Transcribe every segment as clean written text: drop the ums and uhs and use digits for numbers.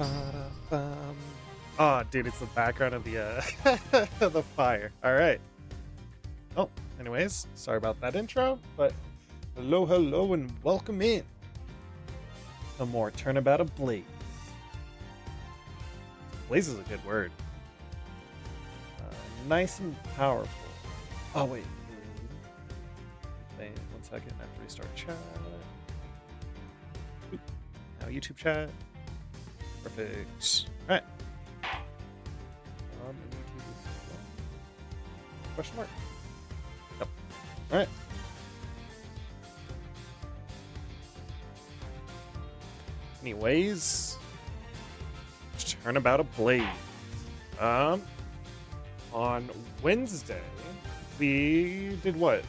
Ba-da-bum. Oh, dude, it's the background of the the fire. All right. Oh, anyways, sorry about that intro, but hello, and welcome in to more Turnabout Ablaze. Blaze is a good word. Nice and powerful. Oh wait. Wait 1 second. I have to restart chat. Oop. Now YouTube chat. Perfect. All right. Question mark? Yep. All right. Anyways, Turnabout Ablaze. On Wednesday, we did what?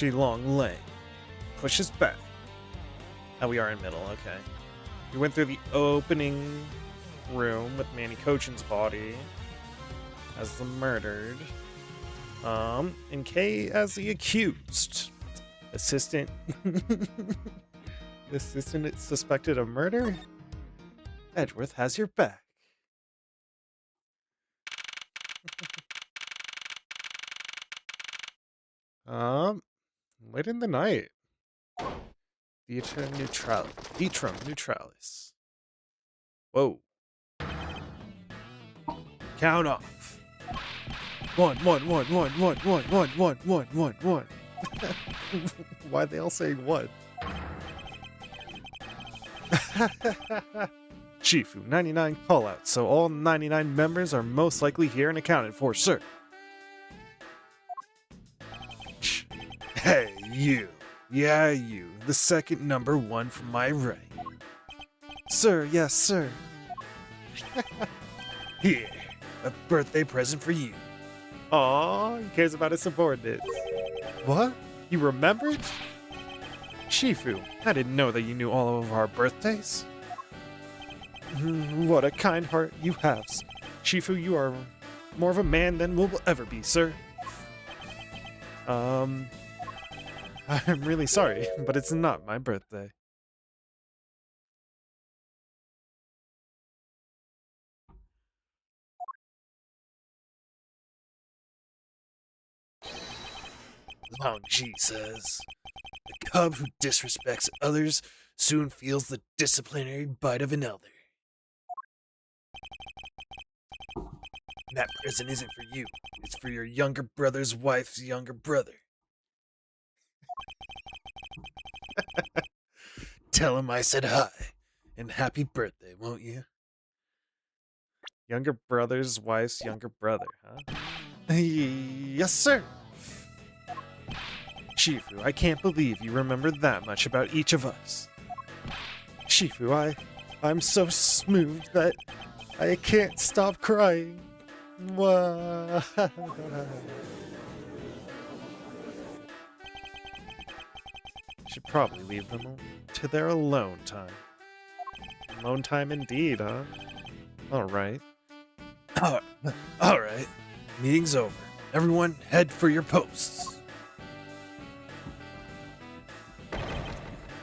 Long leg pushes back. Oh, we are in middle. Okay. We went through the opening room with Manny Cochin's body as the murdered. And Kay as the accused. Assistant. Assistant suspected of murder? Edgeworth has your back. Late in the night. Dietrum neutralis. Whoa. Count off. One. Why'd they all say one? Shifu, 99 callouts, so all 99 members are most likely here and accounted for, sir. Hey, you. Yeah, you. The second number one from my right. Sir, yes, sir. Here, a birthday present for you. Aw, he cares about his subordinates. What? You remembered? Shifu, I didn't know that you knew all of our birthdays. What a kind heart you have. Shifu, you are more of a man than we'll ever be, sir. I'm really sorry, but it's not my birthday. Long G says, the cub who disrespects others soon feels the disciplinary bite of an elder. That present isn't for you. It's for your younger brother's wife's younger brother. Tell him I said hi, and happy birthday, won't you? Younger brother's wife's younger brother, huh? Yes, sir. Shifu, I can't believe you remember that much about each of us. Shifu, I'm so smooth that I can't stop crying. Should probably leave them to their alone time. Alone time indeed, huh? Alright. Alright. Meeting's over. Everyone, head for your posts.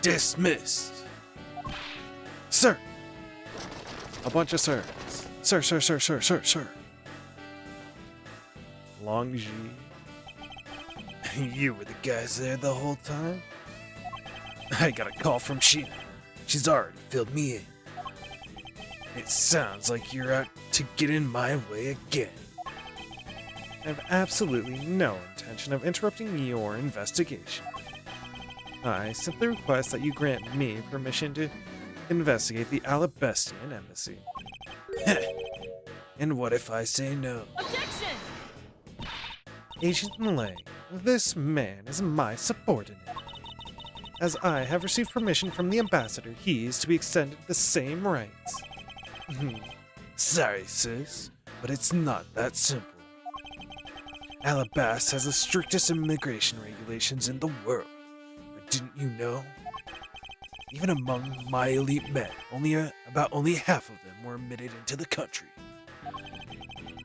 Dismissed. Sir. A bunch of sirs. Sir. Long G. You were the guys there the whole time? I got a call from Sheena. She's already filled me in. It sounds like you're out to get in my way again. I have absolutely no intention of interrupting your investigation. I simply request that you grant me permission to investigate the Alabestian embassy. And what if I say no? Objection! Agent Lang, this man is my subordinate. As I have received permission from the ambassador, he is to be extended the same rights. Sorry, sis, but it's not that simple. Alabast has the strictest immigration regulations in the world. But didn't you know? Even among my elite men, only half of them were admitted into the country.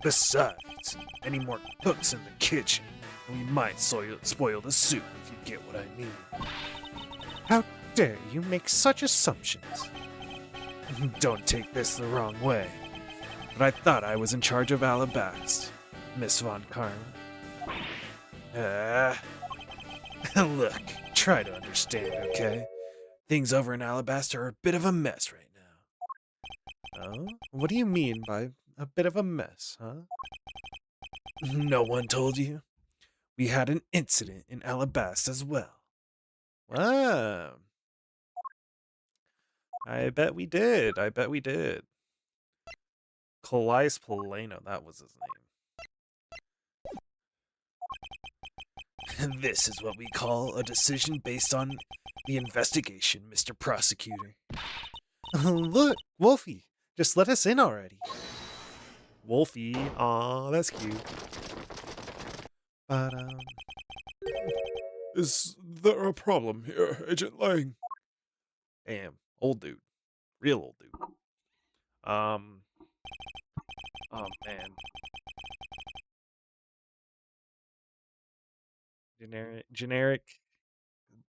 Besides, any more cooks in the kitchen, we might spoil the soup if you get what I mean. How dare you make such assumptions? Don't take this the wrong way, but I thought I was in charge of Alabast, Miss Von Karma. Look, try to understand, okay? Things over in Alabasta are a bit of a mess right now. Oh? What do you mean by a bit of a mess, huh? No one told you? We had an incident in Alabasta as well. Ah, I bet we did. I bet we did. Calais Polano, that was his And this is what we call a decision based on the investigation, Mr. Prosecutor. name. Look, Wolfie, just let us in already. Wolfie, aw, that's cute. But, Is there a problem here, Agent Lang? damn, old dude. Real old dude. Oh, man. Generic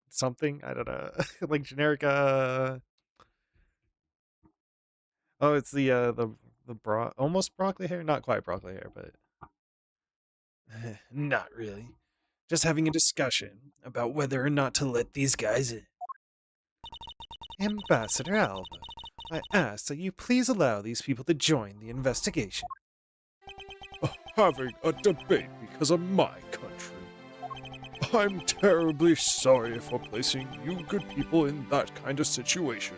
something? I don't know. Like generic, oh, it's the almost broccoli hair? Not quite broccoli hair, but Not really. Just having a discussion about whether or not to let these guys in. Ambassador Alba, I ask that you please allow these people to join the investigation. Having a debate because of my country. I'm terribly sorry for placing you good people in that kind of situation.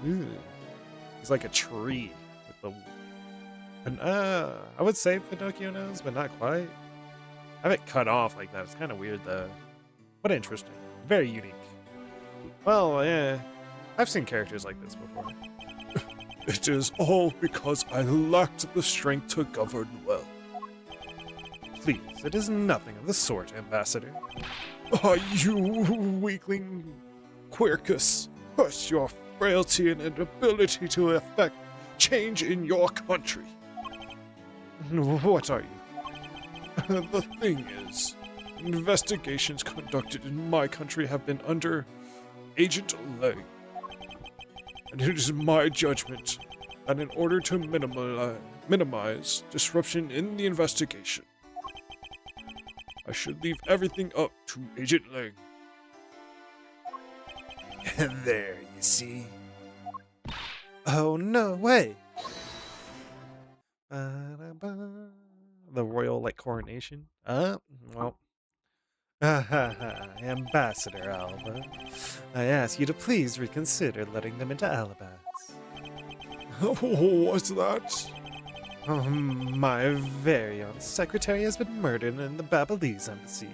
Ooh. He's like a tree with the... And, I would say Pinocchio nose, but not quite. Have it cut off like that. It's kind of weird, though. But interesting. Very unique. Well, yeah. I've seen characters like this before. It is all because I lacked the strength to govern well. Please, it is nothing of the sort, Ambassador. You weakling Quirkus, hush your frailty and inability to effect change in your country. What are you? The thing is, investigations conducted in my country have been under Agent Lang. And it is my judgment that in order to minimize disruption in the investigation, I should leave everything up to Agent Lang. There, you see? Oh, no way! The royal, like, coronation? Well. Ambassador Alba, I ask you to please reconsider letting them into Alabas. What's that? My very own secretary has been murdered in the Babalese embassy.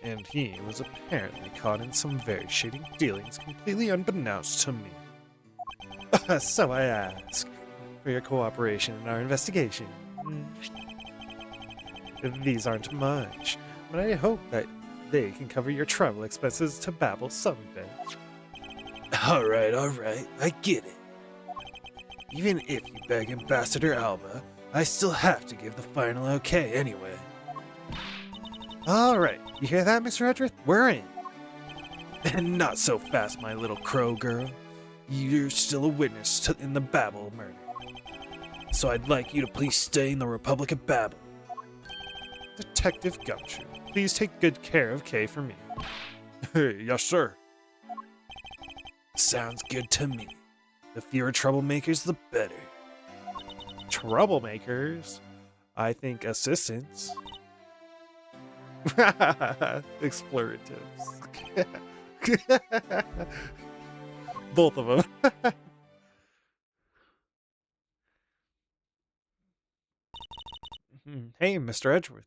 And he was apparently caught in some very shady dealings completely unbeknownst to me. So I ask for your cooperation in our investigation. These aren't much, but I hope that they can cover your travel expenses to Babel someday. Alright, I get it. Even if you beg Ambassador Alba, I still have to give the final okay anyway. Alright, you hear that, Mr. Edgeworth? We're in. And not so fast, my little crow girl. You're still a witness in the Babel murder. So I'd like you to please stay in the Republic of Babel. Detective Gumshoe, please take good care of Kay for me. Hey, yes, sir. Sounds good to me. The fewer troublemakers, the better. Troublemakers? I think assistants. Exploratives. Both of them. Hey, Mr. Edgeworth.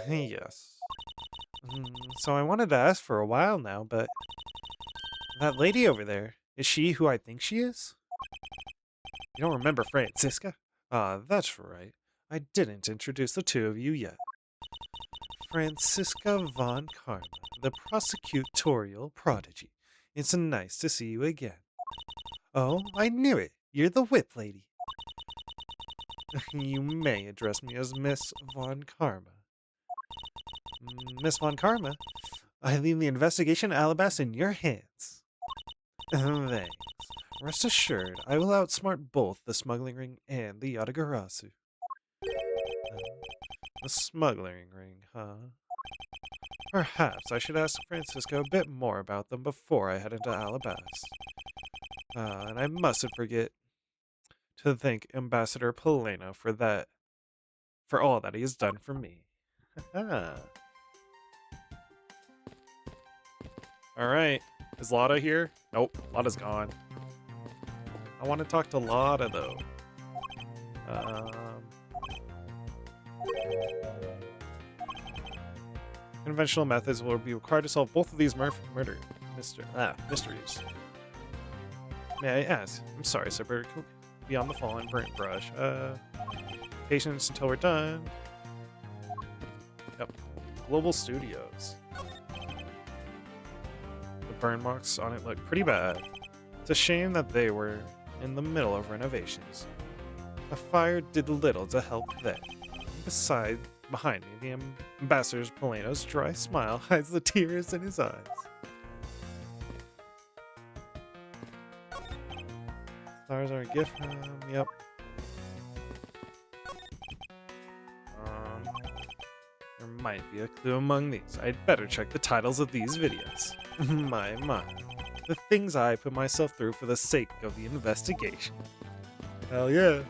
Yes. So I wanted to ask for a while now, but that lady over there, is she who I think she is? You don't remember Francisca? Ah, that's right. I didn't introduce the two of you yet. Francisca von Karma, the prosecutorial prodigy. It's nice to see you again. Oh, I knew it. You're the whip lady. You may address me as Miss Von Karma. Miss Von Karma? I leave the investigation Alabas in your hands. Thanks. Rest assured, I will outsmart both the smuggling ring and the Yatagarasu. The smuggling ring, huh? Perhaps I should ask Francisco a bit more about them before I head into Alabas. And I mustn't forget to thank Ambassador Poleno for all that he has done for me. Alright, is Lotta here? Nope, Lotta's gone. I want to talk to Lotta, though. Conventional methods will be required to solve both of these mysteries. May I ask? I'm sorry, sir, but beyond the fallen burnt brush. Patience until we're done. Yep. Global Studios. The burn marks on it look pretty bad. It's a shame that they were in the middle of renovations. The fire did little to help there. Besides, behind me, the Ambassador Poleno's dry smile hides the tears in his eyes. Stars are a gift from him. Yep. There might be a clue among these. I'd better check the titles of these videos. My. The things I put myself through for the sake of the investigation. Hell yeah.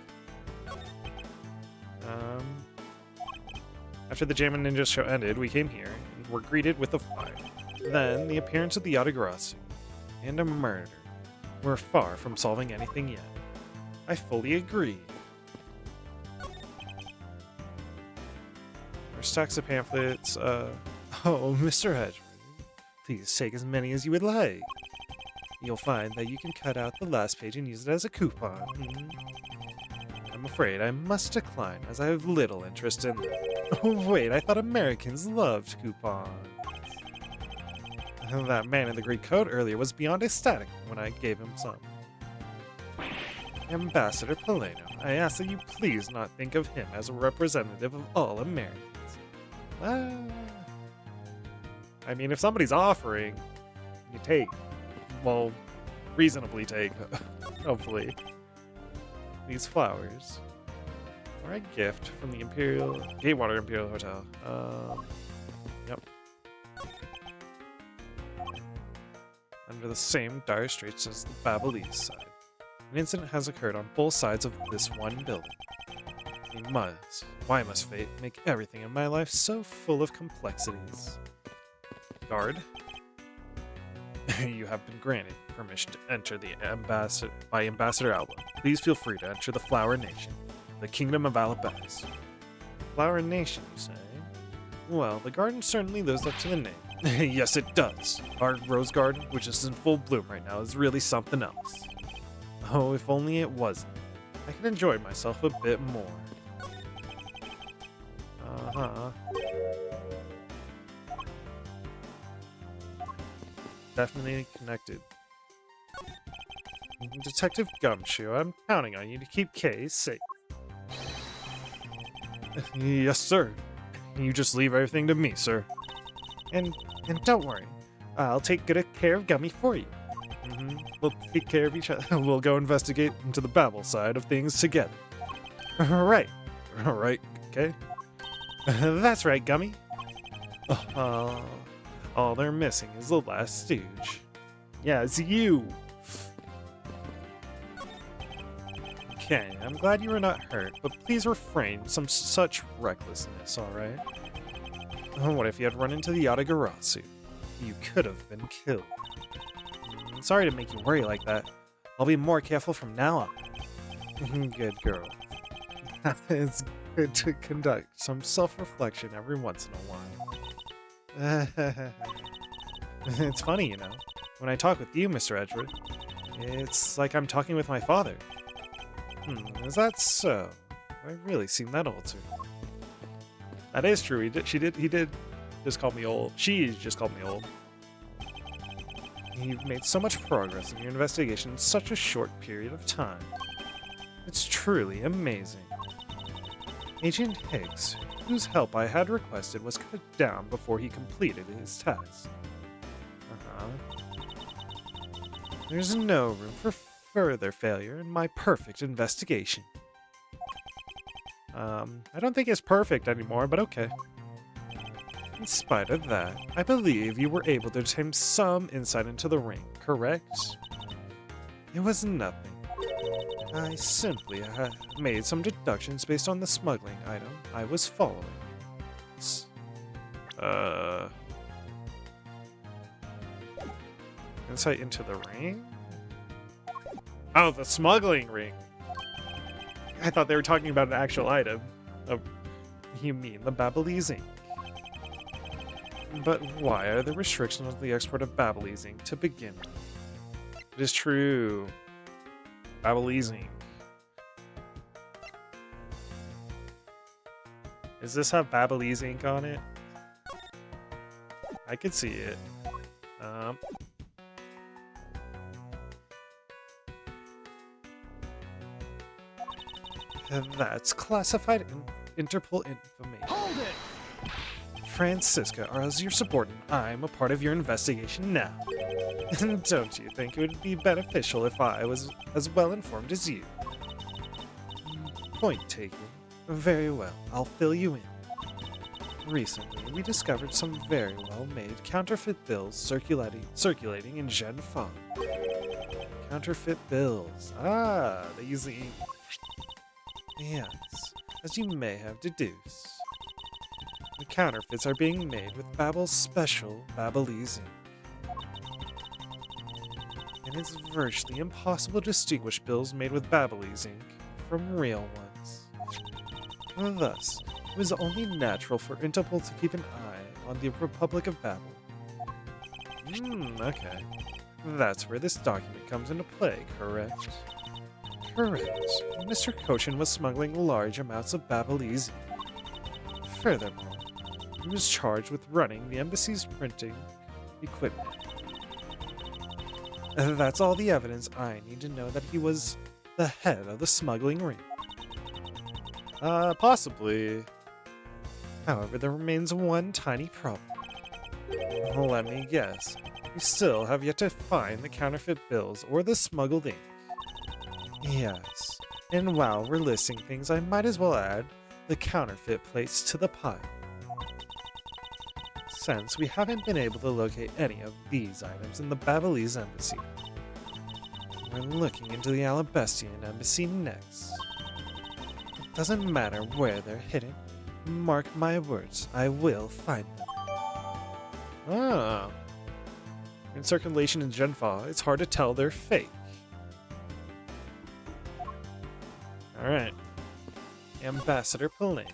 After the Jammin' Ninja show ended, we came here and were greeted with a fire. Then, the appearance of the Yatagarasu and a murder. We're far from solving anything yet. I fully agree. There's stacks of pamphlets. Oh, Mr. Edgeworth, please take as many as you would like. You'll find that you can cut out the last page and use it as a coupon. I'm afraid I must decline, as I have little interest in them. Oh wait, I thought Americans loved coupons. That man in the green coat earlier was beyond ecstatic when I gave him some. Ambassador Poleno, I ask that you please not think of him as a representative of all Americans. I mean, if somebody's offering, you take. Well, reasonably take, hopefully. These flowers are a gift from the Gatewater Imperial Hotel. Yep. Under the same dire straits as the Babylese side. An incident has occurred on both sides of this one building. Why must fate make everything in my life so full of complexities? Guard? You have been granted permission to enter the Ambassador Alba. Please feel free to enter the Flower Nation, the Kingdom of Alabas. Flower Nation, you say? Well, the garden certainly lives up to the name. Yes, it does. Our rose garden, which is in full bloom right now, is really something else. Oh, if only it wasn't. I could enjoy myself a bit more. Definitely connected. Detective Gumshoe, I'm counting on you to keep Kay safe. Yes, sir. You just leave everything to me, sir. And don't worry, I'll take good care of Gummy for you. We'll take care of each other. We'll go investigate into the Babel side of things together. Right. Okay. That's right, Gummy. All they're missing is the last stooge. Yeah, it's you. Okay, I'm glad you were not hurt, but please refrain from such recklessness, alright? What if you had run into the Yatagarasu? You could have been killed. Sorry to make you worry like that. I'll be more careful from now on. Good girl. It's good to conduct some self-reflection every once in a while. It's funny, you know. When I talk with you, Mr. Edgeworth, it's like I'm talking with my father. Is that so? I really seem that old to her. That is true. He did just call me old. She just called me old. You've made so much progress in your investigation in such a short period of time. It's truly amazing. Agent Higgs, whose help I had requested, was cut down before he completed his task. There's no room for further failure in my perfect investigation. I don't think it's perfect anymore, but okay. In spite of that, I believe you were able to obtain some insight into the ring, correct? It was nothing. I simply made some deductions based on the smuggling item I was following. Insight into the ring? Oh, the smuggling ring! I thought they were talking about an actual item. Oh, you mean the Babelese ink? But why are there restrictions on the export of Babelese ink to begin with? It is true. Babelese ink. Does this have Babelese ink on it? I could see it. That's classified Interpol information. Hold it! Francisca, as your subordinate, I'm a part of your investigation now. Don't you think it would be beneficial if I was as well informed as you? Point taken. Very well, I'll fill you in. Recently, we discovered some very well-made counterfeit bills circulating in Gen 5. Counterfeit bills. Ah, they use the ink. Yes, as you may have deduced. The counterfeits are being made with Babel's special Babelese ink. And it's virtually impossible to distinguish bills made with Babelese ink from real ones. Thus, it was only natural for Interpol to keep an eye on the Republic of Babel. Okay. That's where this document comes into play, correct? Correct. Mr. Kochin was smuggling large amounts of Babelese ink. Furthermore, he was charged with running the embassy's printing equipment. That's all the evidence I need to know that he was the head of the smuggling ring. Possibly. However, there remains one tiny problem. Let me guess. You still have yet to find the counterfeit bills or the smuggled ink. Yes. And while we're listing things, I might as well add the counterfeit plates to the pile. Since we haven't been able to locate any of these items in the Babelese embassy, we're looking into the Alabestian embassy next. It doesn't matter where they're hidden. Mark my words, I will find them. Ah. In circulation in Genfa, it's hard to tell they're fake. Alright. Ambassador Polina.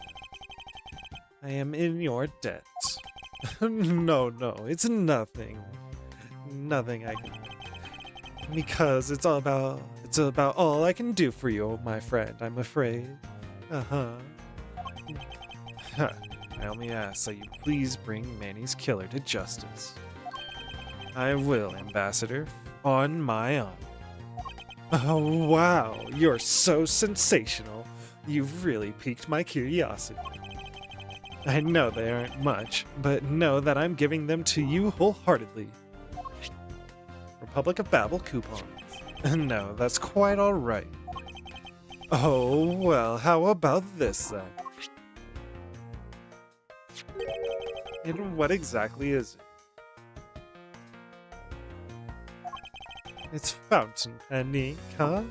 I am in your debt. No, it's nothing. Nothing I can... Because it's about all I can do for you, my friend, I'm afraid. I only ask that you please bring Manny's killer to justice. I will, Ambassador, on my honor. Oh, wow, you're so sensational. You've really piqued my curiosity. I know they aren't much, but know that I'm giving them to you wholeheartedly. Republic of Babel coupons. No, that's quite alright. Oh, well, how about this then? And what exactly is it? It's fountain pen ink, huh?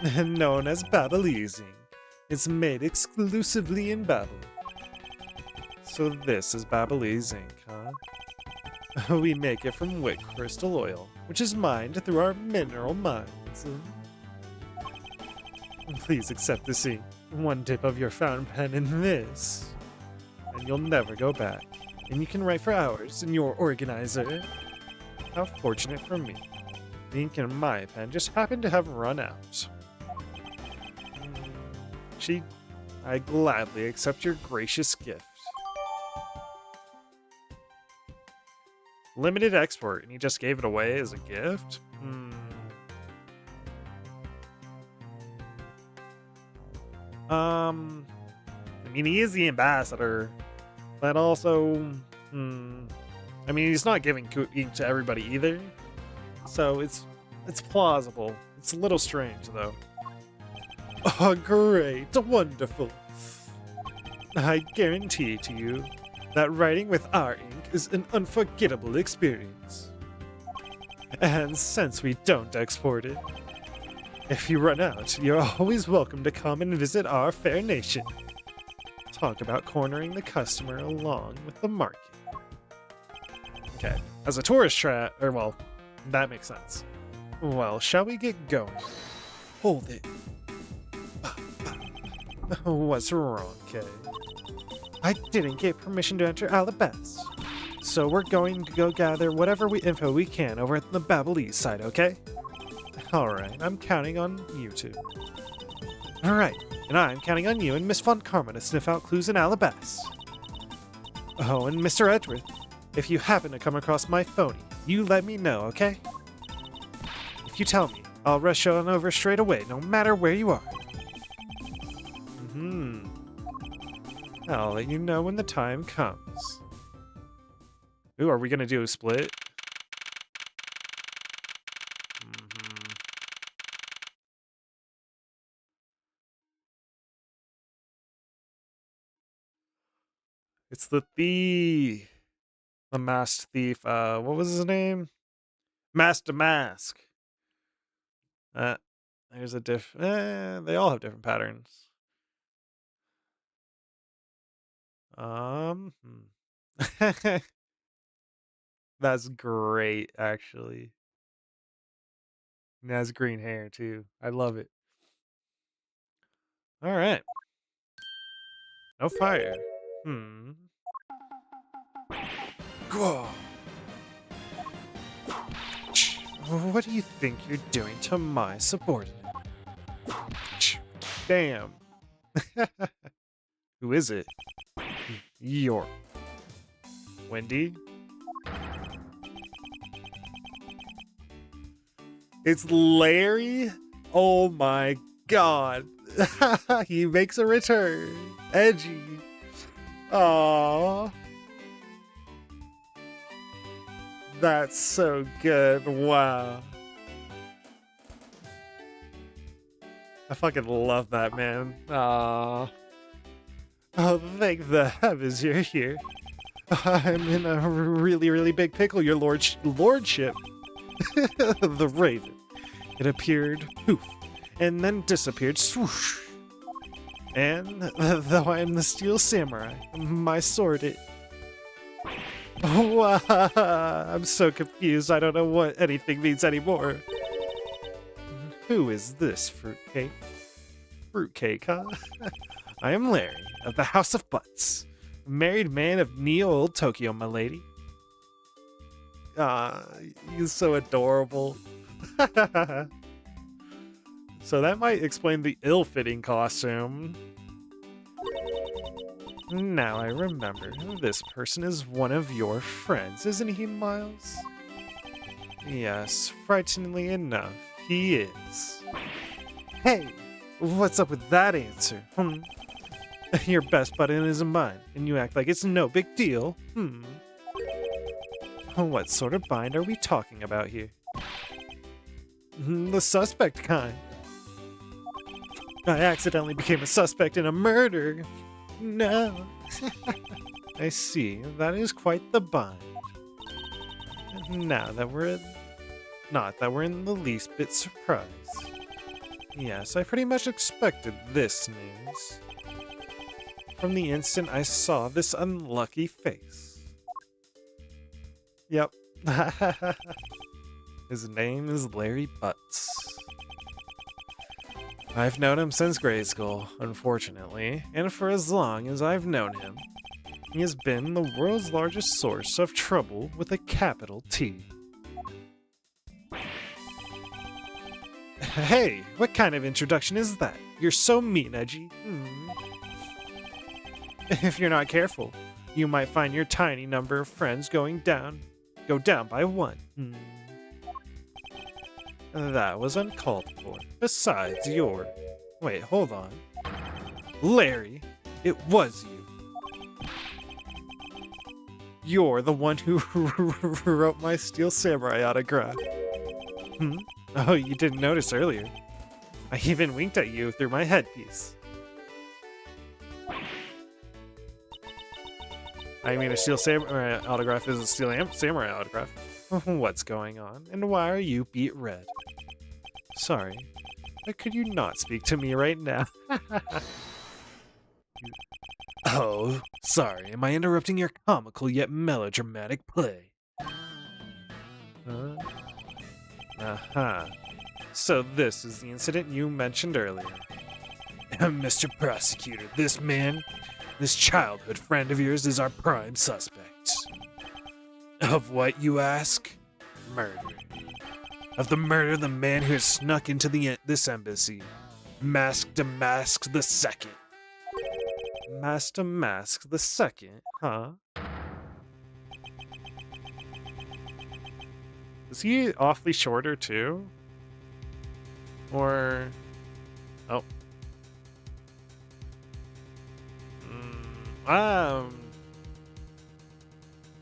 Known as Babelese ink. It's made exclusively in Babel. So this is Babelese ink, huh? We make it from wick crystal oil, which is mined through our mineral mines. Please accept this ink. One dip of your fountain pen in this, and you'll never go back. And you can write for hours in your organizer. How fortunate for me. The ink in my pen just happened to have run out. I gladly accept your gracious gift. Limited export, and he just gave it away as a gift? I mean, he is the ambassador, but also, I mean, he's not giving cooking to everybody either. So it's plausible. It's a little strange, though. Oh, great. Wonderful. I guarantee to you that writing with our ink is an unforgettable experience. And since we don't export it, if you run out, you're always welcome to come and visit our fair nation. Talk about cornering the customer along with the market. Okay, as a tourist trap, or well, that makes sense. Well, shall we get going? Hold it. What's wrong, Kay? I didn't get permission to enter Alabas, so we're going to go gather whatever info we can over at the Babelese side, okay? Alright, I'm counting on you two. Alright, and I'm counting on you and Miss Von Karma to sniff out clues in Alabas. Oh, and Mr. Edgeworth, if you happen to come across my phony, you let me know, okay? If you tell me, I'll rush on over straight away, no matter where you are. I'll let you know when the time comes. Ooh, are we gonna do a split? It's the thief. The masked thief. What was his name? Master Mask. There's a they all have different patterns. That's great, actually. And has green hair too. I love it. All right. No fire. Whoa. What do you think you're doing to my subordinate? Damn. Who is it? York. Wendy? It's Larry? Oh my god. He makes a return. Edgy. Aww. That's so good. Wow. I fucking love that, man. Aww. Oh, thank the heavens you're here. I'm in a really, really big pickle, your lordship. The raven. It appeared, poof, and then disappeared, swoosh. And though I am the steel samurai, my sword, wow, I'm so confused. I don't know what anything means anymore. Who is this fruitcake? Fruitcake, huh? I am Larry of the House of Butts, married man of Neo-Old Tokyo, my lady. He's so adorable. So that might explain the ill-fitting costume. Now I remember, this person is one of your friends, isn't he, Miles? Yes, frighteningly enough, he is. Hey, what's up with that answer? Your best button isn't mine, and you act like it's no big deal. What sort of bind are we talking about here? The suspect kind. I accidentally became a suspect in a murder. No. I see. That is quite the bind. Now that we're not that we're in the least bit surprised. Yes, I pretty much expected this news. From the instant I saw this unlucky face. Yep. His name is Larry Butts. I've known him since grade school, unfortunately, and for as long as I've known him, he has been the world's largest source of trouble with a capital T. Hey, what kind of introduction is that? You're so mean, Edgy. If you're not careful, you might find your tiny number of friends go down by one. That was uncalled for. Besides, wait, hold on. Larry, it was you. You're the one who wrote my Steel Samurai autograph. Hmm? Oh, you didn't notice earlier. I even winked at you through my headpiece. I mean, a Steel Samurai autograph is a Steel Samurai autograph. What's going on? And why are you beet red? Sorry, but could you not speak to me right now? Oh, sorry. Am I interrupting your comical yet melodramatic play? Uh-huh. So this is the incident you mentioned earlier. Mr. Prosecutor, this childhood friend of yours is our prime suspect. Of what, you ask? Murder. Of the murder of the man who has snuck into this embassy. Mask to Mask the Second. Master Mask the Second, huh? Is he awfully shorter too? Or... Oh.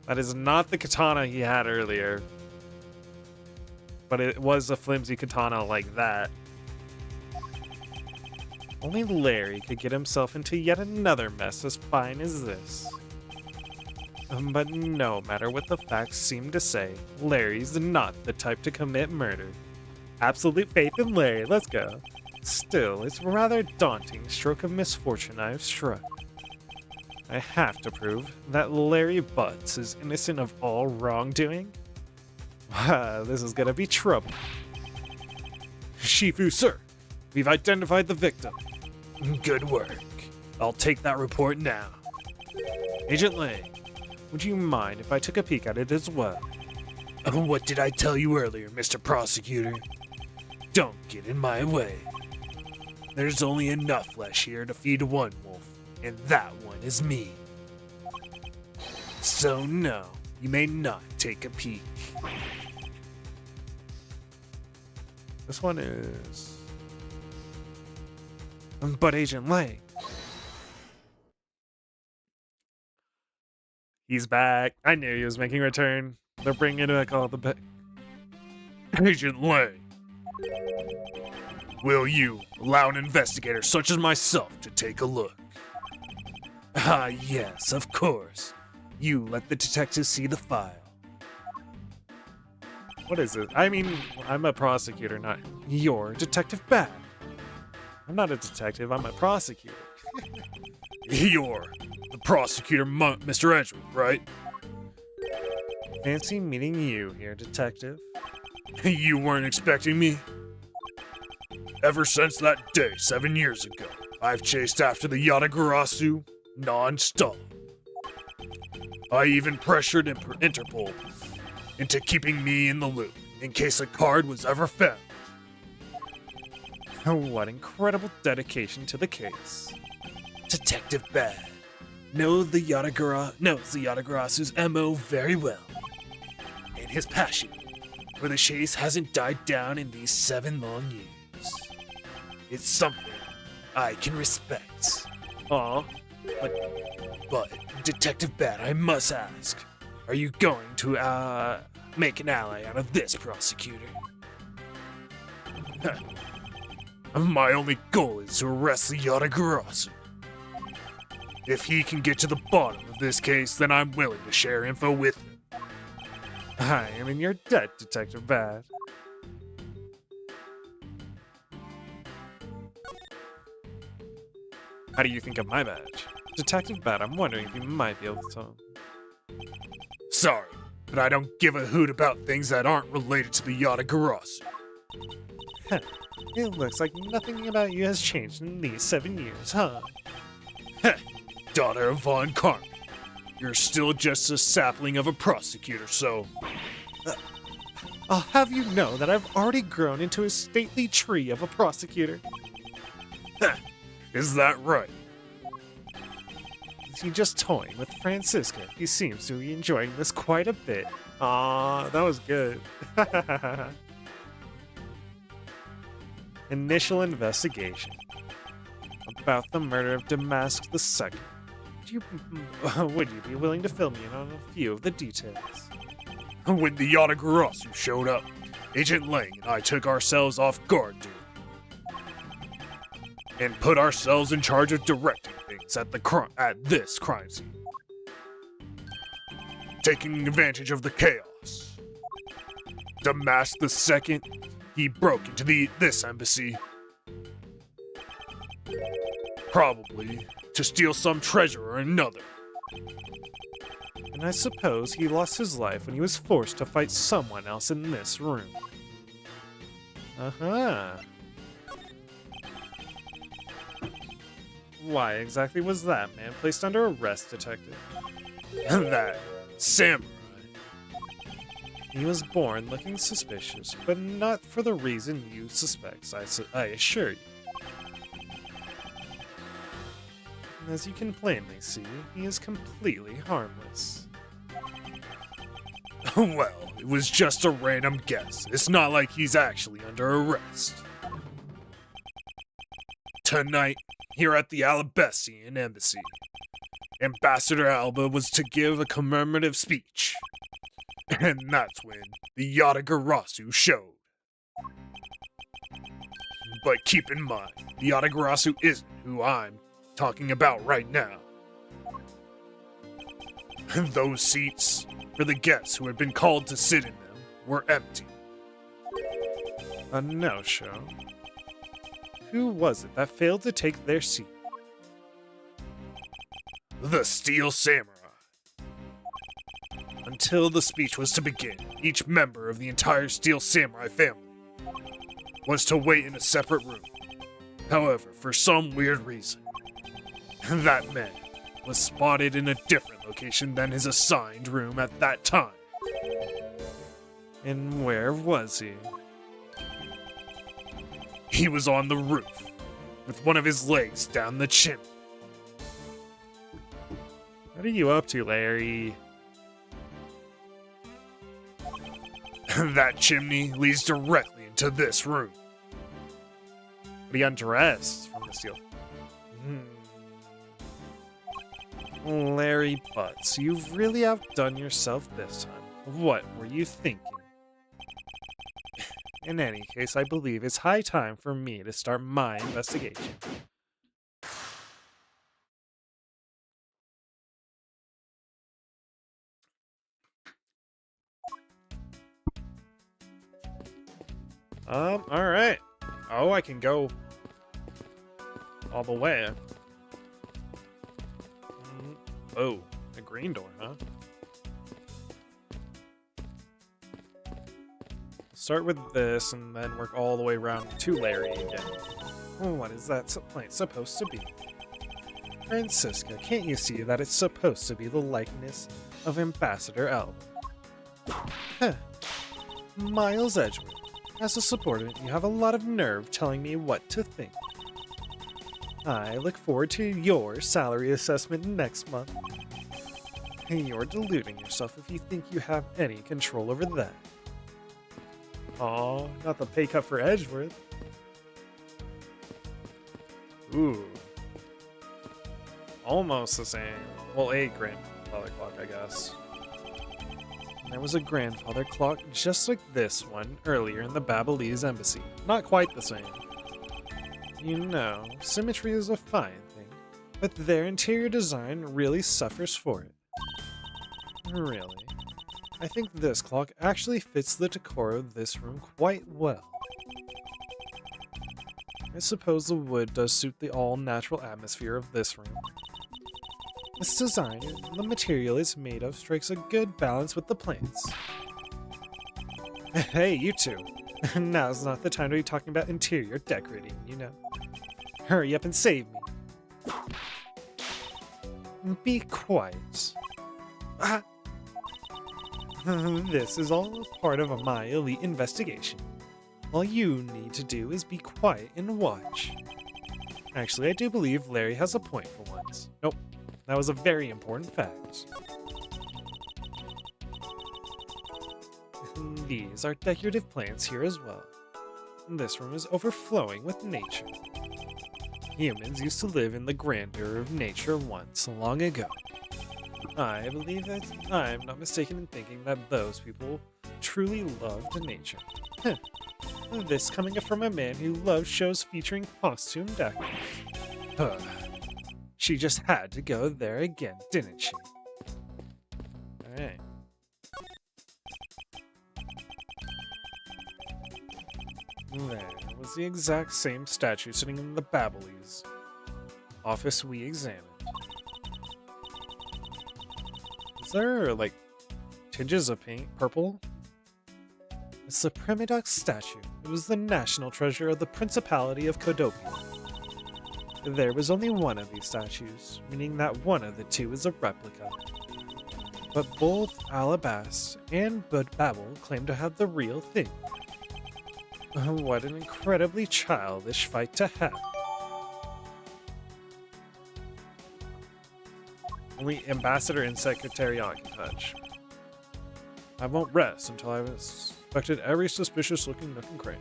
That is not the katana he had earlier. But it was a flimsy katana like that. Only Larry could get himself into yet another mess as fine as this. But no matter what the facts seem to say, Larry's not the type to commit murder. Absolute faith in Larry, let's go. Still, it's a rather daunting stroke of misfortune I've struck. I have to prove that Larry Butts is innocent of all wrongdoing. This is gonna be trouble. Shifu, sir, we've identified the victim. Good work. I'll take that report now. Agent Lang, would you mind if I took a peek at it as well? What did I tell you earlier, Mr. Prosecutor? Don't get in my way. There's only enough flesh here to feed one wolf, and that one is me. So no, you may not take a peek. This one is... But Agent Lang... He's back. I knew he was making a return. They're bringing back all the... Agent Lang, will you allow an investigator such as myself to take a look? Ah, yes, of course. You let the detectives see the file. What is it? I mean, I'm a prosecutor, not... You're Detective Bad. I'm not a detective, I'm a prosecutor. You're the prosecutor, Mr. Edgeworth, right? Fancy meeting you here, detective. You weren't expecting me? Ever since that day 7 years ago, I've chased after the Yatagarasu non-stop. I even pressured Interpol into keeping me in the loop in case a card was ever found. What incredible dedication to the case. Detective Bad knows the Yatagarasu's MO very well, and his passion for the chase hasn't died down in these 7 long years. It's something I can respect. Aw. But Detective Bad, I must ask, are you going to make an ally out of this prosecutor? My only goal is to arrest the Yatagarasu. If he can get to the bottom of this case, then I'm willing to share info with him. I am in your debt, Detective Bad. How do you think of my badge? Detective Bad, I'm wondering if you might be able to... Sorry, but I don't give a hoot about things that aren't related to the Yatagarasu. It looks like nothing about you has changed in these 7 years, huh? Daughter of Von Carmen, you're still just a sapling of a prosecutor, so... I'll have you know that I've already grown into a stately tree of a prosecutor. Is that right? Is he just toying with Francisca? He seems to be enjoying this quite a bit. Aw, that was good. Initial investigation about the murder of Damask II. would you be willing to fill me in on a few of the details? When the Yatagarasu showed up, Agent Lang and I took ourselves off guard, dude. And put ourselves in charge of directing things at this crime scene. Taking advantage of the chaos. Damask the second, he broke into this embassy. Probably to steal some treasure or another. And I suppose he lost his life when he was forced to fight someone else in this room. Uh-huh. Why exactly was that man placed under arrest, Detective? That samurai. He was born looking suspicious, but not for the reason you suspect, I assure you. As you can plainly see, he is completely harmless. Well, it was just a random guess. It's not like he's actually under arrest. Tonight, here at the Alabessian Embassy, Ambassador Alba was to give a commemorative speech. And that's when the Yatagarasu showed. But keep in mind, the Yatagarasu isn't who I'm talking about right now. Those seats, for the guests who had been called to sit in them, were empty. A no-show? Who was it that failed to take their seat? The Steel Samurai. Until the speech was to begin, each member of the entire Steel Samurai family was to wait in a separate room. However, for some weird reason, that man was spotted in a different location than his assigned room at that time. And where was he? He was on the roof, with one of his legs down the chimney. What are you up to, Larry? That chimney leads directly into this room. But he undressed from the steel. Larry Butts, you've really outdone yourself this time. What were you thinking? In any case, I believe it's high time for me to start my investigation. Alright. Oh, I can go all the way. Oh, a green door, huh? Start with this and then work all the way around to Larry again. Oh, what is that place supposed to be? Francisca, can't you see that it's supposed to be the likeness of Ambassador Alba? Huh. Miles Edgeworth. As a subordinate, you have a lot of nerve telling me what to think. I look forward to your salary assessment next month. You're deluding yourself if you think you have any control over that. Aw, not the pay cut for Edgeworth. Ooh. Almost the same. Well, a grandfather clock, I guess. There was a grandfather clock just like this one earlier in the Babalese embassy. Not quite the same. You know, symmetry is a fine thing, but their interior design really suffers for it. Really? I think this clock actually fits the decor of this room quite well. I suppose the wood does suit the all-natural atmosphere of this room. Its design and the material it's made of strikes a good balance with the plants. Hey, you two. Now's not the time to be talking about interior decorating, you know. Hurry up and save me. Be quiet. Ah. This is all part of my elite investigation. All you need to do is be quiet and watch. Actually, I do believe Larry has a point for once. Nope, that was a very important fact. These are decorative plants here as well. This room is overflowing with nature. Humans used to live in the grandeur of nature once, long ago. I believe that I'm not mistaken in thinking that those people truly loved nature. Heh. This coming from a man who loves shows featuring costume actors. Huh. She just had to go there again, didn't she? Alright. There was the exact same statue sitting in the Babelese office we examined. Is there, like, tinges of paint purple? It's the Primidox statue. It was the national treasure of the Principality of Codopia. There was only one of these statues, meaning that one of the two is a replica. But both Alabas and Babel claim to have the real thing. What an incredibly childish fight to have. Only Ambassador and Secretariat can touch. I won't rest until I've inspected every suspicious-looking nook and cranny.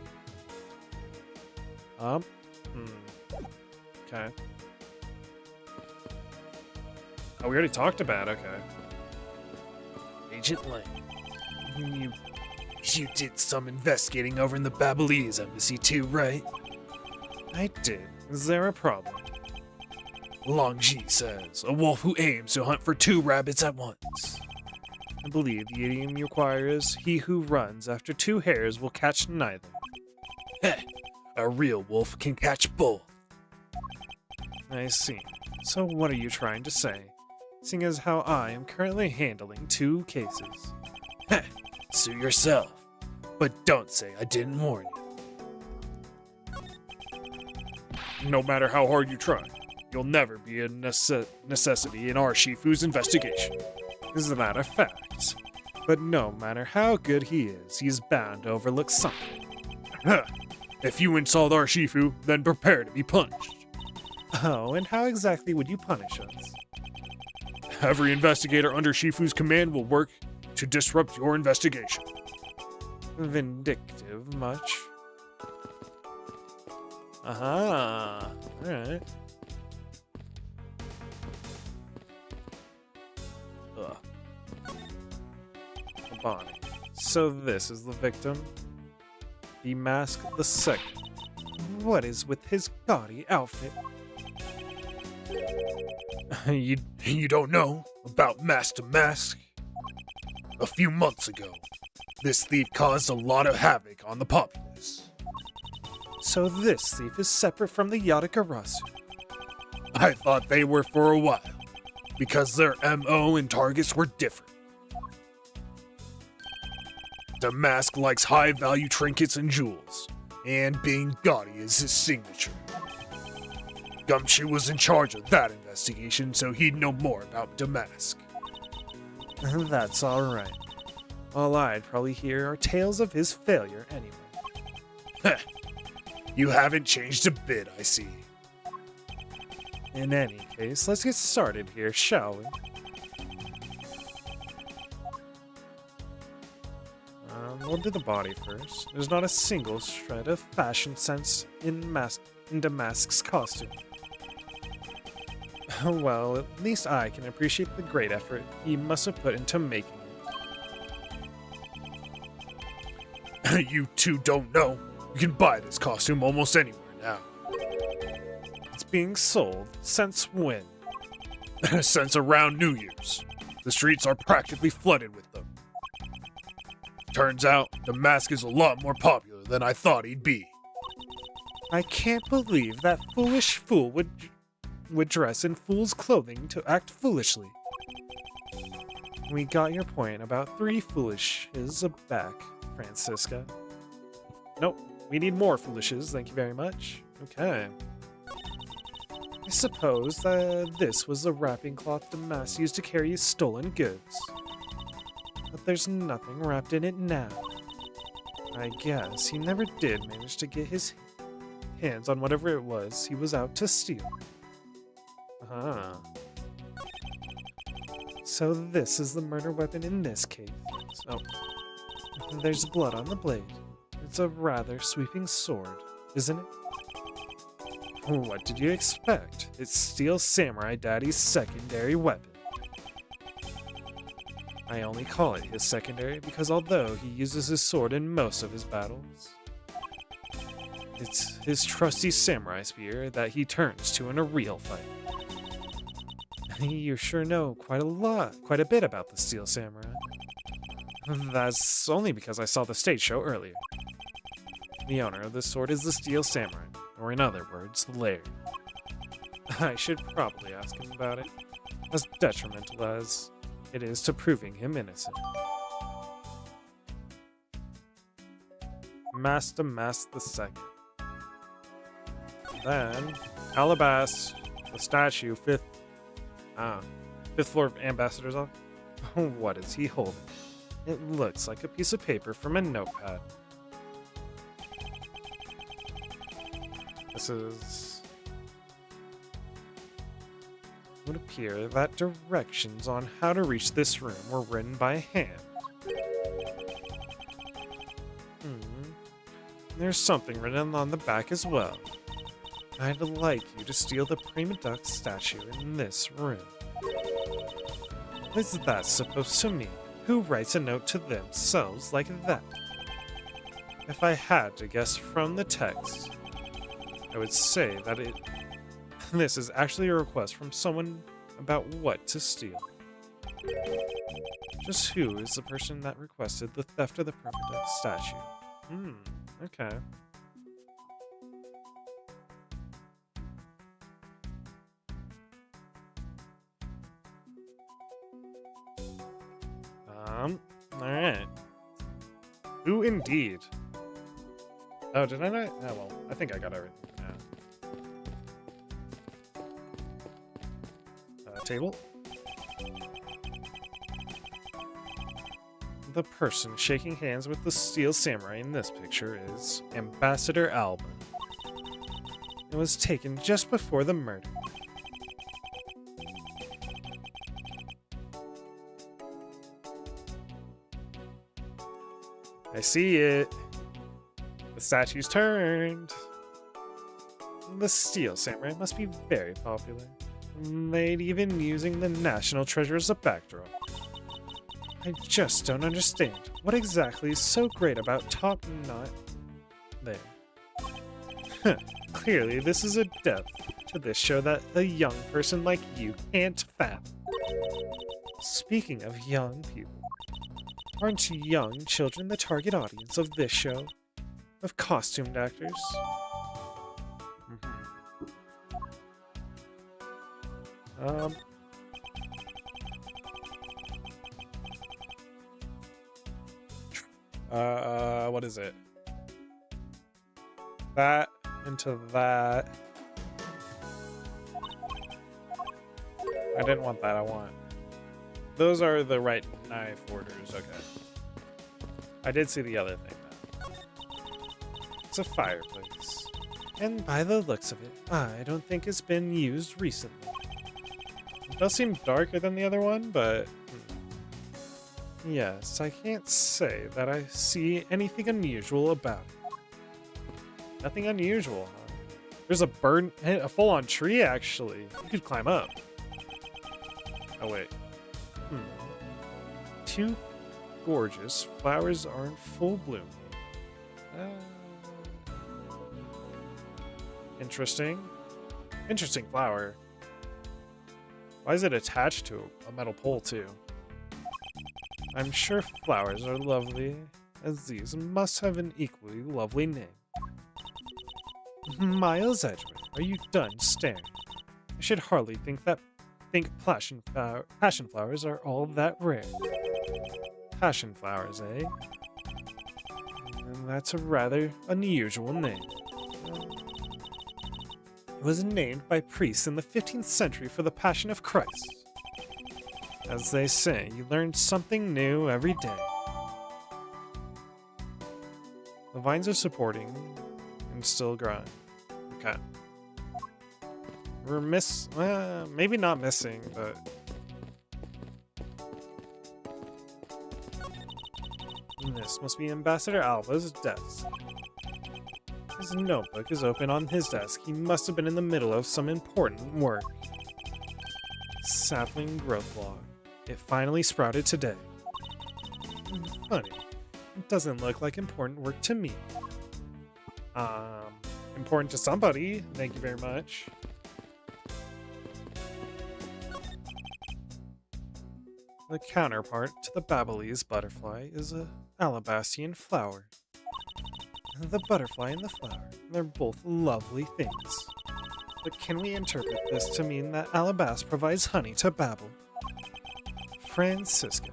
Okay. Oh, we already talked about it. Okay. Agent Lang, you did some investigating over in the Babelese embassy too, right? I did. Is there a problem? Longji says, a wolf who aims to hunt for 2 rabbits at once. I believe the idiom you require is, he who runs after 2 hares will catch neither. Heh, a real wolf can catch both. I see. So what are you trying to say? Seeing as how I am currently handling 2 cases. Heh, sue yourself. But don't say I didn't warn you. No matter how hard you try, you'll never be a necessity in our Shifu's investigation. Is that a fact? But no matter how good he is, he's bound to overlook something. Huh. If you insult our Shifu, then prepare to be punished. Oh, and how exactly would you punish us? Every investigator under Shifu's command will work to disrupt your investigation. Vindictive much? Aha. Alright. Ugh. Bonnie. So this is the victim? The Mask the Second. What is with his gaudy outfit? You don't know about Mask to Mask? A few months ago, this thief caused a lot of havoc on the populace. So this thief is separate from the Yatagarasu. I thought they were for a while, because their MO and targets were different. The Mask likes high-value trinkets and jewels, and being gaudy is his signature. Gumshoe was in charge of that investigation, so he'd know more about Damask. That's alright. All I'd probably hear are tales of his failure anyway. You haven't changed a bit, I see. In any case, let's get started here, shall we? We'll do the body first. There's not a single shred of fashion sense in Damask's costume. Well, at least I can appreciate the great effort he must have put into making it. You two don't know. You can buy this costume almost anywhere now. It's being sold since when? Since around New Year's. The streets are practically flooded with them. Turns out, the mask is a lot more popular than I thought he'd be. I can't believe that foolish fool would dress in fool's clothing to act foolishly. We got your point about 3 foolishes back, Francisca. Nope, we need more foolishes, thank you very much. Okay. I suppose that this was the wrapping cloth Damask used to carry his stolen goods. But there's nothing wrapped in it now. I guess he never did manage to get his hands on whatever it was he was out to steal. So this is the murder weapon in this case. Oh, there's blood on the blade. It's a rather sweeping sword, isn't it? What did you expect? It's Steel Samurai Daddy's secondary weapon. I only call it his secondary because although he uses his sword in most of his battles, it's his trusty samurai spear that he turns to in a real fight. You sure know quite a bit about the Steel Samurai. That's only because I saw the stage show earlier. The owner of this sword is the Steel Samurai, or in other words, the Laird. I should probably ask him about it, as detrimental as it is to proving him innocent. Master Mask the Second. Then, Alabast, the statue, fifth floor of Ambassador's office. What is he holding? It looks like a piece of paper from a notepad. This is... It would appear that directions on how to reach this room were written by hand. There's something written on the back as well. I'd like you to steal the Prima Duck statue in this room. What is that supposed to mean? Who writes a note to themselves like that? If I had to guess from the text, I would say that this is actually a request from someone about what to steal. Just who is the person that requested the theft of the Prima Duck statue? Okay. Alright. Who indeed? Oh, did I not? Oh, well, I think I got everything now. Table? The person shaking hands with the Steel Samurai in this picture is Ambassador Alban. It was taken just before the murder. I see it. The statue's turned. The Steel Samurai must be very popular. They'd even using the National Treasure as a backdrop. I just don't understand. What exactly is so great about Top Knot there? Clearly, this is a depth to this show that a young person like you can't fathom. Speaking of young people, aren't young children the target audience of this show? Of costumed actors? What is it? That into that. I didn't want that, I want. Those are the right knife orders, okay. I did see the other thing though. It's a fireplace. And by the looks of it, I don't think it's been used recently. It does seem darker than the other one, but... Yes, I can't say that I see anything unusual about it. Nothing unusual, huh? There's a full-on tree, actually. You could climb up. Oh, wait. Two gorgeous flowers are in full bloom. Interesting. Interesting flower. Why is it attached to a metal pole, too? I'm sure flowers are lovely, as these must have an equally lovely name. Miles Edgeworth, are you done staring? I should hardly think passion flowers are all that rare. Passion flowers, eh? And that's a rather unusual name. It was named by priests in the 15th century for the Passion of Christ. As they say, you learn something new every day. The vines are supporting and still growing. Okay. We're maybe not missing, but... This must be Ambassador Alba's desk. His notebook is open on his desk. He must have been in the middle of some important work. Sapling growth log. It finally sprouted today. Funny. It doesn't look like important work to me. Important to somebody. Thank you very much. The counterpart to the Babalese butterfly is a alabastian flower. The butterfly and the flower, they're both lovely things. But can we interpret this to mean that Alabast provides honey to Babel? Francisco,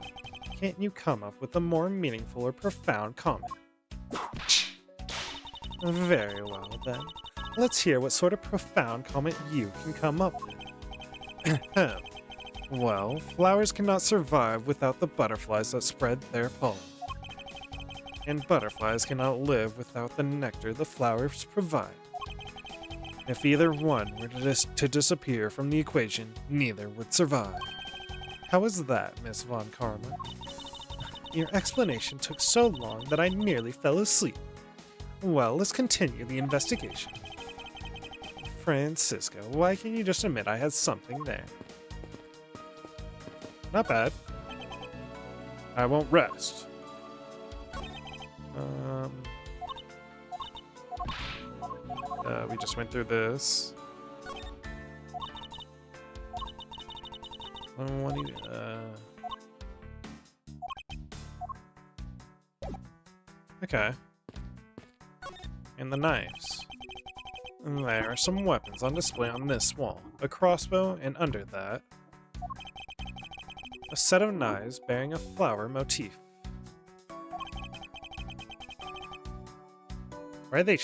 can't you come up with a more meaningful or profound comment? Very well, then. Let's hear what sort of profound comment you can come up with. Well, flowers cannot survive without the butterflies that spread their pollen. And butterflies cannot live without the nectar the flowers provide. If either one were to disappear from the equation, neither would survive. How is that, Miss Von Karma? Your explanation took so long that I nearly fell asleep. Well, let's continue the investigation. Francisco, why can't you just admit I had something there? Not bad. I won't rest. We just went through this. What do you, Okay. And the knives. There are some weapons on display on this wall. A crossbow, and under that, a set of knives bearing a flower motif. Why are they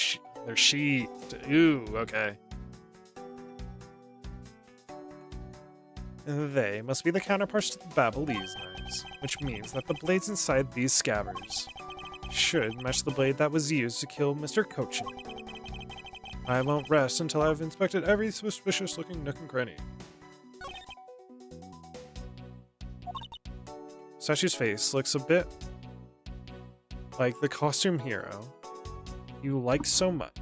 they're sheathed. Ooh, okay. They must be the counterparts to the Babalese knives, which means that the blades inside these scabbards should match the blade that was used to kill Mr. Cochin. I won't rest until I've inspected every suspicious-looking nook and cranny. Sashi's face looks a bit like the costume hero you like so much.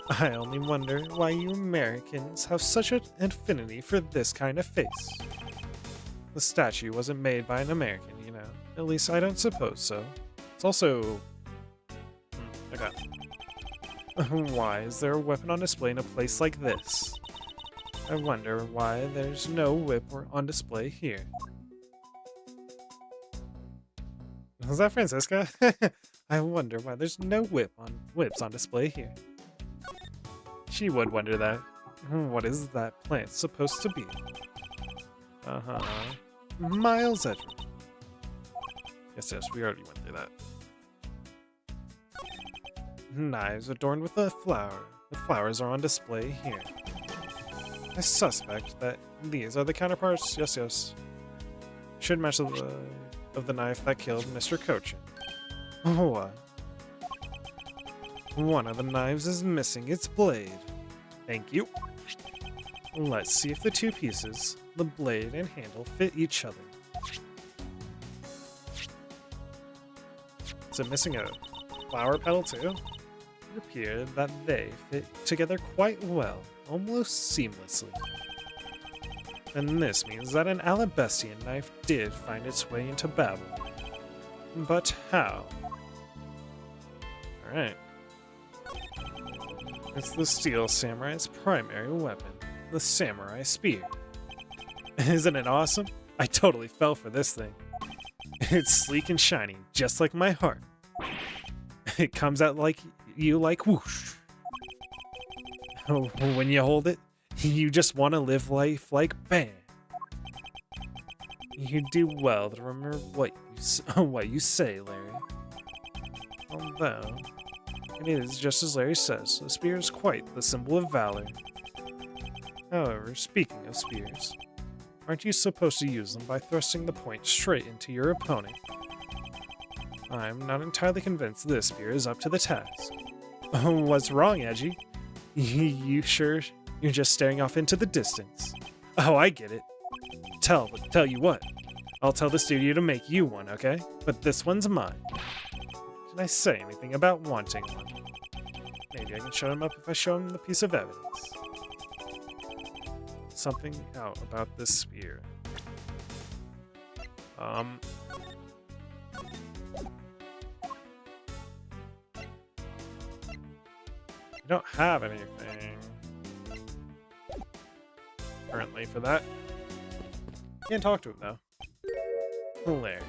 I only wonder why you Americans have such an affinity for this kind of face. The statue wasn't made by an American, you know. At least I don't suppose so. It's also... okay. Why is there a weapon on display in a place like this? I wonder why there's no whip on display here. Was that Francisca? I wonder why there's no whips on display here. She would wonder that. What is that plant supposed to be? Miles Edgeworth. Yes, we already went through that. Knives adorned with a flower. The flowers are on display here. I suspect that these are the counterparts. Yes. Should match the knife that killed Mr. Cochin. What? One of the knives is missing its blade. Thank you. Let's see if the two pieces, the blade and handle, fit each other. Is it missing a flower petal too? It appeared that they fit together quite well, almost seamlessly. And this means that an Alabastian knife did find its way into Babel. But how? Alright. It's the Steel Samurai's primary weapon, the Samurai Spear. Isn't it awesome? I totally fell for this thing. It's sleek and shiny, just like my heart. It comes out like whoosh. When you hold it, you just want to live life like bam. You do well to remember what you say, Larry. Although, it is just as Larry says, a spear is quite the symbol of valor. However, speaking of spears, aren't you supposed to use them by thrusting the point straight into your opponent? I'm not entirely convinced this spear is up to the task. What's wrong, Edgy? You sure you're just staring off into the distance? Oh, I get it. Tell you what, I'll tell the studio to make you one, okay? But this one's mine. Did I say anything about wanting one? Maybe I can shut him up if I show him the piece of evidence. Something out about this spear. I don't have anything currently for that. Can't talk to him though. Larry,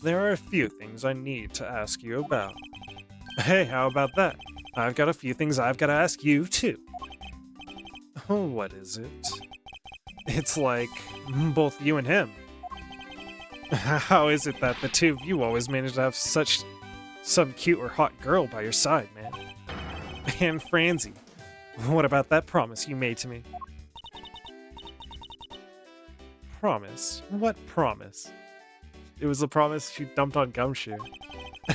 there are a few things I need to ask you about. Hey, how about that? I've got a few things I've got to ask you too. Oh, what is it? It's like both you and him. How is it that the two of you always manage to have some cute or hot girl by your side, man? And Franzi, what about that promise you made to me? Promise? What promise? It was the promise you dumped on Gumshoe.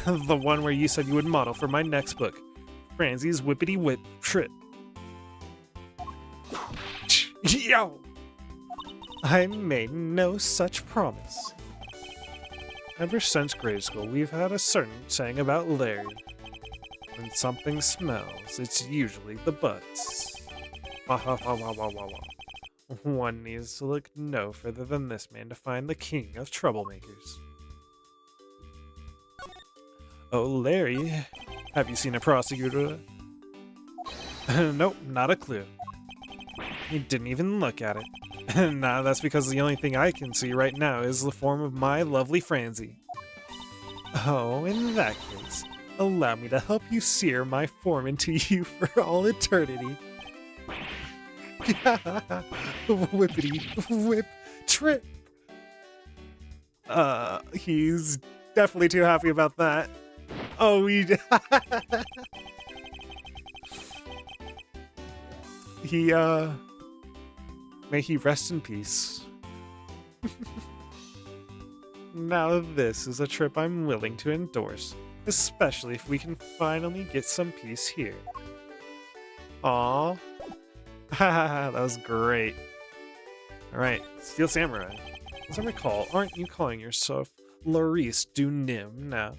The one where you said you would model for my next book, Franzi's Whippity Whip Trip. Yo! I made no such promise. Ever since grade school, we've had a certain saying about Larry. When something smells, it's usually the butts. One needs to look no further than this man to find the king of troublemakers. Oh, Larry, have you seen a prosecutor? Nope, not a clue. He didn't even look at it. Nah, that's because the only thing I can see right now is the form of my lovely Franzi. Oh, in that case, allow me to help you sear my form into you for all eternity. Whippity whip trip. He's definitely too happy about that. Oh, may he rest in peace. Now this is a trip I'm willing to endorse, especially if we can finally get some peace here. Aww. Haha, that was great. Alright, Steel Samurai. As I recall, aren't you calling yourself Laurice du Nim now?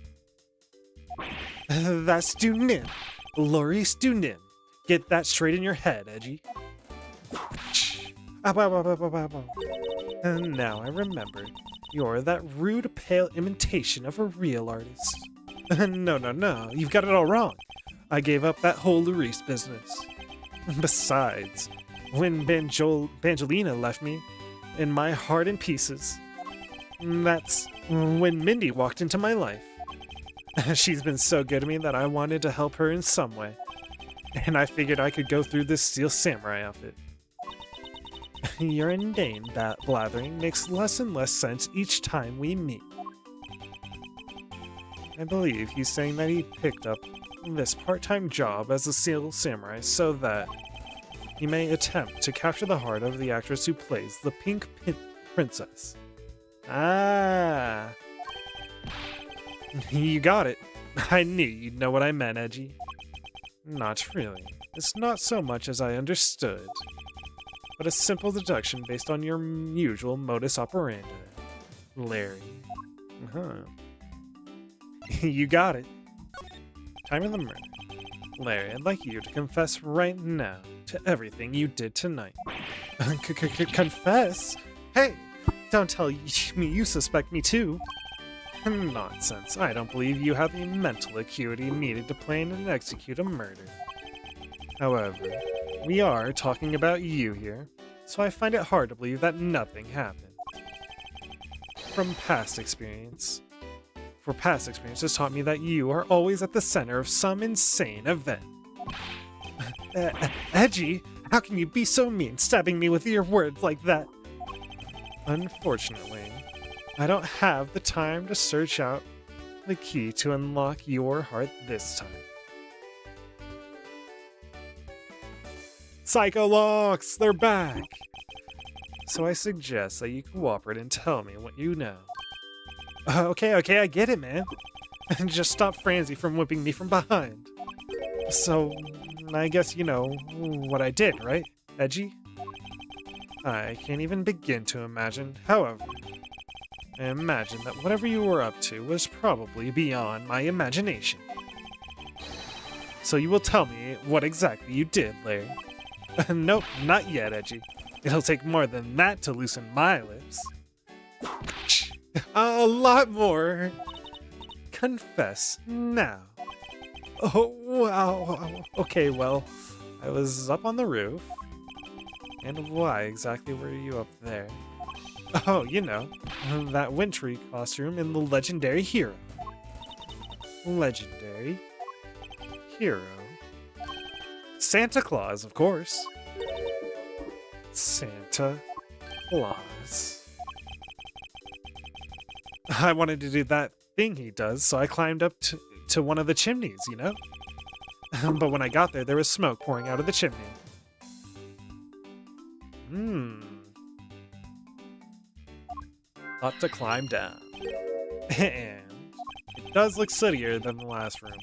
That's du Nim. Laurice du Nim. Get that straight in your head, Edgy. And now I remember. You're that rude, pale imitation of a real artist. No. You've got it all wrong. I gave up that whole Laurice business. Besides, when Bangelina left me, and my heart in pieces, that's when Mindy walked into my life. She's been so good to me that I wanted to help her in some way, and I figured I could go through this Steel Samurai outfit. Your inane blathering makes less and less sense each time we meet. I believe he's saying that he picked up this part-time job as a Steel Samurai so that he may attempt to capture the heart of the actress who plays the Pink Princess. Ah. You got it. I knew you'd know what I meant, Edgy. Not really. It's not so much as I understood, but a simple deduction based on your usual modus operandi. Larry. You got it. Time of the murder. Larry, I'd like you to confess right now to everything you did tonight. Confess? Hey, don't tell me you suspect me too. Nonsense. I don't believe you have the mental acuity needed to plan and execute a murder. However, we are talking about you here, so I find it hard to believe that nothing happened. Past experience has taught me that you are always at the center of some insane event. Edgy, how can you be so mean, stabbing me with your words like that? Unfortunately, I don't have the time to search out the key to unlock your heart this time. Psycho-Locks, they're back! So I suggest that you cooperate and tell me what you know. Okay, I get it, man. Just stop Franzi from whipping me from behind. So, I guess you know what I did, right, Edgy? I can't even begin to imagine. However, I imagine that whatever you were up to was probably beyond my imagination. So you will tell me what exactly you did, Larry. Nope, not yet, Edgy. It'll take more than that to loosen my lips. A lot more. Confess now. Oh, wow. Okay, well, I was up on the roof. And why exactly were you up there? Oh, you know, that wintry costume in the legendary hero. Legendary hero. Santa Claus, of course. Santa Claus. I wanted to do that thing he does, so I climbed up to one of the chimneys, you know? But when I got there was smoke pouring out of the chimney. Thought to climb down. And it does look sootier than the last room.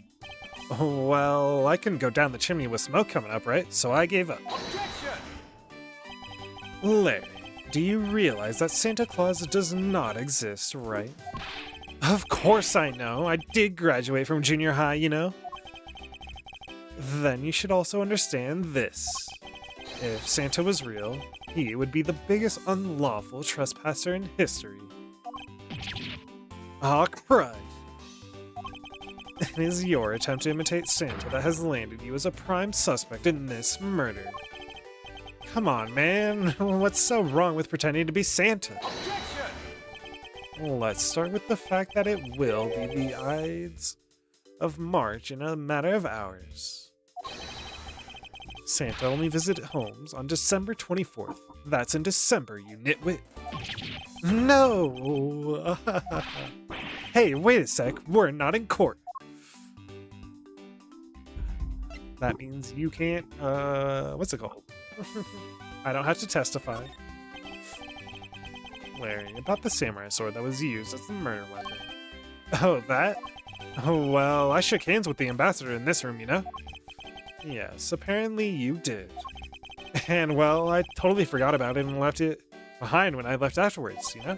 Well, I couldn't go down the chimney with smoke coming up, right? So I gave up. Larry, do you realize that Santa Claus does not exist, right? Of course I know. I did graduate from junior high, you know? Then you should also understand this. If Santa was real, he would be the biggest unlawful trespasser in history. Aw, crud. It is your attempt to imitate Santa that has landed you as a prime suspect in this murder. Come on, man. What's so wrong with pretending to be Santa? Let's start with the fact that it will be the Ides of March in a matter of hours. Santa only visits homes on December 24th. That's in December, you nitwit. No! Hey, wait a sec. We're not in court. That means you can't, what's it called? I don't have to testify. Larry, about the samurai sword that was used as the murder weapon. Oh, that? Oh, well, I shook hands with the ambassador in this room, you know? Yes, apparently you did. And, well, I totally forgot about it and left it behind when I left afterwards, you know?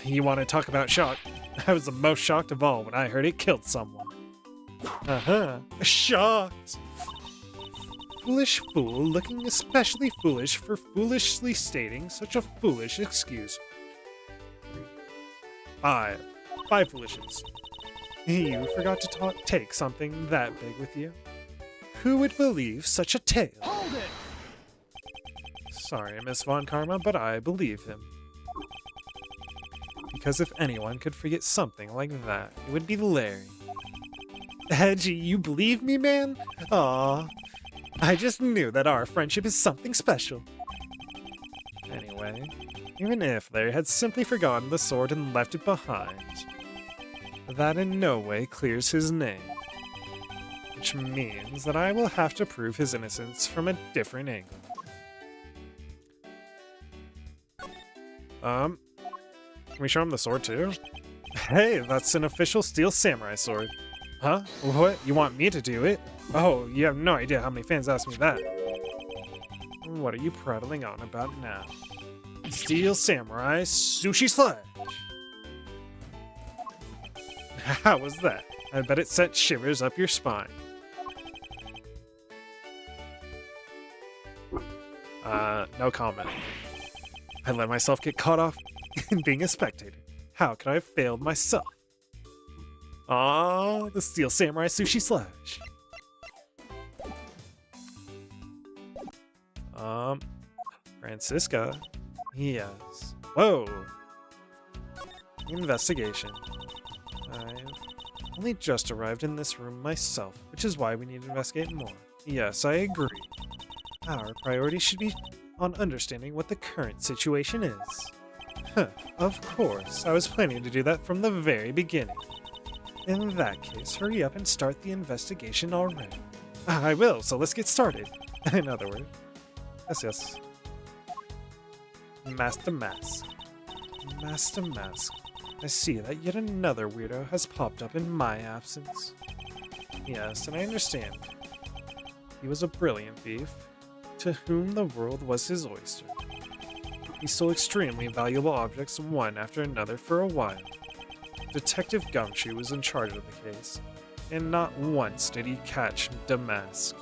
You want to talk about shock? I was the most shocked of all when I heard it killed someone. Shocked! Foolish fool, looking especially foolish for foolishly stating such a foolish excuse. 5 foolishes. You forgot to take something that big with you. Who would believe such a tale? Hold it! Sorry, Miss Von Karma, but I believe him. Because if anyone could forget something like that, it would be Larry. Edgy, you believe me, man? Aw. I just knew that our friendship is something special. Anyway, even if Larry had simply forgotten the sword and left it behind, that in no way clears his name. Which means that I will have to prove his innocence from a different angle. Can we show him the sword too? Hey, that's an official steel samurai sword. Huh? What? You want me to do it? Oh, you have no idea how many fans ask me that. What are you prattling on about now? Steel Samurai Sushi Slash! How was that? I bet it sent shivers up your spine. No comment. I let myself get caught off in being a spectator. How could I have failed myself? Ah, the Steel Samurai Sushi Slash. Francisca. Yes. Whoa. Investigation. I've only just arrived in this room myself, which is why we need to investigate more. Yes, I agree. Our priority should be on understanding what the current situation is. Huh, of course. I was planning to do that from the very beginning. In that case, hurry up and start the investigation already. I will, so let's get started. In other words. Yes. Master Mask. Master Mask. I see that yet another weirdo has popped up in my absence. Yes, and I understand. He was a brilliant thief, to whom the world was his oyster. He stole extremely valuable objects one after another for a while. Detective Gumshoe was in charge of the case. and not once did he catch Damask.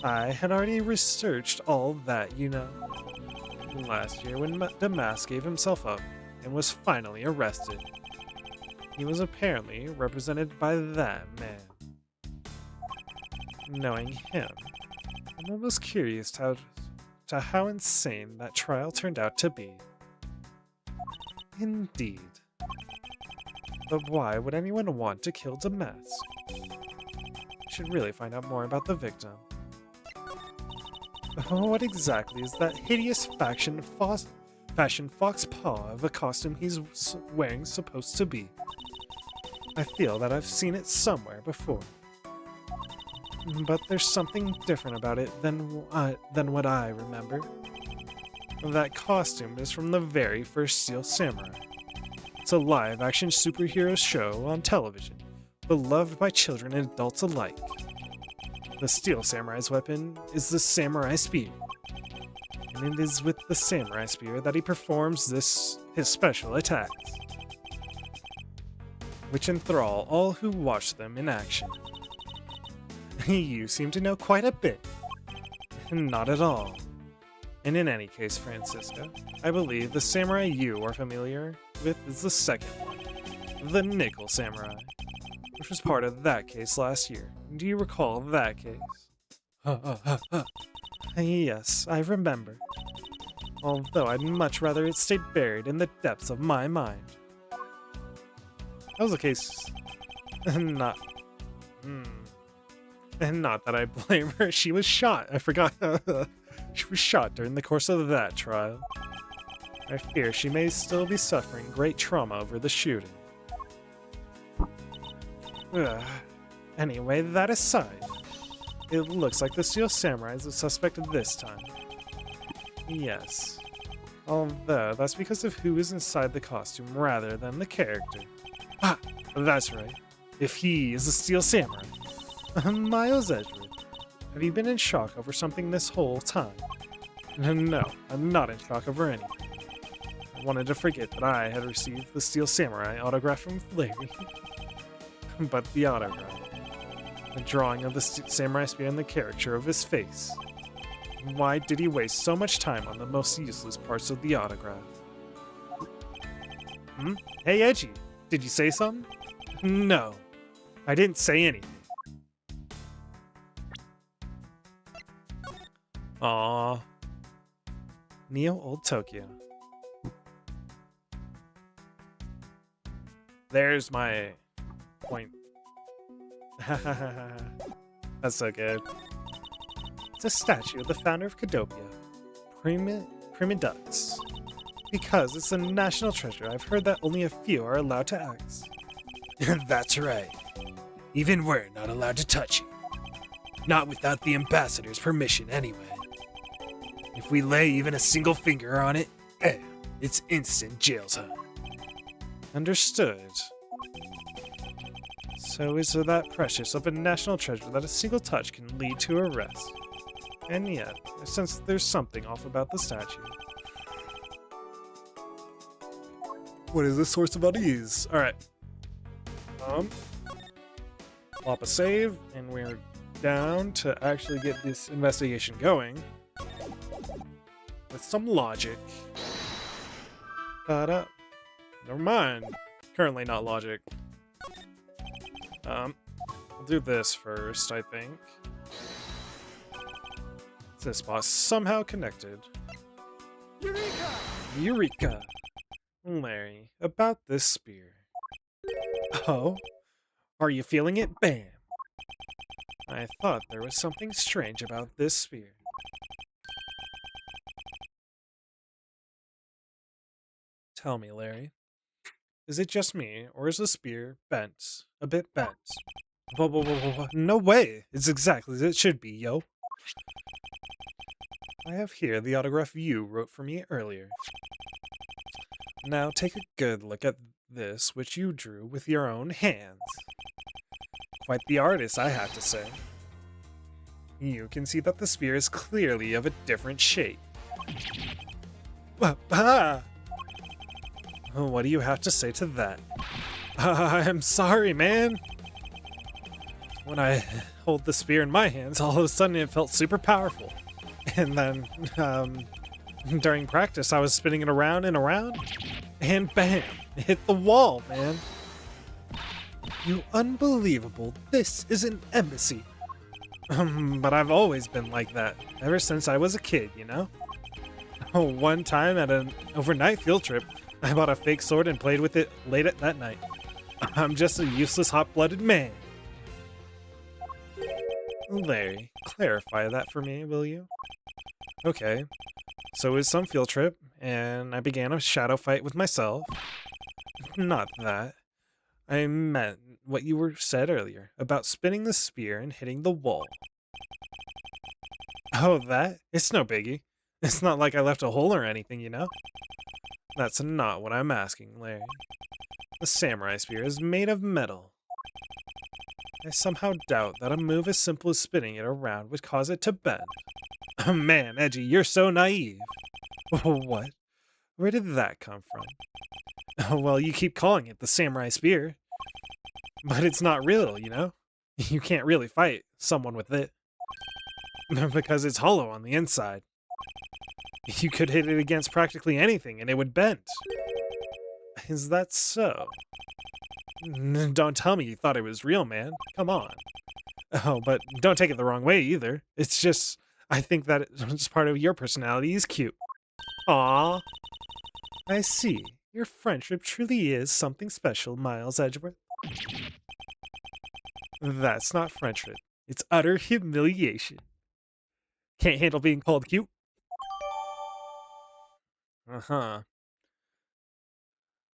I had already researched all that, you know. Last year, when Damask gave himself up and was finally arrested, he was apparently represented by that man. Knowing him, I'm almost curious to how insane that trial turned out to be. Indeed. But why would anyone want to kill Damask? Should really find out more about the victim. What exactly is that hideous fashion fox paw of a costume he's wearing supposed to be? I feel that I've seen it somewhere before. But there's something different about it than what I remember. That costume is from the very first Steel Samurai. It's a live-action superhero show on television, beloved by children and adults alike. The Steel Samurai's weapon is the Samurai Spear, and it is with the Samurai Spear that he performs his special attacks, which enthrall all who watch them in action. You seem to know quite a bit. Not at all. And in any case, Francisca, I believe the samurai you are familiar with is the second one, the Nickel Samurai, which was part of that case last year. Do you recall that case? Yes, I remember. Although I'd much rather it stayed buried in the depths of my mind. That was the case. Not that I blame her. She was shot. I forgot. She was shot during the course of that trial. I fear she may still be suffering great trauma over the shooting. Anyway, that aside, it looks like the Steel Samurai is the suspect this time. Yes. Although, that's because of who is inside the costume rather than the character. Ah, that's right. If he is the Steel Samurai. Miles Edgeworth, have you been in shock over something this whole time? No, I'm not in shock over anything. I wanted to forget that I had received the Steel Samurai autograph from Larry. But the autograph, the drawing of the Samurai Spear and the caricature of his face. Why did he waste so much time on the most useless parts of the autograph? Hey Edgy, did you say something? No, I didn't say anything. Aww. Neo Old Tokyo. There's my point. That's so good. It's a statue of the founder of Cadopia, Primidux. Because it's a national treasure, I've heard that only a few are allowed to access. That's right. Even we're not allowed to touch it. Not without the ambassador's permission, anyway. If we lay even a single finger on it, it's instant jail time. Understood. So is it that precious of a national treasure that a single touch can lead to arrest? And yet, I sense there's something off about the statue. What is the source of unease? Alright. Plop a save, and we're down to actually get this investigation going. With some logic. Never mind. Currently not logic. I'll do this first, I think. Is this boss somehow connected? Eureka! Eureka! Larry, about this spear. Oh? Are you feeling it? Bam! I thought there was something strange about this spear. Tell me, Larry. Is it just me, or is the spear bent? A bit bent? No way! It's exactly as it should be, yo. I have here the autograph you wrote for me earlier. Now take a good look at this, which you drew with your own hands. Quite the artist, I have to say. You can see that the spear is clearly of a different shape. What do you have to say to that? I'm sorry, man. when I hold the spear in my hands, all of a sudden it felt super powerful. And then, during practice, I was spinning it around and around, and bam, it hit the wall, man. You unbelievable, this is an embassy. But I've always been like that, ever since I was a kid, you know? One time at an overnight field trip, I bought a fake sword and played with it late at that night. I'm just a useless hot-blooded man. Larry, clarify that for me, will you? Okay, so it was some field trip, and I began a shadow fight with myself. Not that. I meant what you were said earlier, about spinning the spear and hitting the wall. Oh, that? It's no biggie. It's not like I left a hole or anything, you know? That's not what I'm asking, Larry. The samurai spear is made of metal. I somehow doubt that a move as simple as spinning it around would cause it to bend. Oh, man, Edgy, you're so naive. What? Where did that come from? Well, you keep calling it the samurai spear. But it's not real, you know? You can't really fight someone with it. Because it's hollow on the inside. You could hit it against practically anything and it would bend. Is that so? Don't tell me you thought it was real, man. Come on. Oh, but don't take it the wrong way either. It's just, I think that it's part of your personality is cute. Aww. I see. Your friendship truly is something special, Miles Edgeworth. That's not friendship. It's utter humiliation. Can't handle being called cute? Uh-huh.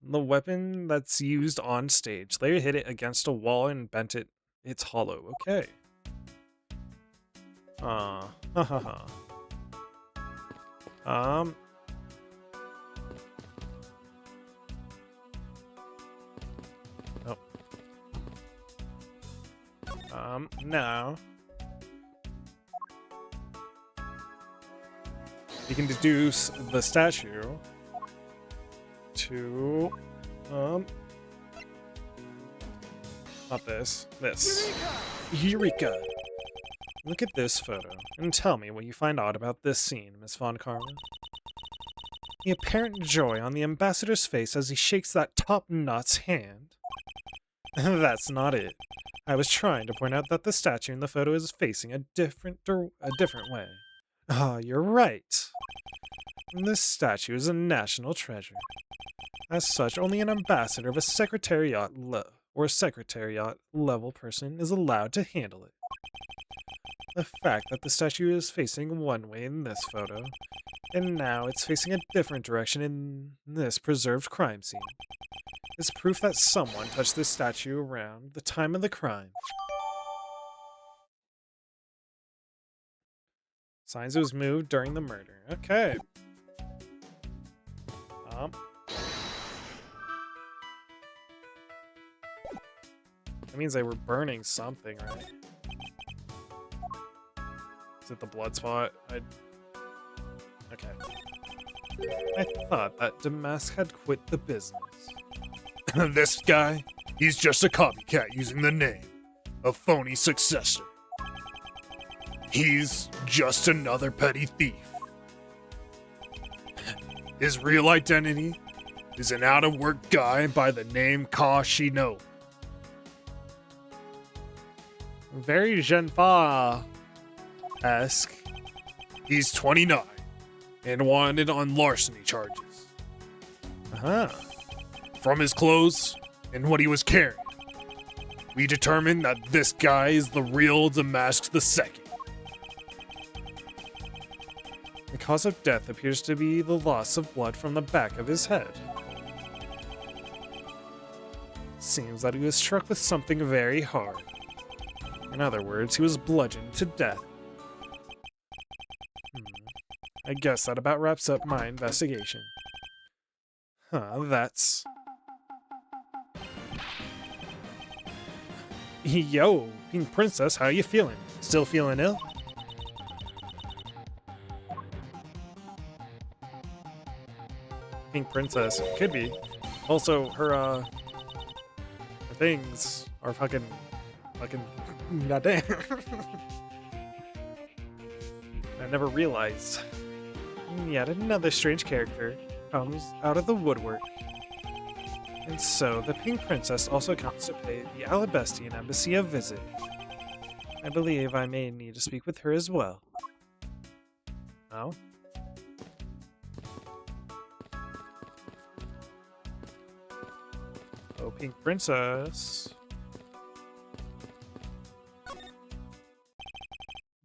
The weapon that's used on stage. Larry hit it against a wall and bent it. It's hollow. Okay. Ha ha ha. No. You can deduce the statue to, not this, this. Eureka! Look at this photo, and tell me what you find odd about this scene, Miss Von Karma. The apparent joy on the ambassador's face as he shakes that top-knot's hand. That's not it. I was trying to point out that the statue in the photo is facing a different way. Ah, you're right. This statue is a national treasure. As such, only an ambassador of a secretariat level person is allowed to handle it. The fact that the statue is facing one way in this photo, and now it's facing a different direction in this preserved crime scene, is proof that someone touched this statue around the time of the crime. Signs it was moved during the murder. Okay. That means they were burning something, right? Is it the blood spot? Okay. I thought that Damask had quit the business. This guy, he's just a copycat using the name, a phony successor. He's just another petty thief. His real identity is an out-of-work guy by the name Kashino. Very Genfa-esque. He's 29 and wanted on larceny charges. Uh-huh. From his clothes and what he was carrying, we determined that this guy is the real Damask II. The cause of death appears to be the loss of blood from the back of his head. Seems that he was struck with something very hard. In other words, he was bludgeoned to death. I guess that about wraps up my investigation. That's... Yo, Pink Princess, how you feeling? Still feeling ill? Pink Princess, could be. Also, her things are fucking Fucking goddamn. I never realized. Yet another strange character comes out of the woodwork. And so, the Pink Princess also comes to pay the Alabestian Embassy a visit. I believe I may need to speak with her as well. Oh? Oh, Pink Princess.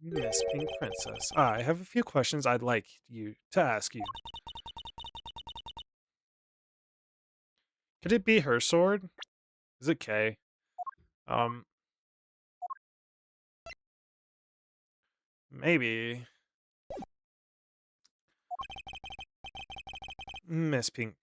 Miss Pink Princess. I have a few questions I'd like you to ask you. Could it be her sword? Is it K? Maybe. Miss Pink.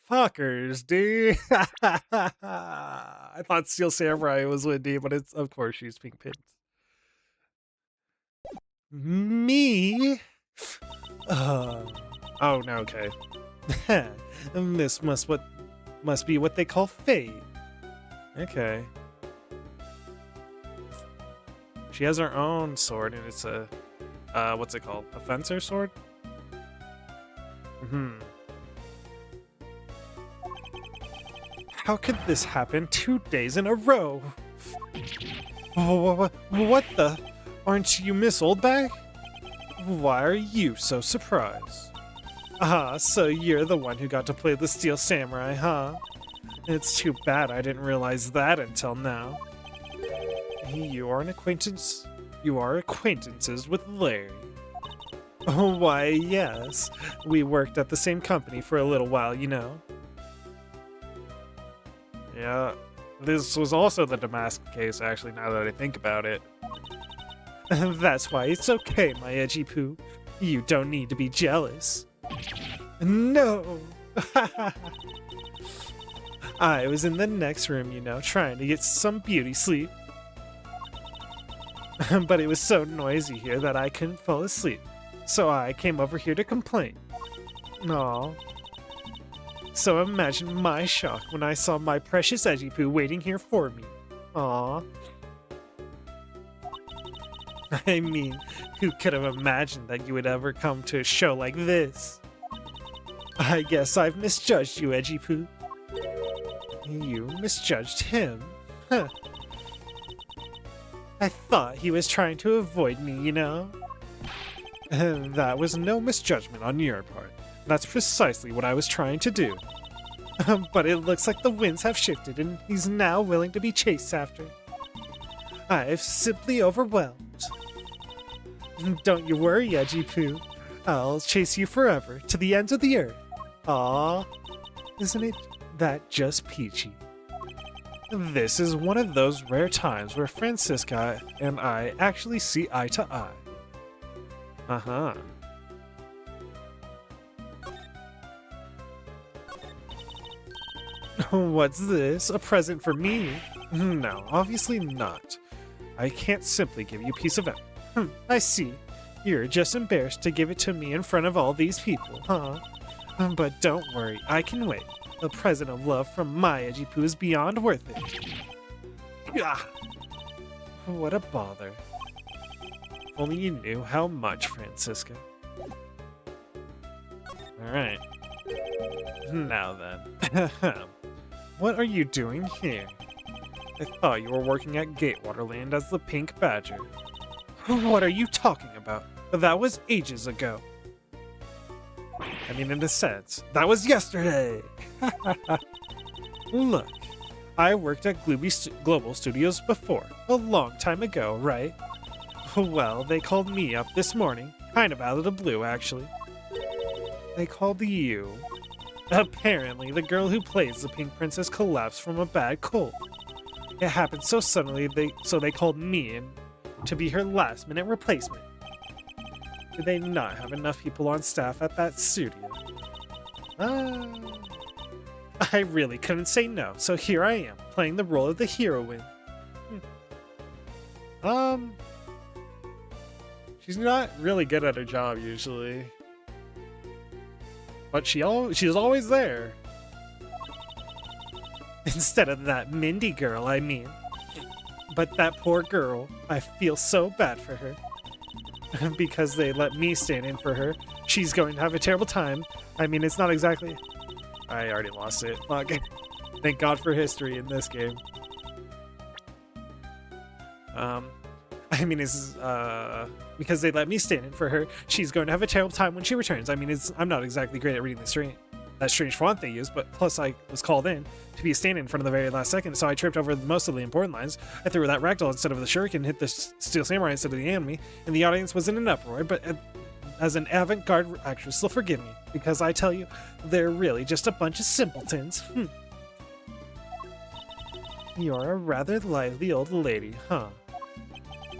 Fuckers, dude. I thought Steel Samurai was Wendy, but it's, of course, she's Pink Pins. Me? Oh no, okay. This must be what they call fate. Okay. She has her own sword, and it's a what's it called? A fencer sword? How could this happen 2 days in a row? What the? Aren't you Miss Oldbag? Why are you so surprised? Ah, so you're the one who got to play the Steel Samurai, huh? It's too bad I didn't realize that until now. You are an acquaintance. You are acquaintances with Larry. Oh, why, yes. We worked at the same company for a little while, you know. Yeah, this was also the Damask case, actually, now that I think about it. That's why it's okay, my edgy poo. You don't need to be jealous. No! I was in the next room, you know, trying to get some beauty sleep. But it was so noisy here that I couldn't fall asleep. So I came over here to complain. Aw. So imagine my shock when I saw my precious edgy poo waiting here for me. Aw. I mean, who could have imagined that you would ever come to a show like this? I guess I've misjudged you, edgy poo. You misjudged him? Huh. I thought he was trying to avoid me, you know? That was no misjudgment on your part. That's precisely what I was trying to do. But it looks like the winds have shifted and he's now willing to be chased after. I've simply overwhelmed. Don't you worry, edgy poo. I'll chase you forever, to the ends of the earth. Aw, isn't it that just peachy? This is one of those rare times where Francisca and I actually see eye to eye. Uh-huh. What's this? A present for me? No, obviously not. I can't simply give you a piece of it. I see. You're just embarrassed to give it to me in front of all these people, huh? But don't worry, I can wait. A present of love from my edgy poo is beyond worth it. Gah! What a bother. If only you knew how much, Francisca. Alright. Now then. What are you doing here? I thought you were working at Gatewaterland as the Pink Badger. What are you talking about? That was ages ago. I mean, in a sense, that was yesterday! Look, I worked at Global Studios before, a long time ago, right? Well, they called me up this morning, kind of out of the blue, actually. They called you. Apparently, the girl who plays the Pink Princess collapsed from a bad cold. It happened so suddenly, so they called me in to be her last-minute replacement. Do they not have enough people on staff at that studio? I really couldn't say no, so here I am, playing the role of the heroine. She's not really good at her job, usually. but she's always there. Instead of that Mindy girl, I mean. But that poor girl, I feel so bad for her. Because they let me stand in for her. She's going to have a terrible time. I mean, it's not exactly... I already lost it. Fuck. Thank God for history in this game. I mean, it's, because they let me stand in for her, she's going to have a terrible time when she returns. I mean, I'm not exactly great at reading that strange font they use, but plus I was called in to be a stand in front of the very last second, so I tripped over most of the important lines. I threw that ragdoll instead of the shuriken, hit the steel samurai instead of the enemy, and the audience was in an uproar, but as an avant-garde actress, they'll forgive me, because I tell you, they're really just a bunch of simpletons. You're a rather lively old lady, huh?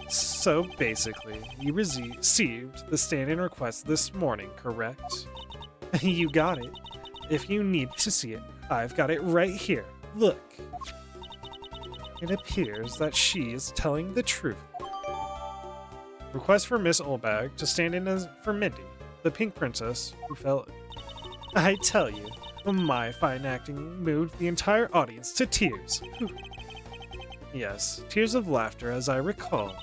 So basically, you received the stand-in request this morning, correct? You got it. If you need to see it, I've got it right here. Look. It appears that she is telling the truth. Request for Miss Oldbag to stand in as for Mindy, the pink princess who fell. I tell you, my fine acting moved the entire audience to tears. Yes, tears of laughter as I recall.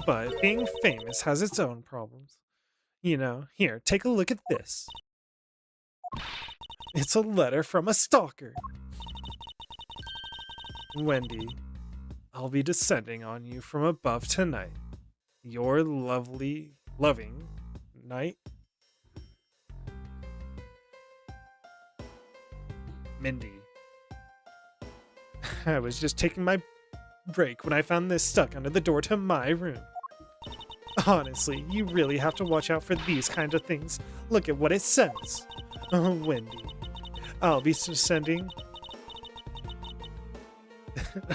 But being famous has its own problems. You know, here, take a look at this. It's a letter from a stalker. Wendy, I'll be descending on you from above tonight. Your loving night. Mindy. I was just taking my break when I found this stuck under the door to my room. Honestly, you really have to watch out for these kind of things. Look at what it says. Oh, Wendy, I'll be descending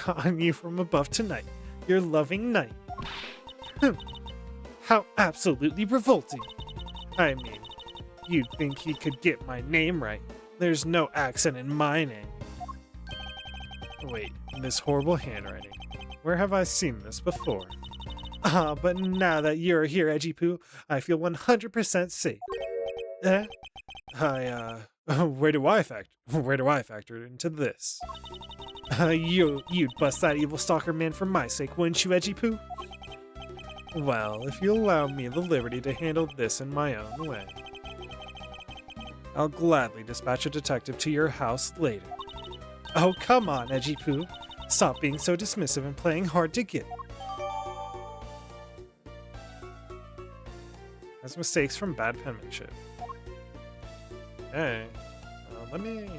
on you from above tonight. Your loving night. How absolutely revolting. I mean, you'd think he could get my name right. There's no accent in my name. Wait, this horrible handwriting. Where have I seen this before? But now that you're here, Edgy Poo, I feel 100% safe. Eh? Where do I factor into this? You'd bust that evil stalker man for my sake, wouldn't you, Edgy Poo? Well, if you allow me the liberty to handle this in my own way, I'll gladly dispatch a detective to your house later. Oh, come on, Edgy Poo. Stop being so dismissive and playing hard to get. Has mistakes from bad penmanship. Okay. Let me...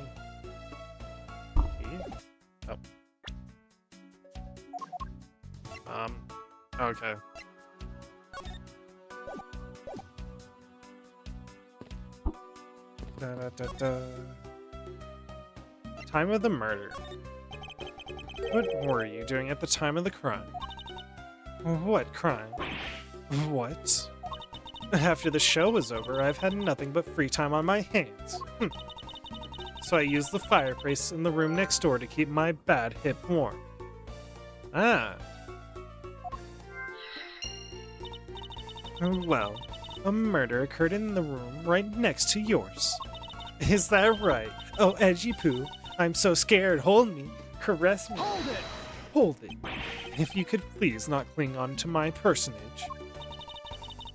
Oh. Okay. Time of the murder. What were you doing at the time of the crime? What crime? What? After the show was over, I've had nothing but free time on my hands. So I used the fireplace in the room next door to keep my bad hip warm. Ah. Well, a murder occurred in the room right next to yours. Is that right? Oh, Edgy Poo, I'm so scared. Hold me. Caress me. Hold it! Hold it. If you could please not cling on to my personage.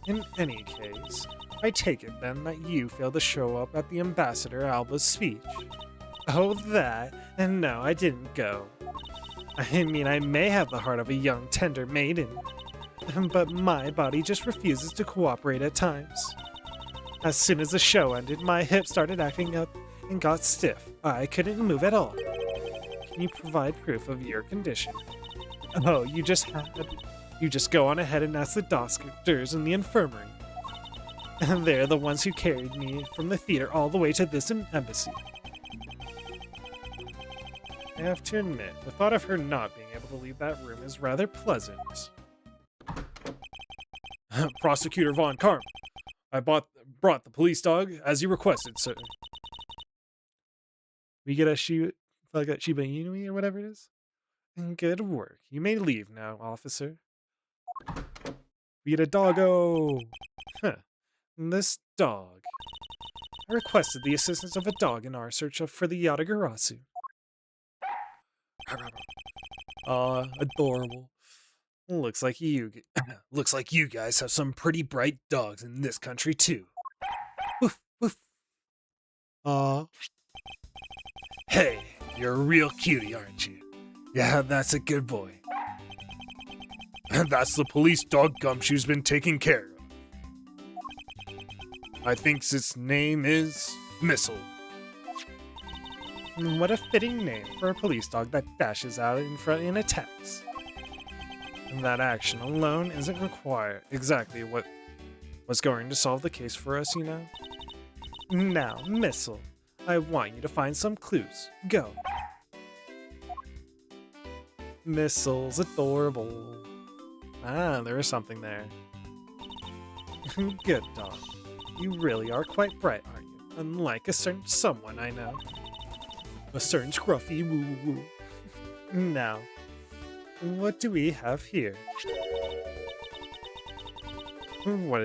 In any case, I take it then that you failed to show up at the Ambassador Alba's speech. Oh, that? And no, I didn't go. I mean, I may have the heart of a young, tender maiden, but my body just refuses to cooperate at times. As soon as the show ended, my hip started acting up and got stiff. I couldn't move at all. Can you provide proof of your condition? Oh, you just go on ahead and ask the doctors in the infirmary. And they're the ones who carried me from the theater all the way to this embassy. I have to admit, the thought of her not being able to leave that room is rather pleasant. Prosecutor Von Karm, I brought the police dog as you requested, sir. We get a Shiba Inui or whatever it is? Good work. You may leave now, officer. We get a doggo! Huh. This dog. I requested the assistance of a dog in our search for the Yatagarasu. Adorable. Looks like Looks like you guys have some pretty bright dogs in this country too. Woof, woof. Hey, you're a real cutie, aren't you? Yeah, that's a good boy. And that's the police dog Gumshoe's been taking care of. I think its name is Missile. What a fitting name for a police dog that dashes out in front and attacks. And that action alone isn't required. Exactly what's going to solve the case for us, you know? Now, Missile, I want you to find some clues. Go. Missile's adorable. Ah, there is something there. Good dog. You really are quite bright, aren't you? Unlike a certain someone I know. A certain scruffy woo-woo. Now, what do we have here? What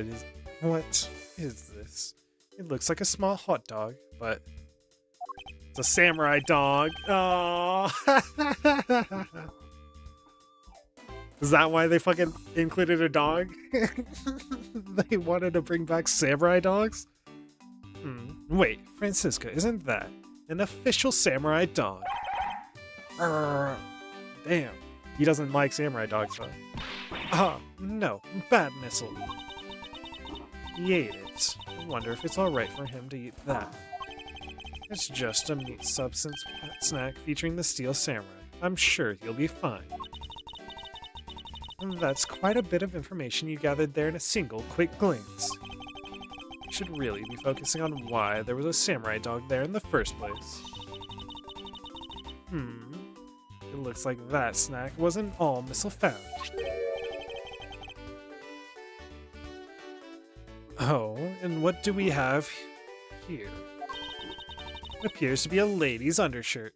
is this? It looks like a small hot dog, but it's a samurai dog. Oh. Is that why they fucking included a dog? They wanted to bring back samurai dogs? Wait, Francisca, isn't that an official samurai dog? Damn. He doesn't like samurai dogs, though. Ah, no. Bad Missile. He ate it. I wonder if it's alright for him to eat that. It's just a meat substance snack featuring the steel samurai. I'm sure he'll be fine. That's quite a bit of information you gathered there in a single quick glance. You should really be focusing on why there was a samurai dog there in the first place. It looks like that snack wasn't all Missile found. Oh, and what do we have here? It appears to be a lady's undershirt.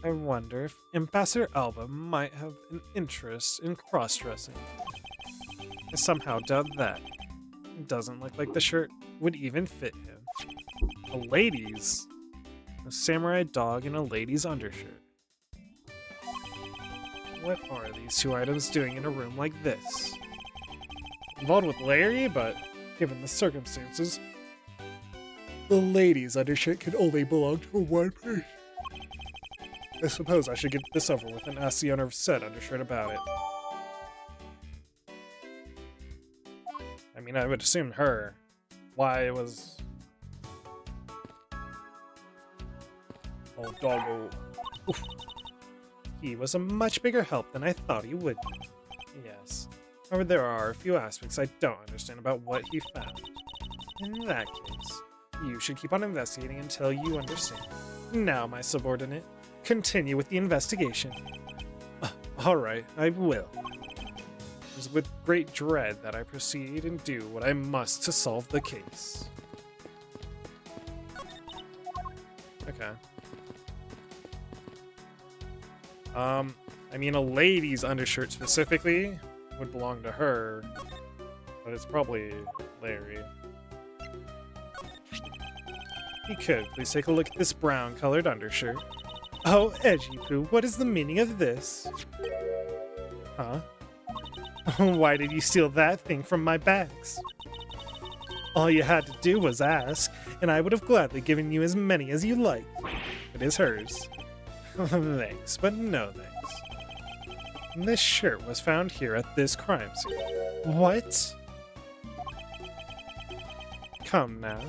I wonder if Ambassador Alba might have an interest in cross-dressing. I somehow doubt that. It doesn't look like the shirt would even fit him. A lady's? A samurai dog in a lady's undershirt. What are these two items doing in a room like this? Involved with Larry, but given the circumstances, the lady's undershirt can only belong to one person. I suppose I should get this over with and ask the owner of said undershirt about it. I mean, I would assume her. Why it was... Oh, doggo. Oof. He was a much bigger help than I thought he would be. Yes. However, there are a few aspects I don't understand about what he found. In that case, you should keep on investigating until you understand. Now, my subordinate, continue with the investigation. Alright, I will. It is with great dread that I proceed and do what I must to solve the case. Okay. I mean, a lady's undershirt specifically would belong to her, but it's probably Larry. You could please take a look at this brown-colored undershirt. Oh, Edgy Poo, what is the meaning of this? Huh? Why did you steal that thing from my bags? All you had to do was ask, and I would have gladly given you as many as you liked. It is hers. Thanks, but no thanks. This shirt was found here at this crime scene. What? Come now.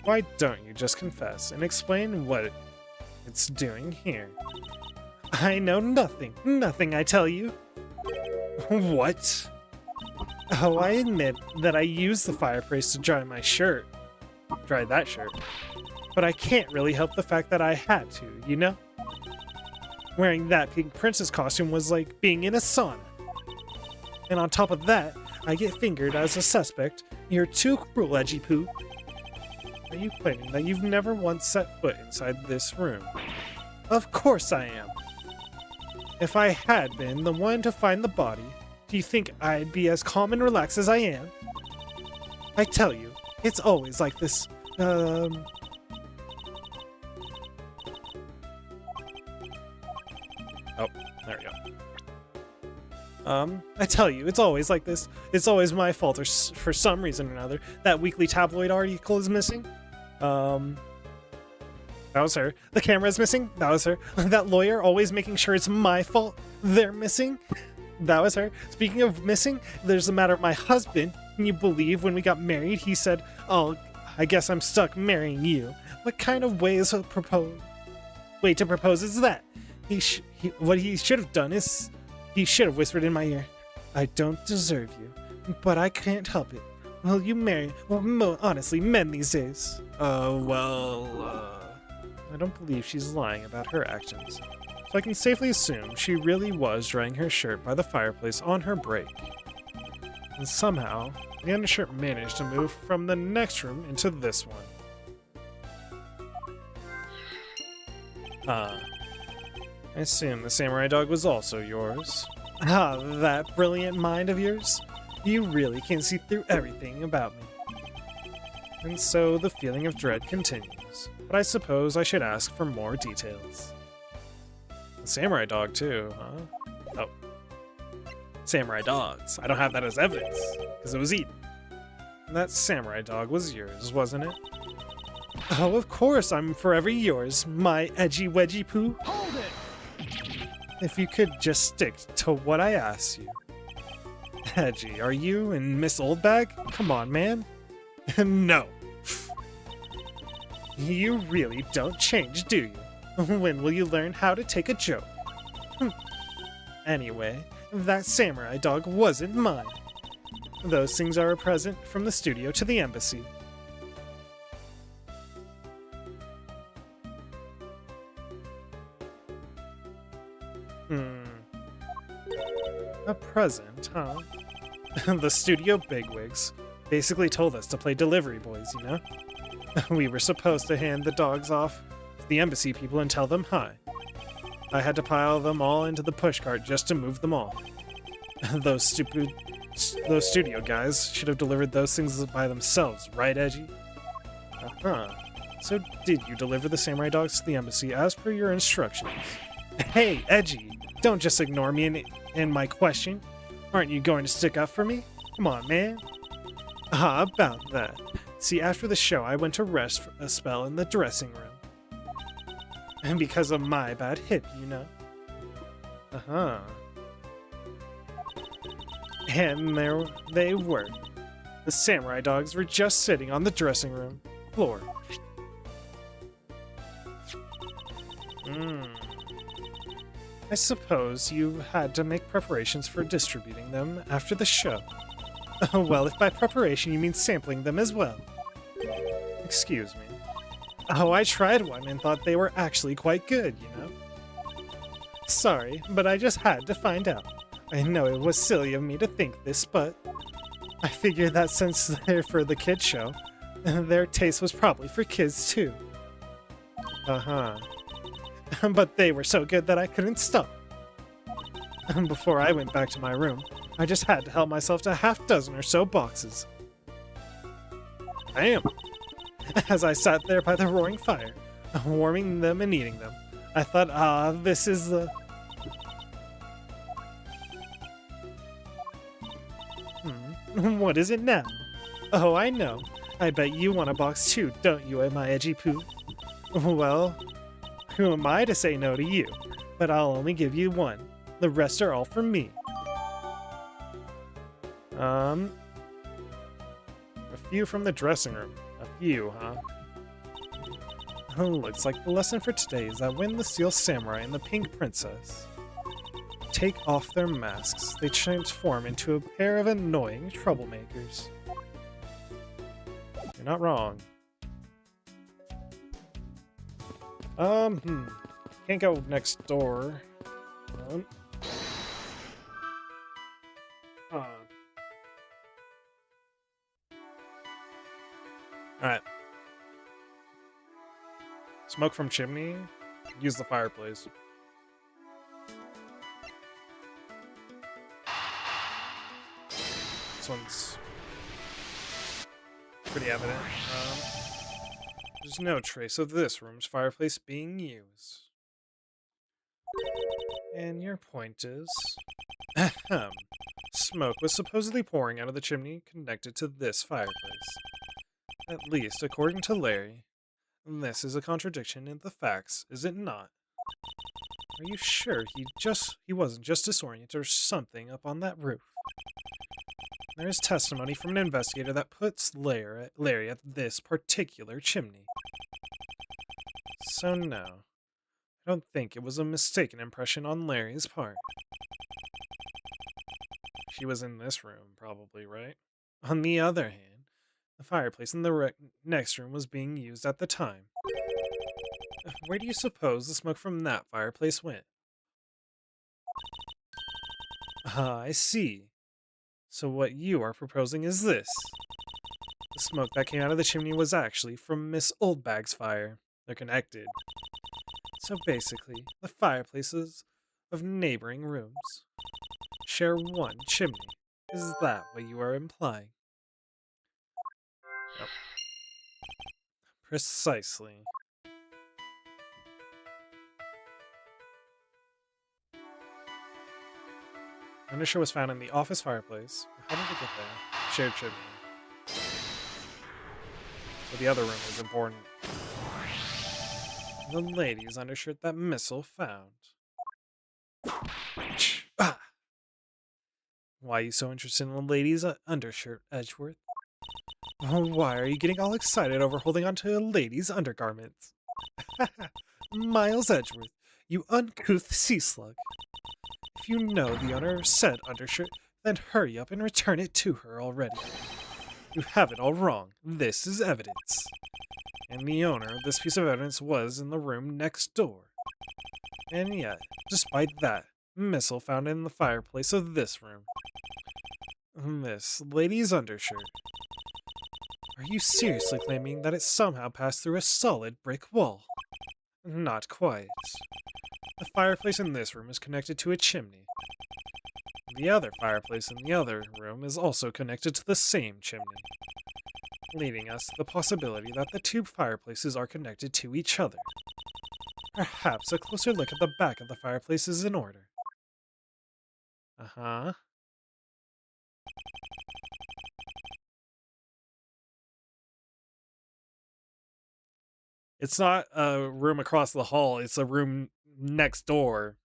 Why don't you just confess and explain what it's doing here? I know nothing. Nothing, I tell you. What? Oh, I admit that I used the fireplace to dry my shirt. Dry that shirt. But I can't really help the fact that I had to, you know? Wearing that pink princess costume was like being in a sauna. And on top of that, I get fingered as a suspect. You're too cruel, Edgy Poo. Are you claiming that you've never once set foot inside this room? Of course I am. If I had been the one to find the body, do you think I'd be as calm and relaxed as I am? I tell you, it's always like this. Oh, there we go. I tell you, it's always like this. It's always my fault, or for some reason or another, that weekly tabloid article is missing. That was her. The camera's missing. That was her. That lawyer always making sure it's my fault they're missing. That was her. Speaking of missing, there's the matter of my husband. Can you believe when we got married, he said, "Oh, I guess I'm stuck marrying you." What kind of way to propose is that? What he should have done is he should have whispered in my ear, "I don't deserve you, but I can't help it. Will you marry?" Well, honestly, men these days. I don't believe she's lying about her actions. So I can safely assume she really was drying her shirt by the fireplace on her break. And somehow, the undershirt managed to move from the next room into this one. I assume the samurai dog was also yours. That brilliant mind of yours. You really can see through everything about me. And so the feeling of dread continues. But I suppose I should ask for more details. The samurai dog too, huh? Oh. Samurai dogs. I don't have that as evidence, because it was eaten. And that samurai dog was yours, wasn't it? Oh, of course, I'm forever yours, my edgy wedgy poo. Hold it! If you could just stick to what I asked you. Edgy, are you and Miss Oldbag? Come on, man. No. You really don't change, do you? When will you learn how to take a joke? Anyway, that samurai dog wasn't mine. Those things are a present from the studio to the embassy. A present, huh? The studio bigwigs basically told us to play delivery boys, you know? We were supposed to hand the dogs off to the embassy people and tell them hi. I had to pile them all into the pushcart just to move them all. Those studio guys should have delivered those things by themselves, right, Edgy? Uh-huh. So did you deliver the samurai dogs to the embassy as per your instructions? Hey, Edgy, don't just ignore me and my question. Aren't you going to stick up for me? Come on, man. About that. See, after the show, I went to rest for a spell in the dressing room. And because of my bad hip, you know. Uh-huh. And there they were. The samurai dogs were just sitting on the dressing room floor. I suppose you had to make preparations for distributing them after the show. Well, if by preparation you mean sampling them as well. Excuse me. Oh, I tried one and thought they were actually quite good, you know? Sorry, but I just had to find out. I know it was silly of me to think this, but I figured that since they're for the kids show, their taste was probably for kids too. Uh-huh. But they were so good that I couldn't stop. Before I went back to my room, I just had to help myself to half dozen or so boxes. Bam! As I sat there by the roaring fire, warming them and eating them, I thought, this is the... What is it now? Oh, I know. I bet you want a box too, don't you, my edgy poo? Well, who am I to say no to you? But I'll only give you one. The rest are all for me. A few from the dressing room. A few, huh? Oh, looks like the lesson for today is that when the Steel Samurai and the Pink Princess take off their masks, they transform into a pair of annoying troublemakers. You're not wrong. Can't go next door. Alright. Smoke from chimney. Use the fireplace. This one's... pretty evident. There's no trace of this room's fireplace being used. And your point is... Ahem. Smoke was supposedly pouring out of the chimney connected to this fireplace. At least, according to Larry. This is a contradiction in the facts, is it not? Are you sure he wasn't just disoriented or something up on that roof? There is testimony from an investigator that puts Larry at this particular chimney. So no, I don't think it was a mistaken impression on Larry's part. She was in this room, probably, right? On the other hand, the fireplace in the next room was being used at the time. Where do you suppose the smoke from that fireplace went? Ah, I see. So what you are proposing is this. The smoke that came out of the chimney was actually from Miss Oldbag's fire. They're connected. So basically, the fireplaces of neighboring rooms share one chimney. Is that what you are implying? Yep. Precisely. Undershirt was found in the office fireplace. How did it get there? Shared chimney. So the other room is important. The lady's undershirt that Missile found. Ah! Why are you so interested in the lady's undershirt, Edgeworth? Why are you getting all excited over holding onto a lady's undergarments? Miles Edgeworth, you uncouth sea slug. If you know the owner of said undershirt, then hurry up and return it to her already. You have it all wrong. This is evidence. And the owner of this piece of evidence was in the room next door. And yet, despite that, Missile found it in the fireplace of this room. This lady's undershirt. Are you seriously claiming that it somehow passed through a solid brick wall? Not quite. The fireplace in this room is connected to a chimney. The other fireplace in the other room is also connected to the same chimney, leading us to the possibility that the two fireplaces are connected to each other. Perhaps a closer look at the back of the fireplace is in order. Uh-huh. It's not a room across the hall, it's a room next door,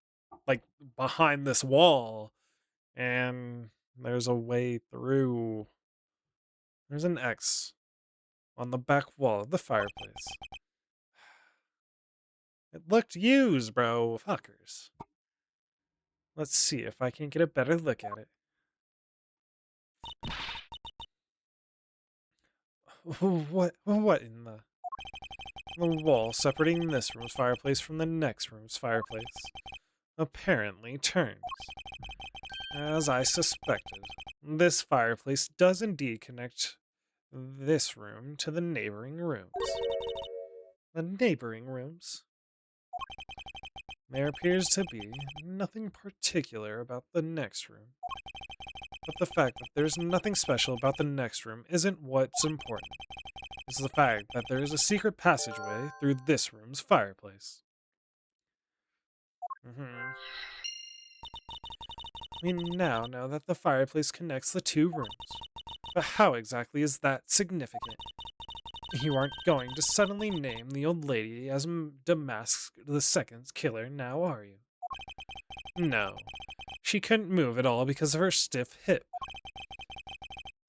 like behind this wall. And there's a way through. There's an X on the back wall of the fireplace. It looked used, bro. Fuckers. Let's see if I can get a better look at it. What in the wall separating this room's fireplace from the next room's fireplace apparently turns. As I suspected, this fireplace does indeed connect this room to the neighboring rooms. The neighboring rooms? There appears to be nothing particular about the next room. But the fact that there's nothing special about the next room isn't what's important. It's the fact that there is a secret passageway through this room's fireplace. We now know that the fireplace connects the two rooms. But how exactly is that significant? You aren't going to suddenly name the old lady as Damask II's killer, now are you? No. She couldn't move at all because of her stiff hip.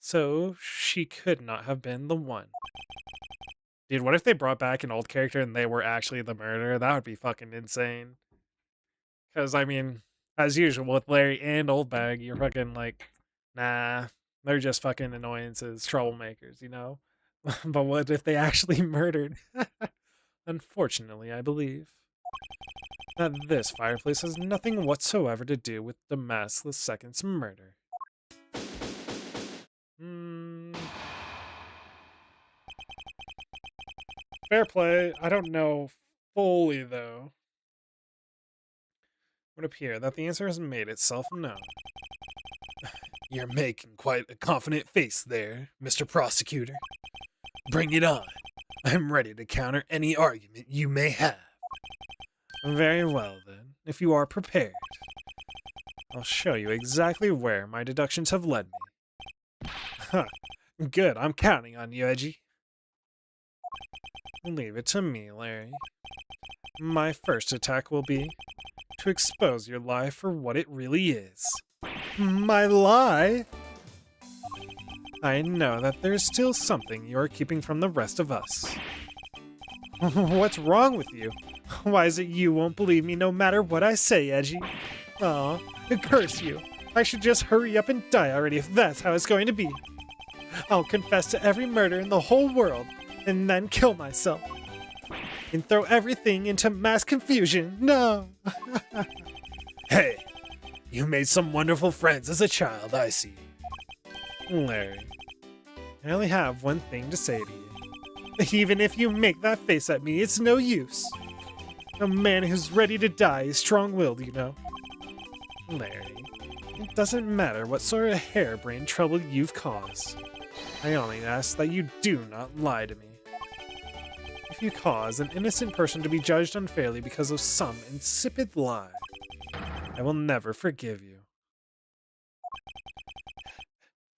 So, she could not have been the one. Dude, what if they brought back an old character and they were actually the murderer? That would be fucking insane. Because, I mean, as usual with Larry and Oldbag, you're fucking like, nah, they're just fucking annoyances, troublemakers, you know? But what if they actually murdered? Unfortunately, I believe that this fireplace has nothing whatsoever to do with Damask II's murder. Fair play. I don't know fully, though. It would appear that the answer has made itself known. You're making quite a confident face there, Mr. Prosecutor. Bring it on. I'm ready to counter any argument you may have. Very well, then, if you are prepared. I'll show you exactly where my deductions have led me. Huh. Good, I'm counting on you, Edgy. Leave it to me, Larry. My first attack will be to expose your lie for what it really is. My lie? I know that there's still something you're keeping from the rest of us. What's wrong with you? Why is it you won't believe me no matter what I say, Edgy? Aw, curse you. I should just hurry up and die already if that's how it's going to be. I'll confess to every murder in the whole world, and then kill myself. And throw everything into mass confusion. No! Hey, you made some wonderful friends as a child, I see. Larry, I only have one thing to say to you. Even if you make that face at me, it's no use. A man who's ready to die is strong-willed, you know. Larry, it doesn't matter what sort of harebrained trouble you've caused. I only ask that you do not lie to me. If you cause an innocent person to be judged unfairly because of some insipid lie, I will never forgive you.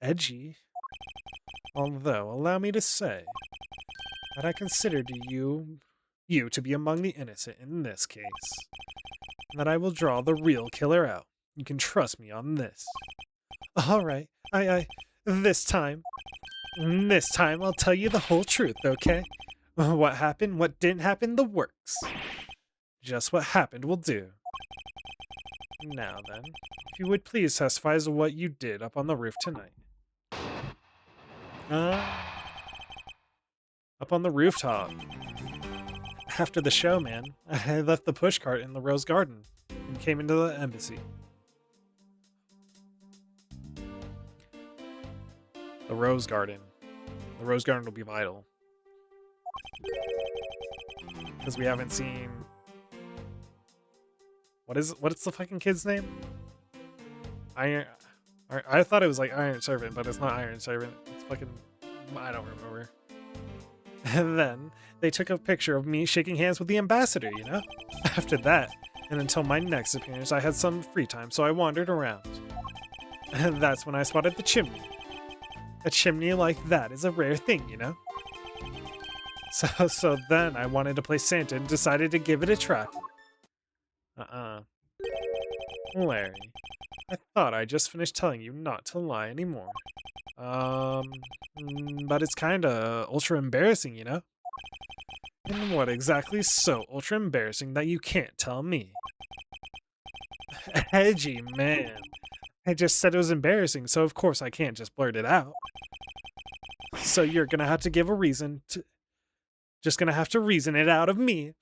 Edgy. Although, allow me to say that I consider you to be among the innocent in this case, and that I will draw the real killer out. You can trust me on this. All right, this time I'll tell you the whole truth, okay? What happened, what didn't happen, the works. Just what happened will do. Now then, if you would please testify as to what you did up on the roof tonight. Up on the rooftop. After the show, man, I left the pushcart in the Rose Garden and came into the embassy. The Rose Garden. The Rose Garden will be vital. Because we haven't seen... What's the fucking kid's name? I thought it was like Iron Servant, but it's not Iron Servant. It's fucking... I don't remember. And then they took a picture of me shaking hands with the ambassador, you know? After that, and until my next appearance, I had some free time, so I wandered around. And that's when I spotted the chimney. A chimney like that is a rare thing, you know? So then I wanted to play Santa and decided to give it a try. Larry, I thought I just finished telling you not to lie anymore. But it's kinda ultra embarrassing, you know? And what exactly is so ultra embarrassing that you can't tell me? Edgy, man. I just said it was embarrassing, so of course I can't just blurt it out. So you're gonna have to give a reason to... Just gonna have to reason it out of me.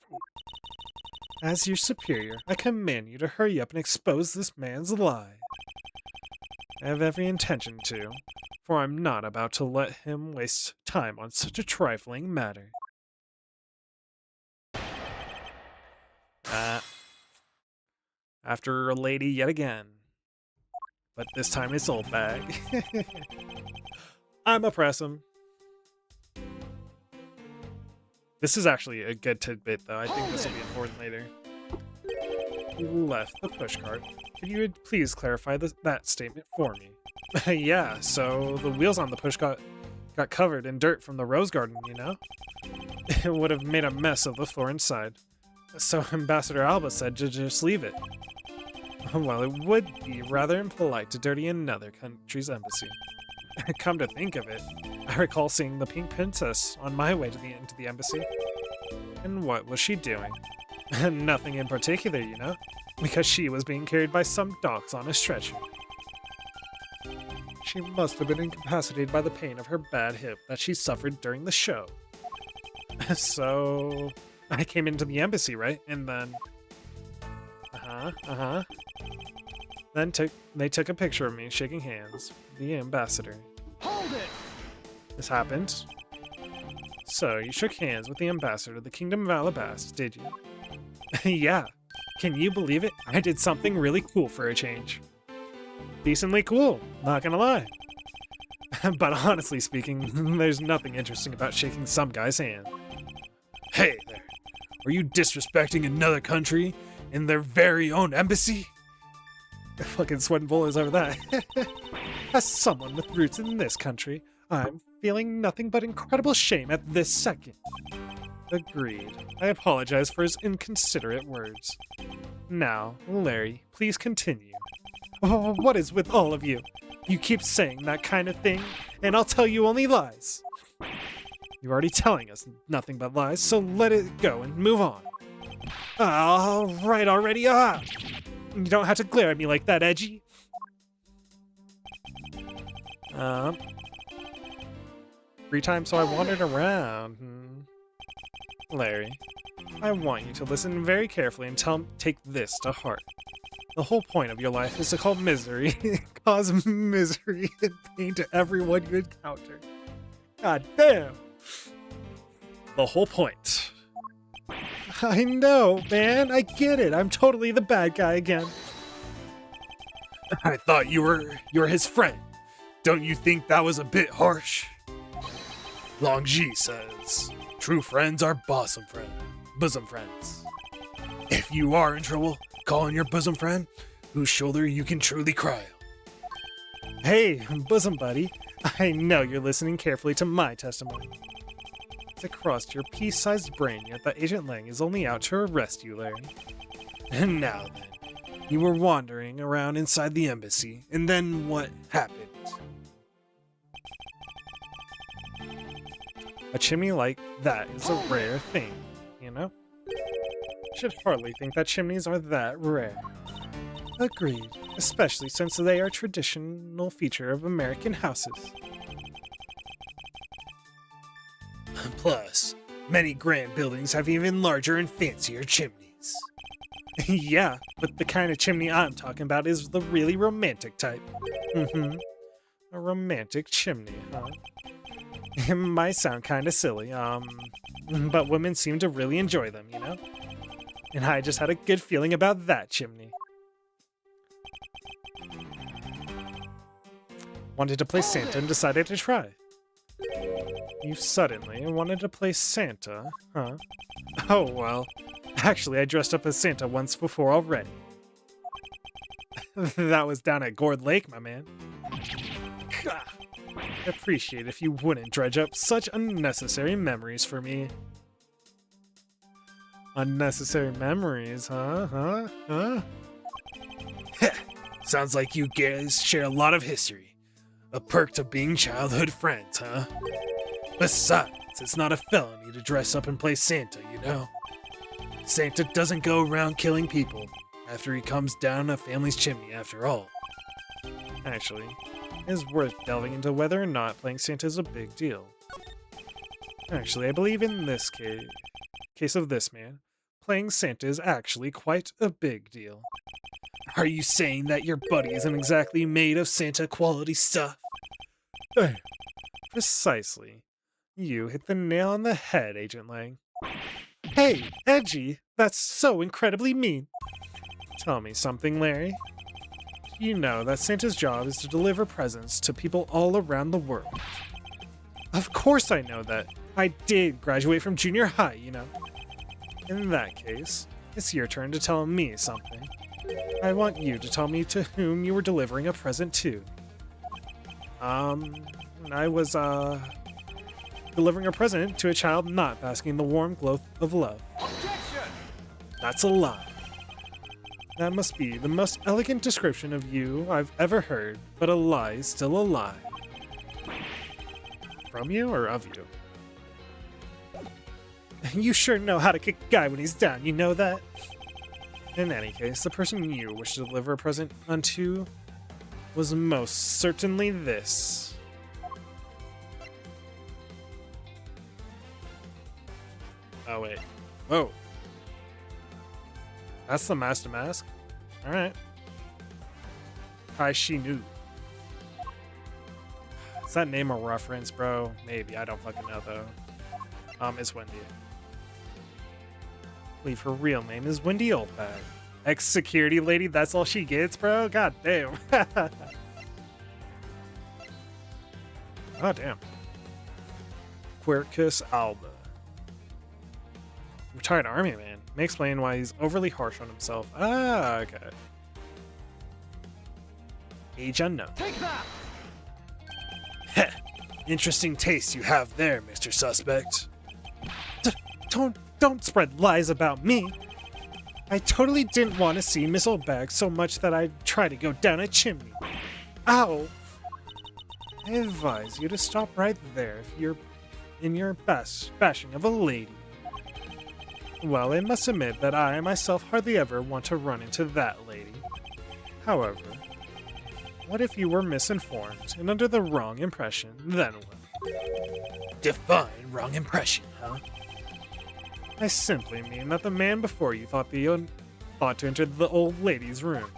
As your superior, I command you to hurry up and expose this man's lie. I have every intention to, for I'm not about to let him waste time on such a trifling matter. After a lady yet again. But this time it's old bag. I'ma press him. This is actually a good tidbit, though. I think this will be important later. Left the pushcart. Could you please clarify that statement for me? Yeah, so the wheels on the pushcart got covered in dirt from the rose garden, you know? It would have made a mess of the floor inside. So Ambassador Alba said to just leave it. Well, it would be rather impolite to dirty another country's embassy. Come to think of it, I recall seeing the Pink Princess on my way into the embassy. And what was she doing? Nothing in particular, you know, because she was being carried by some docs on a stretcher. She must have been incapacitated by the pain of her bad hip that she suffered during the show. So, I came into the embassy, right? And then... Then they took a picture of me shaking hands with the ambassador. Hold it! This happened. So, you shook hands with the ambassador of the Kingdom of Alabasta, did you? Yeah. Can you believe it? I did something really cool for a change. Decently cool, not gonna lie. But honestly speaking, there's nothing interesting about shaking some guy's hand. Hey there. Are you disrespecting another country in their very own embassy? Fucking sweating bullets over that. As someone with roots in this country, I'm feeling nothing but incredible shame at this second. Agreed. I apologize for his inconsiderate words. Now, Larry, please continue. Oh, what is with all of you? You keep saying that kind of thing, and I'll tell you only lies. You're already telling us nothing but lies, so let it go and move on. All right already, You don't have to glare at me like that, Edgy. Free time, so I wandered around. Larry, I want you to listen very carefully and take this to heart. The whole point of your life is to cause misery and pain to everyone you encounter. God damn. The whole point. I know, man. I get it. I'm totally the bad guy again. I thought you were his friend. Don't you think that was a bit harsh? Longji says, true friends are bosom friends. If you are in trouble, call on your bosom friend, whose shoulder you can truly cry on. Hey, bosom buddy. I know you're listening carefully to my testimony. It's crossed your pea-sized brain yet that Agent Lang is only out to arrest you, Larry. And now then, you were wandering around inside the embassy, and then what happened? A chimney like that is a rare thing, you know? Should hardly think that chimneys are that rare. Agreed, especially since they are a traditional feature of American houses. Plus, many grand buildings have even larger and fancier chimneys. Yeah, but the kind of chimney I'm talking about is the really romantic type. A romantic chimney, huh? It might sound kind of silly, but women seem to really enjoy them, you know? And I just had a good feeling about that chimney. Wanted to play Santa and decided to try. You suddenly wanted to play Santa, huh? Oh well. Actually, I dressed up as Santa once before already. That was down at Gourd Lake, my man. Appreciate if you wouldn't dredge up such unnecessary memories for me. Unnecessary memories, huh? Sounds like you guys share a lot of history. A perk to being childhood friends, huh? Besides, it's not a felony to dress up and play Santa, you know? Santa doesn't go around killing people after he comes down a family's chimney, after all. Actually, it is worth delving into whether or not playing Santa is a big deal. Actually, I believe in this case of this man, playing Santa is actually quite a big deal. Are you saying that your buddy isn't exactly made of Santa quality stuff? Precisely. You hit the nail on the head, Agent Lang. Hey, Edgy, that's so incredibly mean. Tell me something, Larry. You know that Santa's job is to deliver presents to people all around the world. Of course I know that. I did graduate from junior high, you know. In that case, it's your turn to tell me something. I want you to tell me to whom you were delivering a present to. I was, delivering a present to a child not basking in the warm glow of love. Objection! That's a lie. That must be the most elegant description of you I've ever heard, but a lie is still a lie. From you or of you? You sure know how to kick a guy when he's down, you know that? In any case, the person you wish to deliver a present unto was most certainly this. Oh, wait. Whoa. That's the Master Mask? Alright. Kai Shinu. Is that name a reference, bro? Maybe. I don't fucking know, though. It's Wendy. I believe her real name is Wendy Oldbag. Ex-security lady, that's all she gets, bro? God damn. Oh, damn. Quercus alba. Retired army man. May explain why he's overly harsh on himself. Ah, okay. Age unknown. Take that! Heh. Interesting taste you have there, Mr. Suspect. Don't spread lies about me. I totally didn't want to see Miss Oldbag so much that I'd try to go down a chimney. Ow! I advise you to stop right there if you're in your best bashing of a lady. Well, I must admit that I myself hardly ever want to run into that lady. However, what if you were misinformed and under the wrong impression? Then what? Define wrong impression, huh? I simply mean that the man before you thought to enter the old lady's room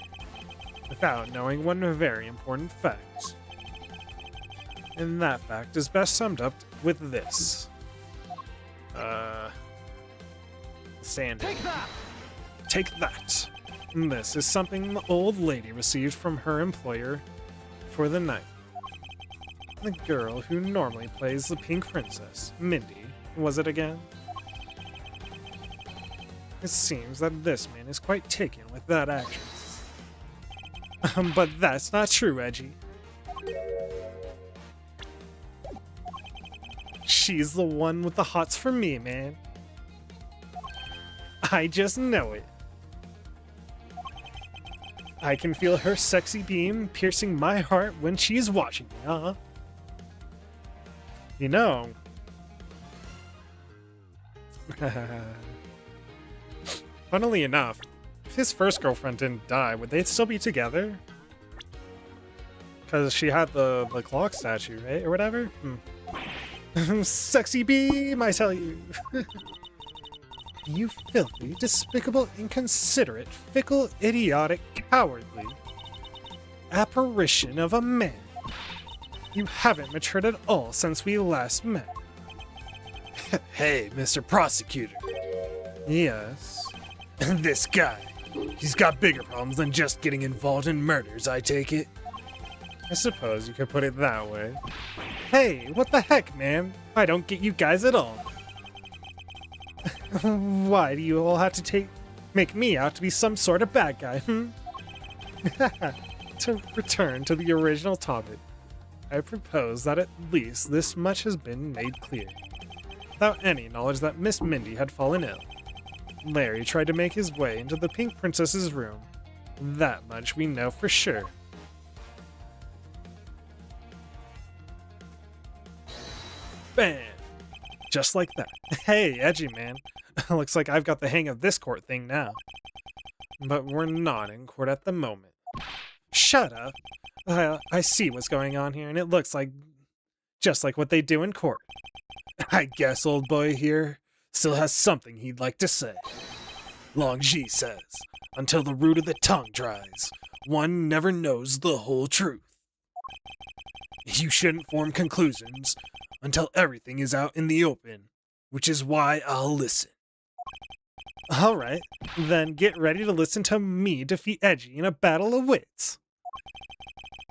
without knowing one very important fact. And that fact is best summed up with this. Sand. Take that! Take that! And this is something the old lady received from her employer for the night. The girl who normally plays the Pink Princess, Mindy, was it again? It seems that this man is quite taken with that actress. But that's not true, Edgy. She's the one with the hots for me, man. I just know it. I can feel her sexy beam piercing my heart when she's watching me, huh? You know... Funnily enough, if his first girlfriend didn't die, would they still be together? Because she had the clock statue, right? Or whatever? Sexy beam, I tell you. You filthy, despicable, inconsiderate, fickle, idiotic, cowardly apparition of a man. You haven't matured at all since we last met. Hey, Mr. Prosecutor. Yes. This guy. He's got bigger problems than just getting involved in murders, I take it. I suppose you could put it that way. Hey, what the heck, man? I don't get you guys at all. Why do you all have to make me out to be some sort of bad guy, To return to the original topic, I propose that at least this much has been made clear. Without any knowledge that Miss Mindy had fallen ill, Larry tried to make his way into the Pink Princess's room. That much we know for sure. Bam! Just like that. Hey, Edgy man. Looks like I've got the hang of this court thing now. But we're not in court at the moment. Shut up. I see what's going on here, and it looks like just like what they do in court. I guess old boy here still has something he'd like to say. Long Ji says, until the root of the tongue dries, one never knows the whole truth. You shouldn't form conclusions until everything is out in the open, which is why I'll listen. Alright, then get ready to listen to me defeat Edgy in a battle of wits.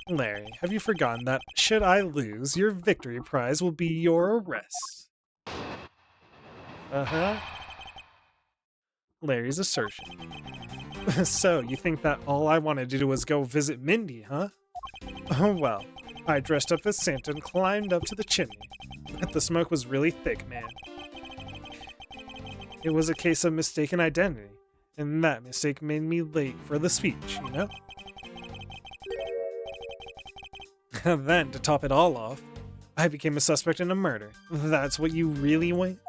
Larry, have you forgotten that should I lose, your victory prize will be your arrest? Uh-huh. Larry's assertion. So, you think that all I wanted to do was go visit Mindy, huh? Oh well, I dressed up as Santa and climbed up to the chimney. But the smoke was really thick, man. It was a case of mistaken identity, and that mistake made me late for the speech, you know? Then, to top it all off, I became a suspect in a murder. That's what you really want?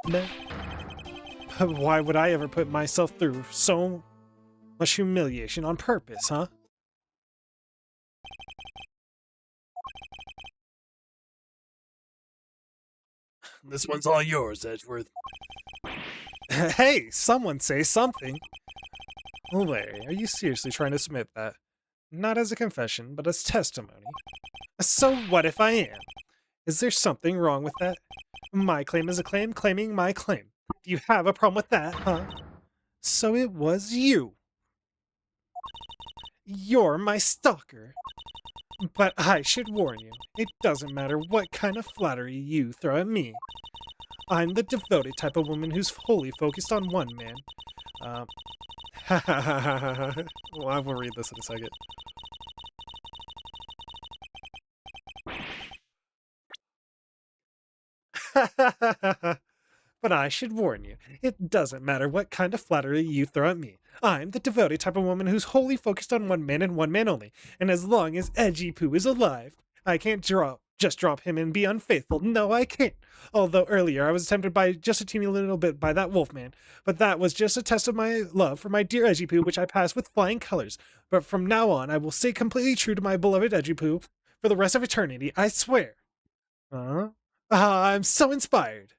Why would I ever put myself through so much humiliation on purpose, huh? This one's all yours, Edgeworth. Hey, someone say something! Larry, are you seriously trying to submit that? Not as a confession, but as testimony. So what if I am? Is there something wrong with that? My claim is a claim claiming my claim. Do you have a problem with that, huh? So it was you. You're my stalker. But I should warn you, it doesn't matter what kind of flattery you throw at me. I'm the devoted type of woman who's wholly focused on one man. Well, I will read this in a second. But I should warn you, it doesn't matter what kind of flattery you throw at me. I'm the devoted type of woman who's wholly focused on one man and one man only, and as long as Edgy Poo is alive, I can't just drop him and be unfaithful. No, I can't. Although earlier I was tempted by just a teeny little bit by that wolfman, but that was just a test of my love for my dear Edgy Poo, which I passed with flying colors. But from now on, I will stay completely true to my beloved Edgy Poo for the rest of eternity, I swear. I'm so inspired.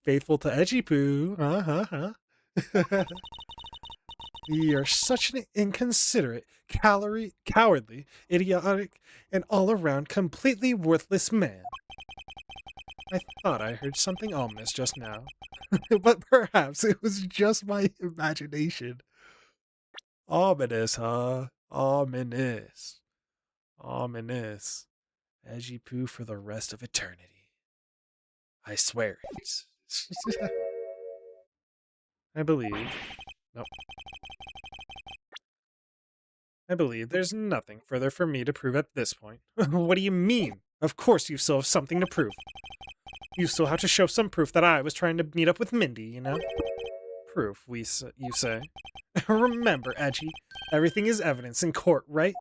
Faithful to Edgy Poo. You're such an inconsiderate, cowardly, idiotic, and all-around completely worthless man. I thought I heard something ominous just now, but perhaps it was just my imagination. Ominous, huh? Ominous. Ominous. Edgy Poo for the rest of eternity. I swear it. I believe. Nope. I believe there's nothing further for me to prove at this point. What do you mean? Of course you still have something to prove. You still have to show some proof that I was trying to meet up with Mindy, you know? Proof, you say? Remember, Edgy, everything is evidence in court, right?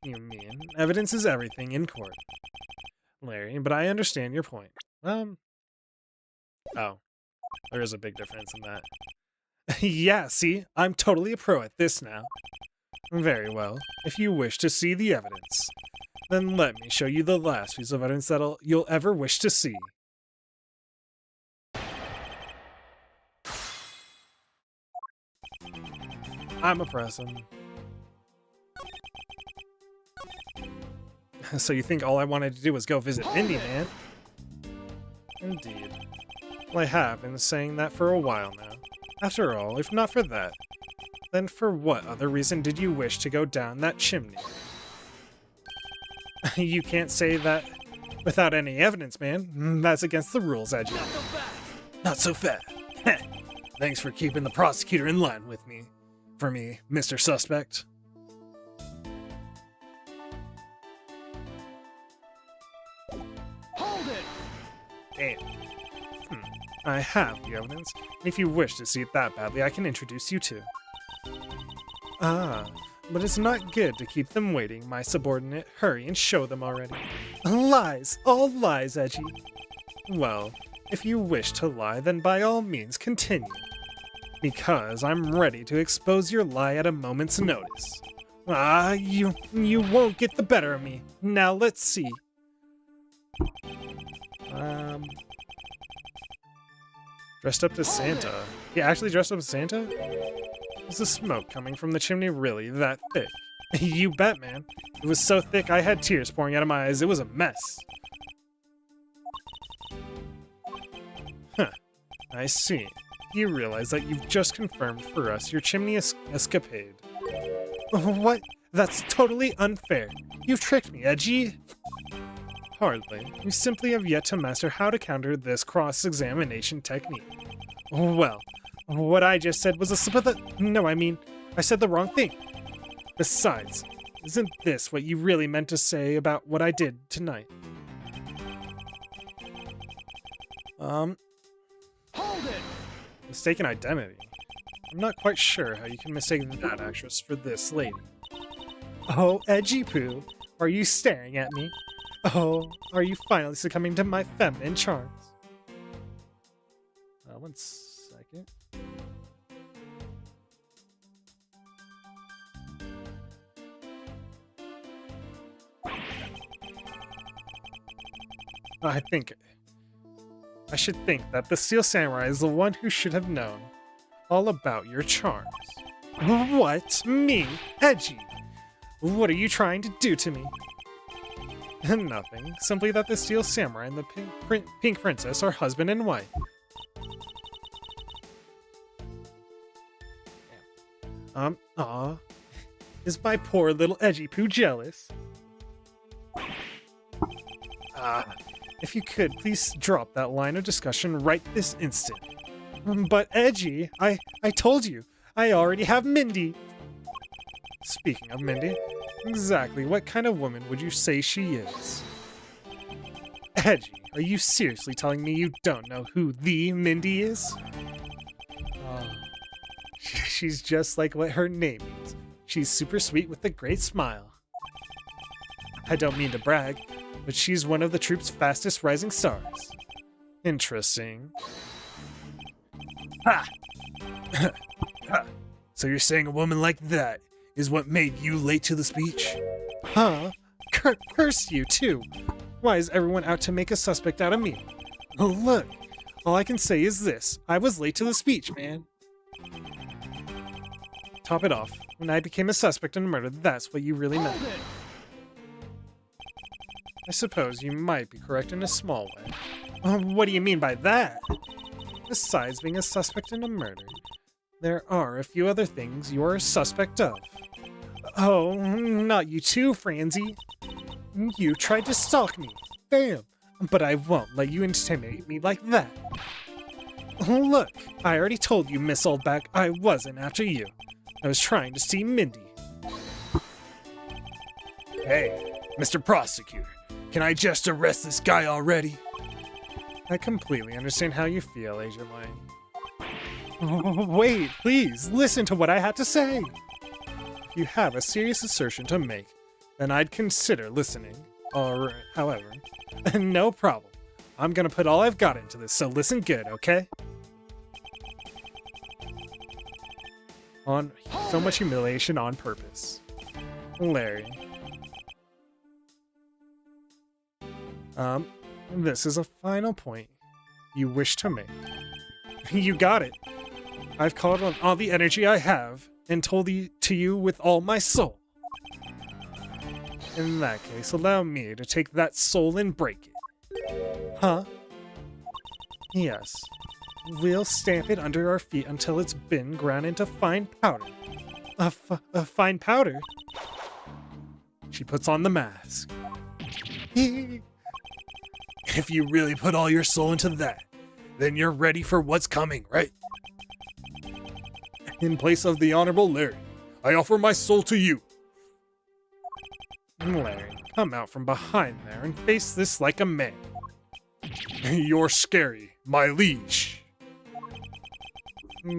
You mean, evidence is everything in court. Larry, but I understand your point. Oh, there is a big difference in that. Yeah, see, I'm totally a pro at this now. Very well. If you wish to see the evidence, then let me show you the last piece of evidence you'll ever wish to see. I'm a pressing. So you think all I wanted to do was go visit Mindy, man? Indeed. Well, I have been saying that for a while now. After all, if not for that, then for what other reason did you wish to go down that chimney? You can't say that without any evidence, man. That's against the rules, Edgy. Not so fast. Thanks for keeping the prosecutor in line with me. For me, Mr. Suspect. Hold it! Damn. I have the evidence, and if you wish to see it that badly, I can introduce you to. Ah, but it's not good to keep them waiting, my subordinate. Hurry and show them already. Lies! All lies, Edgy. Well, if you wish to lie, then by all means continue. Because I'm ready to expose your lie at a moment's notice. Ah, you won't get the better of me. Now let's see. Dressed up as Santa. He actually dressed up as Santa? Is the smoke coming from the chimney really that thick? You bet, man. It was so thick I had tears pouring out of my eyes. It was a mess. Huh. I see. You realize that you've just confirmed for us your chimney escapade. What? That's totally unfair. You've tricked me, Edgy. Hardly. You simply have yet to master how to counter this cross-examination technique. Well, what I just said was a slip of No, I mean, I said the wrong thing. Besides, isn't this what you really meant to say about what I did tonight? Hold it! Mistaken identity. I'm not quite sure how you can mistake that actress for this lady. Oh, Edgy Poo, are you staring at me? Oh, are you finally succumbing to my feminine charms? One second. I should think that the Steel Samurai is the one who should have known all about your charms. What? Me? Edgy? What are you trying to do to me? Nothing. Simply that the Steel Samurai and the Pink Princess are husband and wife. Is my poor little Edgy Poo jealous? If you could, please drop that line of discussion right this instant. But Edgy, I told you, I already have Mindy. Speaking of Mindy, exactly what kind of woman would you say she is? Edgy, are you seriously telling me you don't know who the Mindy is? She's just like what her name means. She's super sweet with a great smile. I don't mean to brag, but she's one of the troupe's fastest rising stars. Interesting. Ha! Ha! So you're saying a woman like that is what made you late to the speech? Huh? Curse you, too. Why is everyone out to make a suspect out of me? Oh, look. All I can say is this. I was late to the speech, man. Top it off. When I became a suspect in a murder, that's what you really meant. I suppose you might be correct in a small way. What do you mean by that? Besides being a suspect in a murder, there are a few other things you are a suspect of. Oh, not you too, Franzi. You tried to stalk me. Bam! But I won't let you intimidate me like that. Look, I already told you, Miss Oldback, I wasn't after you. I was trying to see Mindy. Hey, Mr. Prosecutor, can I just arrest this guy already? I completely understand how you feel, Agent Lang. Wait, please, listen to what I had to say. If you have a serious assertion to make, then I'd consider listening. Or, however, no problem. I'm gonna put all I've got into this, so listen good, okay? On so much humiliation on purpose. Larry. This is a final point you wish to make. You got it. I've called on all the energy I have and told it to you with all my soul. In that case, allow me to take that soul and break it. Huh? Yes. We'll stamp it under our feet until it's been ground into fine powder. A fine powder? She puts on the mask. If you really put all your soul into that, then you're ready for what's coming, right? In place of the Honorable Larry, I offer my soul to you. Larry, come out from behind there and face this like a man. You're scary, my liege.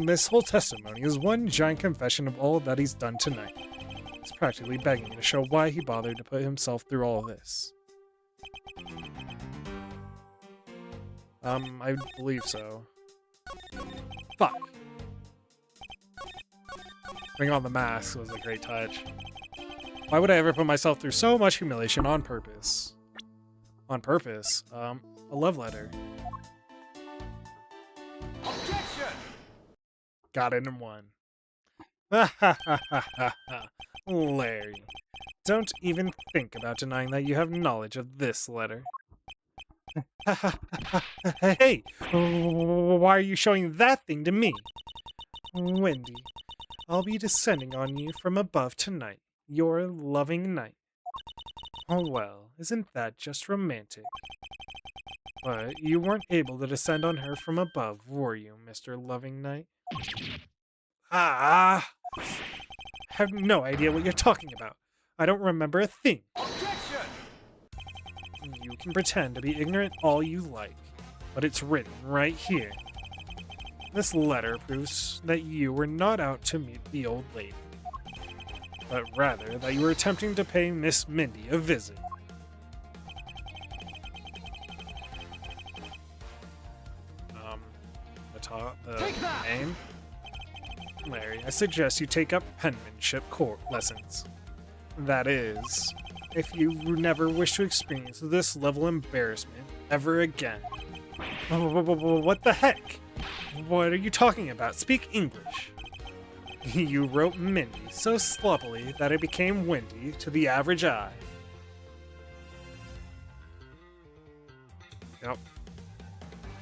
This whole testimony is one giant confession of all that he's done tonight. He's practically begging to show why he bothered to put himself through all this. I believe so. Fuck. Bring on the mask was a great touch. Why would I ever put myself through so much humiliation on purpose? On purpose? A love letter. Objection! Got it in one. Larry, don't even think about denying that you have knowledge of this letter. Hey, why are you showing that thing to me? Wendy, I'll be descending on you from above tonight, your loving knight. Oh well, isn't that just romantic? But you weren't able to descend on her from above, were you, Mr. Loving Knight? Ah! Have no idea what you're talking about. I don't remember a thing. Objection! You can pretend to be ignorant all you like, but it's written right here. This letter proves that you were not out to meet the old lady, but rather that you were attempting to pay Miss Mindy a visit. The name? Larry, I suggest you take up penmanship lessons. That is, if you never wish to experience this level of embarrassment ever again. What the heck? What are you talking about? Speak English. You wrote Mindy so sloppily that it became Wendy to the average eye. Yep.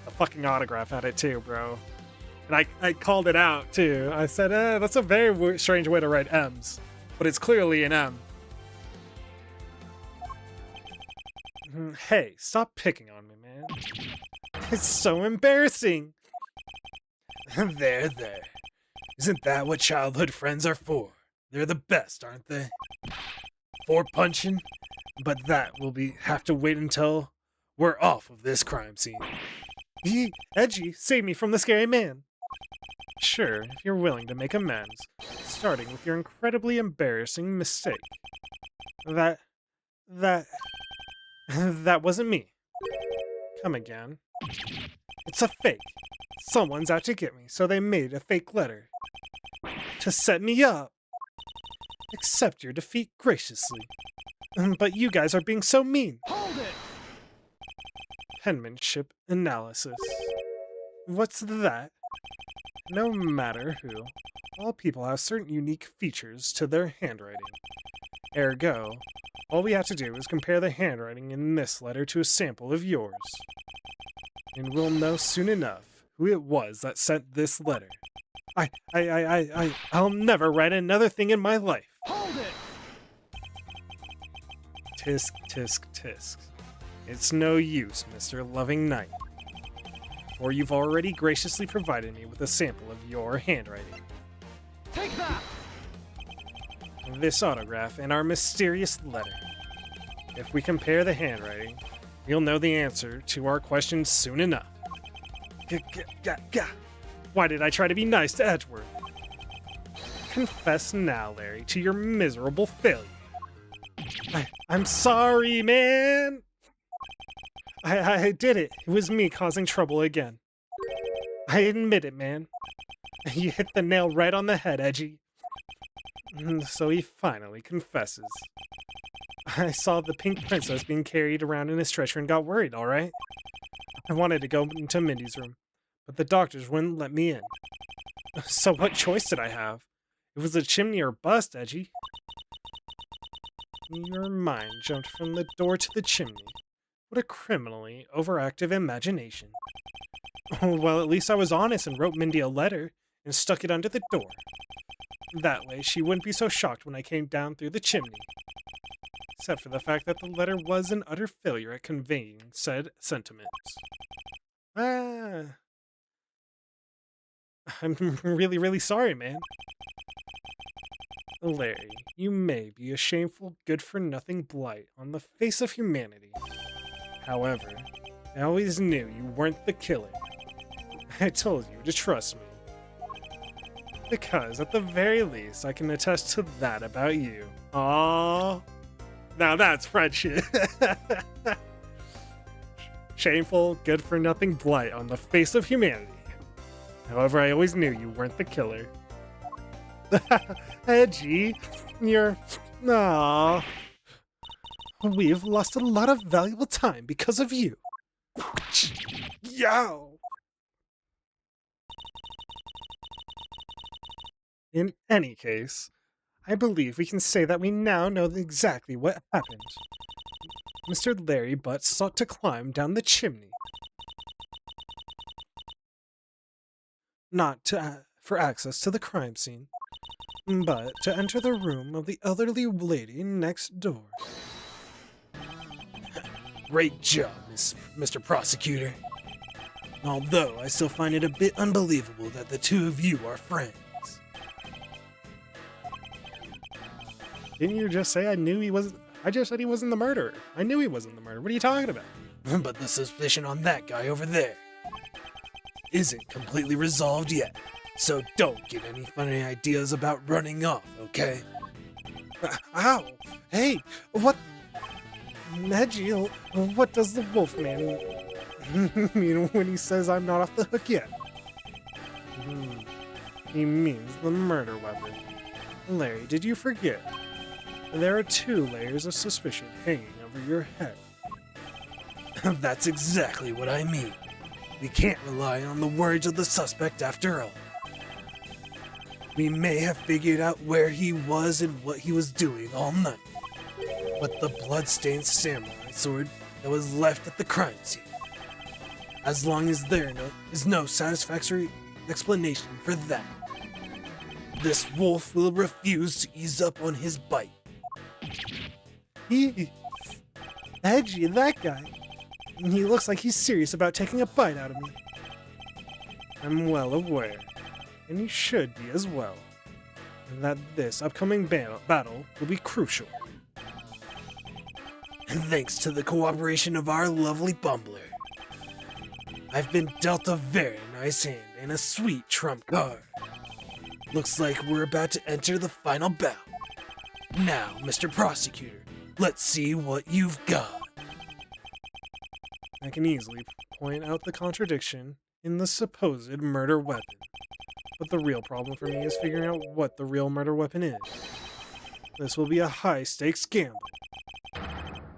A fucking autograph had it too, bro. And I called it out too. I said, that's a very strange way to write M's. but it's clearly an M. Hey, stop picking on me, man. It's so embarrassing. There. Isn't that what childhood friends are for? They're the best, aren't they? For punching? But that will have to wait until we're off of this crime scene. Edgy, save me from the scary man. Sure, if you're willing to make amends, starting with your incredibly embarrassing mistake. That wasn't me. Come again. It's a fake. Someone's out to get me, so they made a fake letter. To set me up. Accept your defeat graciously. But you guys are being so mean. Hold it! Penmanship analysis. What's that? No matter who, all people have certain unique features to their handwriting. Ergo, all we have to do is compare the handwriting in this letter to a sample of yours. And we'll know soon enough who it was that sent this letter. I'll never write another thing in my life. Hold it! Tisk, tisk, tisk. It's no use, Mr. Loving Knight. For you've already graciously provided me with a sample of your handwriting. Take that! This autograph and our mysterious letter. If we compare the handwriting, you'll know the answer to our questions soon enough. Why did I try to be nice to Edgeworth? Confess now, Larry, to your miserable failure. I'm sorry, man! I did it. It was me causing trouble again. I admit it, man. You hit the nail right on the head, Edgy. So he finally confesses. I saw the pink princess being carried around in a stretcher and got worried, alright? I wanted to go into Mindy's room, but the doctors wouldn't let me in. So what choice did I have? It was a chimney or bust, Edgy. Your mind jumped from the door to the chimney. What a criminally overactive imagination. Well, at least I was honest and wrote Mindy a letter and stuck it under the door. That way, she wouldn't be so shocked when I came down through the chimney. Except for the fact that the letter was an utter failure at conveying said sentiments. I'm really, really sorry, man. Larry, you may be a shameful, good-for-nothing blight on the face of humanity. However, I always knew you weren't the killer. I told you to trust me. Because, at the very least, I can attest to that about you. Aww. Now that's friendship. Shameful, good-for-nothing blight on the face of humanity. However, I always knew you weren't the killer. Edgy, you're... Aww. We've lost a lot of valuable time because of you. Yow! In any case, I believe we can say that we now know exactly what happened. Mr. Larry Butt sought to climb down the chimney. Not for access to the crime scene, but to enter the room of the elderly lady next door. Great job, Mr. Prosecutor. Although I still find it a bit unbelievable that the two of you are friends. Didn't you just say I knew he wasn't? I just said he wasn't the murderer. I knew he wasn't the murderer. What are you talking about? But the suspicion on that guy over there isn't completely resolved yet. So don't get any funny ideas about running off, okay? Ow! Hey, what? Edgy, what does the Wolfman mean when he says I'm not off the hook yet? He means the murder weapon. Larry, did you forget? There are 2 layers of suspicion hanging over your head. That's exactly what I mean. We can't rely on the words of the suspect after all. We may have figured out where he was and what he was doing all night. But the blood-stained samurai sword that was left at the crime scene. As long as there is no satisfactory explanation for that, this wolf will refuse to ease up on his bite. Edgy, that guy. He looks like he's serious about taking a bite out of me. I'm well aware, and you should be as well, that this upcoming battle will be crucial. And thanks to the cooperation of our lovely bumbler, I've been dealt a very nice hand and a sweet trump card. Looks like we're about to enter the final bout. Now, Mr. Prosecutor, let's see what you've got. I can easily point out the contradiction in the supposed murder weapon, but the real problem for me is figuring out what the real murder weapon is. This will be a high-stakes gamble,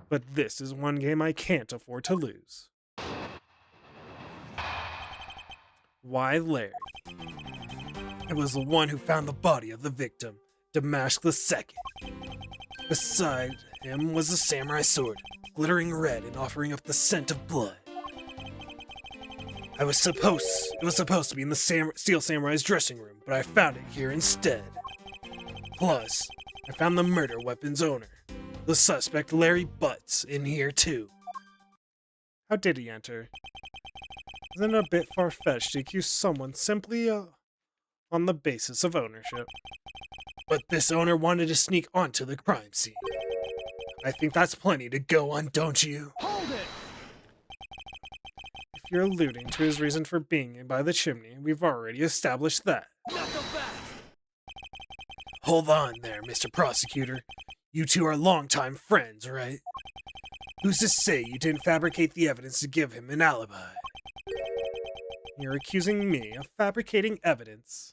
but this is one game I can't afford to lose. Why Larry? It was the one who found the body of the victim, Damask II. Beside him was a samurai sword, glittering red and offering up the scent of blood. It was supposed to be in the Steel Samurai's dressing room, but I found it here instead. Plus, I found the murder weapon's owner, the suspect Larry Butts, in here too. How did he enter? Isn't it a bit far-fetched to accuse someone simply on the basis of ownership? But this owner wanted to sneak onto the crime scene. I think that's plenty to go on, don't you? Hold it! If you're alluding to his reason for being by the chimney, we've already established that. Not so fast! Hold on there, Mr. Prosecutor. You two are longtime friends, right? Who's to say you didn't fabricate the evidence to give him an alibi? You're accusing me of fabricating evidence.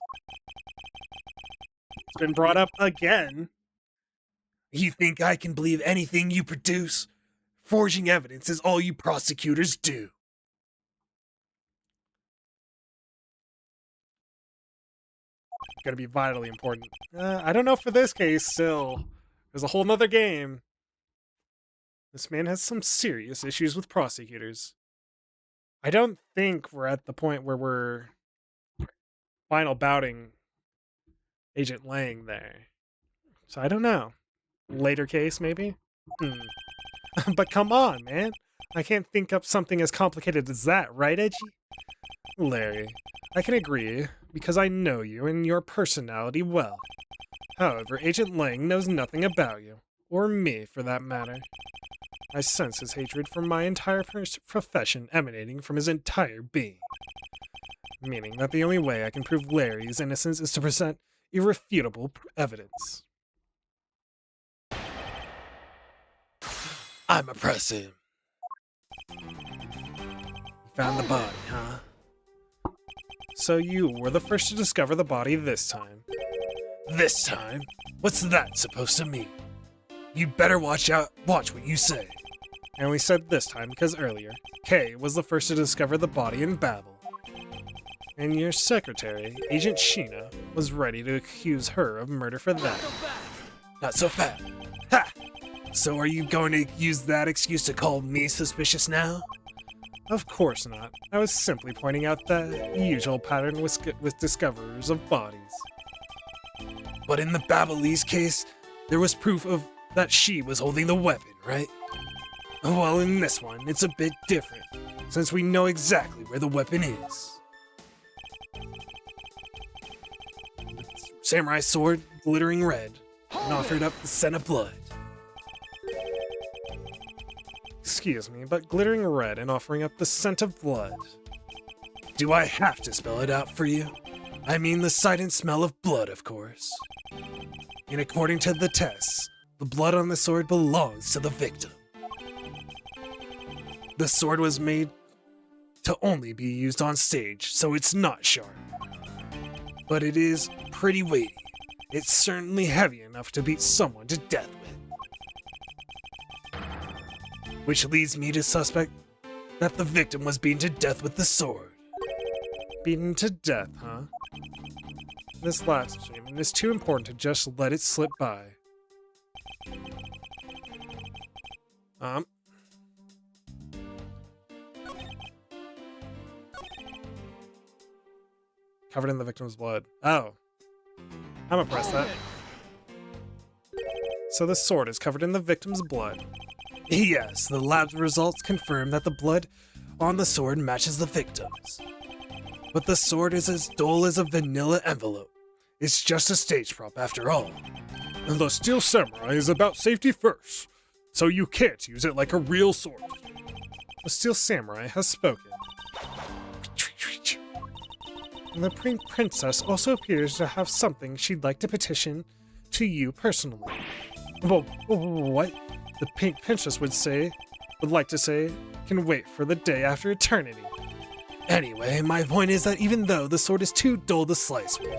It's been brought up again. You think I can believe anything you produce? Forging evidence is all you prosecutors do. Gonna be vitally important. I don't know for this case, still. There's a whole nother game. This man has some serious issues with prosecutors. I don't think we're at the point where we're final bouting Agent Lang there. So I don't know. Later case, maybe? But come on, man. I can't think up something as complicated as that, right, Edgy? Larry, I can agree, because I know you and your personality well. However, Agent Lang knows nothing about you, or me for that matter. I sense his hatred for my entire profession emanating from his entire being. Meaning that the only way I can prove Larry's innocence is to present irrefutable evidence. I'm oppressive. You found the body, huh? So you were the first to discover the body this time. This time? What's that supposed to mean? You better watch what you say. I only said this time because earlier, Kay was the first to discover the body in Babel. And your secretary, Agent Sheena, was ready to accuse her of murder for that. Not so fast. Ha! So are you going to use that excuse to call me suspicious now? Of course not. I was simply pointing out the usual pattern with discoverers of bodies. But in the Babelese case, there was proof of that she was holding the weapon, right? Well, in this one, it's a bit different, since we know exactly where the weapon is. Samurai sword, glittering red, and offered up the scent of blood. Excuse me, but glittering red and offering up the scent of blood. Do I have to spell it out for you? I mean the sight and smell of blood, of course. And according to the tests, the blood on the sword belongs to the victim. The sword was made to only be used on stage, so it's not sharp. But it is pretty weighty. It's certainly heavy enough to beat someone to death with. Which leads me to suspect that the victim was beaten to death with the sword. Beaten to death, huh? This last statement is too important to just let it slip by. Covered in the victim's blood. Oh. I'm gonna press Hold that. it. So the sword is covered in the victim's blood. Yes, the lab results confirm that the blood on the sword matches the victim's. But the sword is as dull as a vanilla envelope. It's just a stage prop after all. And the Steel Samurai is about safety first, so you can't use it like a real sword. The Steel Samurai has spoken. And the Pink Princess also appears to have something she'd like to petition to you personally. Well, what the Pink Princess would like to say, can wait for the day after eternity. Anyway, my point is that even though the sword is too dull to slice with,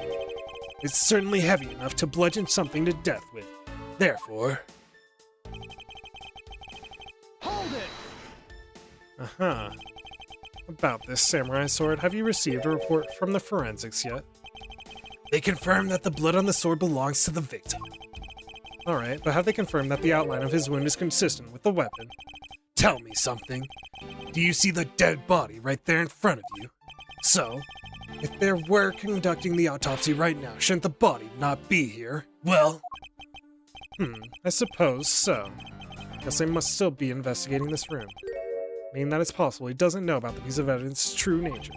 it's certainly heavy enough to bludgeon something to death with. Therefore, Hold it. Uh-huh. About this samurai sword, have you received a report from the forensics yet? they confirm that the blood on the sword belongs to the victim. Alright, but have they confirmed that the outline of his wound is consistent with the weapon? Tell me something. Do you see the dead body right there in front of you? So, if they were conducting the autopsy right now, shouldn't the body not be here? Well, I suppose so. Guess they must still be investigating this room. Meaning that it's possible he doesn't know about the piece of evidence's true nature.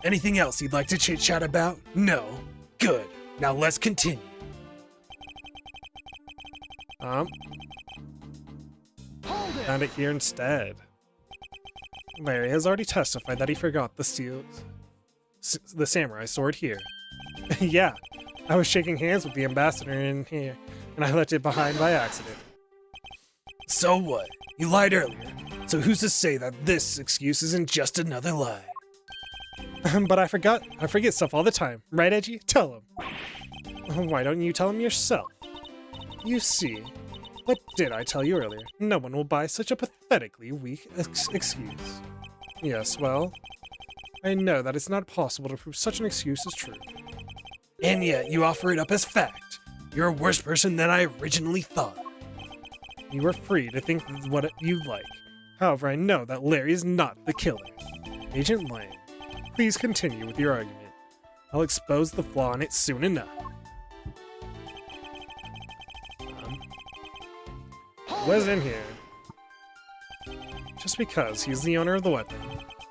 anything else you'd like to chit-chat about? No? Good. Now let's continue. Hold it. Found it here instead. Larry has already testified that he forgot the samurai sword here. Yeah, I was shaking hands with the ambassador in here, and I left it behind by accident. So what? You lied earlier. So who's to say that this excuse isn't just another lie? But I forget stuff all the time. Right, Edgy? Tell him. Why don't you tell him yourself? You see, what did I tell you earlier? No one will buy such a pathetically weak excuse. Yes, well, I know that it's not possible to prove such an excuse is true. And yet you offer it up as fact. You're a worse person than I originally thought. You are free to think what you like. However, I know that Larry is not the killer. Agent Lang, please continue with your argument. I'll expose the flaw in it soon enough. What's in here? Just because he's the owner of the weapon,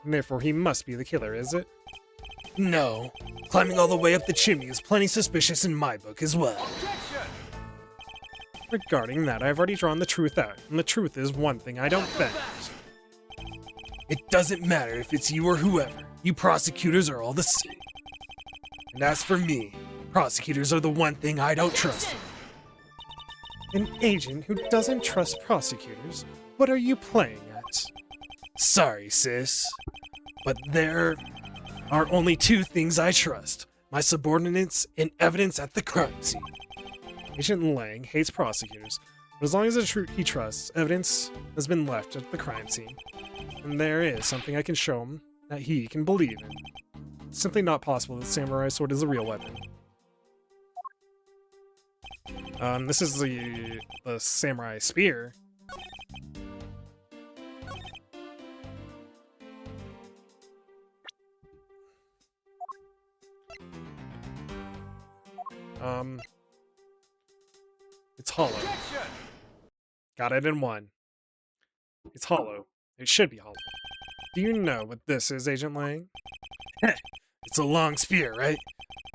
and therefore he must be the killer, is it? No. Climbing all the way up the chimney is plenty suspicious in my book as well. Objection. Regarding that, I've already drawn the truth out, and the truth is one thing I don't think. It doesn't matter if it's you or whoever. You prosecutors are all the same. And as for me, prosecutors are the one thing I don't trust. An agent who doesn't trust prosecutors? What are you playing at? Sorry, sis. But there are only two things I trust. My subordinates and evidence at the crime scene. Agent Lang hates prosecutors, but as long as he trusts, evidence has been left at the crime scene. And there is something I can show him that he can believe in. It's simply not possible that the samurai sword is a real weapon. This is the samurai spear. It's hollow. Objection. Got it in one. It's hollow. It should be hollow. Do you know what this is, Agent Lang? It's a long spear, right?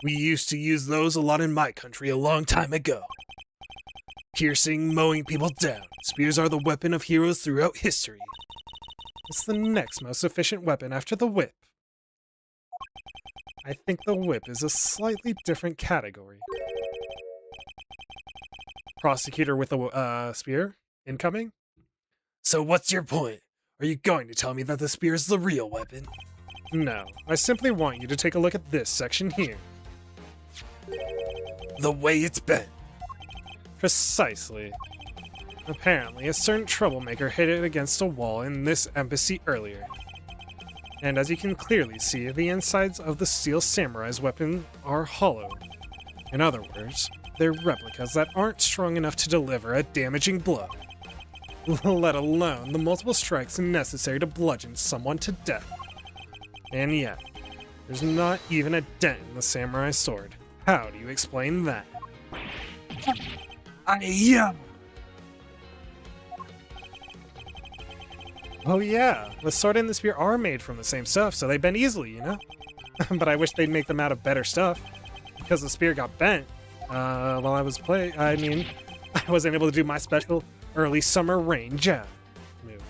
We used to use those a lot in my country a long time ago. Piercing, mowing people down. Spears are the weapon of heroes throughout history. It's the next most efficient weapon after the whip. I think the whip is a slightly different category. Prosecutor with a spear? Incoming? So what's your point? Are you going to tell me that the spear is the real weapon? No, I simply want you to take a look at this section here. The way it's bent. Precisely. Apparently, a certain troublemaker hit it against a wall in this embassy earlier. And as you can clearly see, the insides of the Steel Samurai's weapon are hollow. In other words, they're replicas that aren't strong enough to deliver a damaging blow. Let alone the multiple strikes necessary to bludgeon someone to death. And yet, there's not even a dent in the samurai sword. How do you explain that? Oh yeah, the sword and the spear are made from the same stuff, so they bend easily, you know? But I wish they'd make them out of better stuff, because the spear got bent while I was playing. I mean, I wasn't able to do my special early summer rain jab move.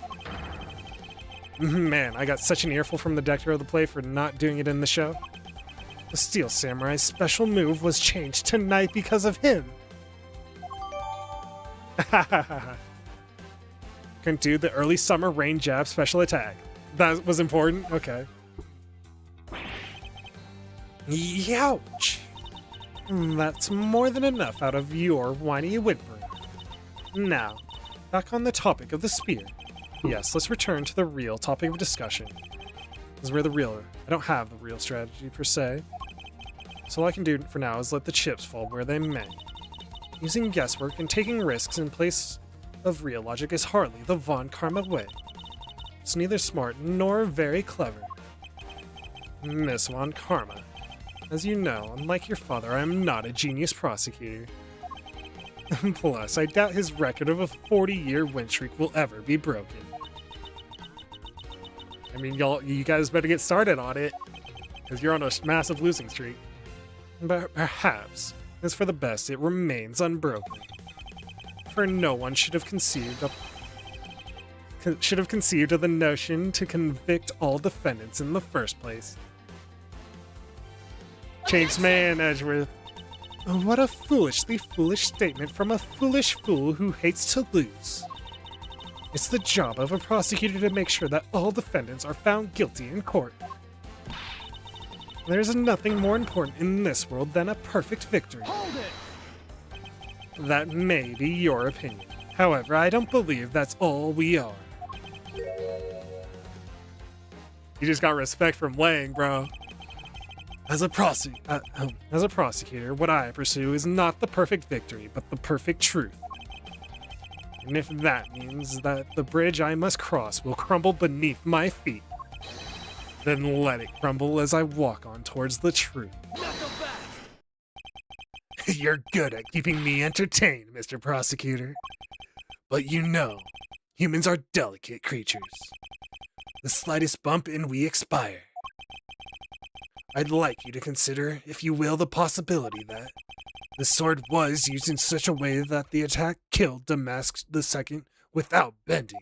Man, I got such an earful from the director of the play for not doing it in the show. The Steel Samurai's special move was changed tonight because of him. Couldn't do the early summer rain jab special attack. That was important? Okay. Youch! That's more than enough out of your whiny whimpering. Now, back on the topic of the spear. Yes, let's return to the real topic of discussion. This is where I don't have the real strategy per se. So all I can do for now is let the chips fall where they may. Using guesswork and taking risks in place of real logic is hardly the Von Karma way. It's neither smart nor very clever. Miss Von Karma, as you know, unlike your father, I am not a genius prosecutor. Plus, I doubt his record of a 40-year win streak will ever be broken. I mean, you guys better get started on it, because you're on a massive losing streak. But perhaps, it's for the best it remains unbroken. For no one should have conceived of the notion to convict all defendants in the first place. Changed man, Edgeworth. What a foolishly foolish statement from a foolish fool who hates to lose. It's the job of a prosecutor to make sure that all defendants are found guilty in court. There's nothing more important in this world than a perfect victory. Hold it! That may be your opinion. However, I don't believe that's all we are. You just got respect from Lang, bro. As a prosecutor, what I pursue is not the perfect victory, but the perfect truth. And if that means that the bridge I must cross will crumble beneath my feet, then let it crumble as I walk on towards the truth. You're good at keeping me entertained, Mr. Prosecutor. But you know, humans are delicate creatures. The slightest bump and we expire. I'd like you to consider, if you will, the possibility that the sword was used in such a way that the attack killed Damask II without bending.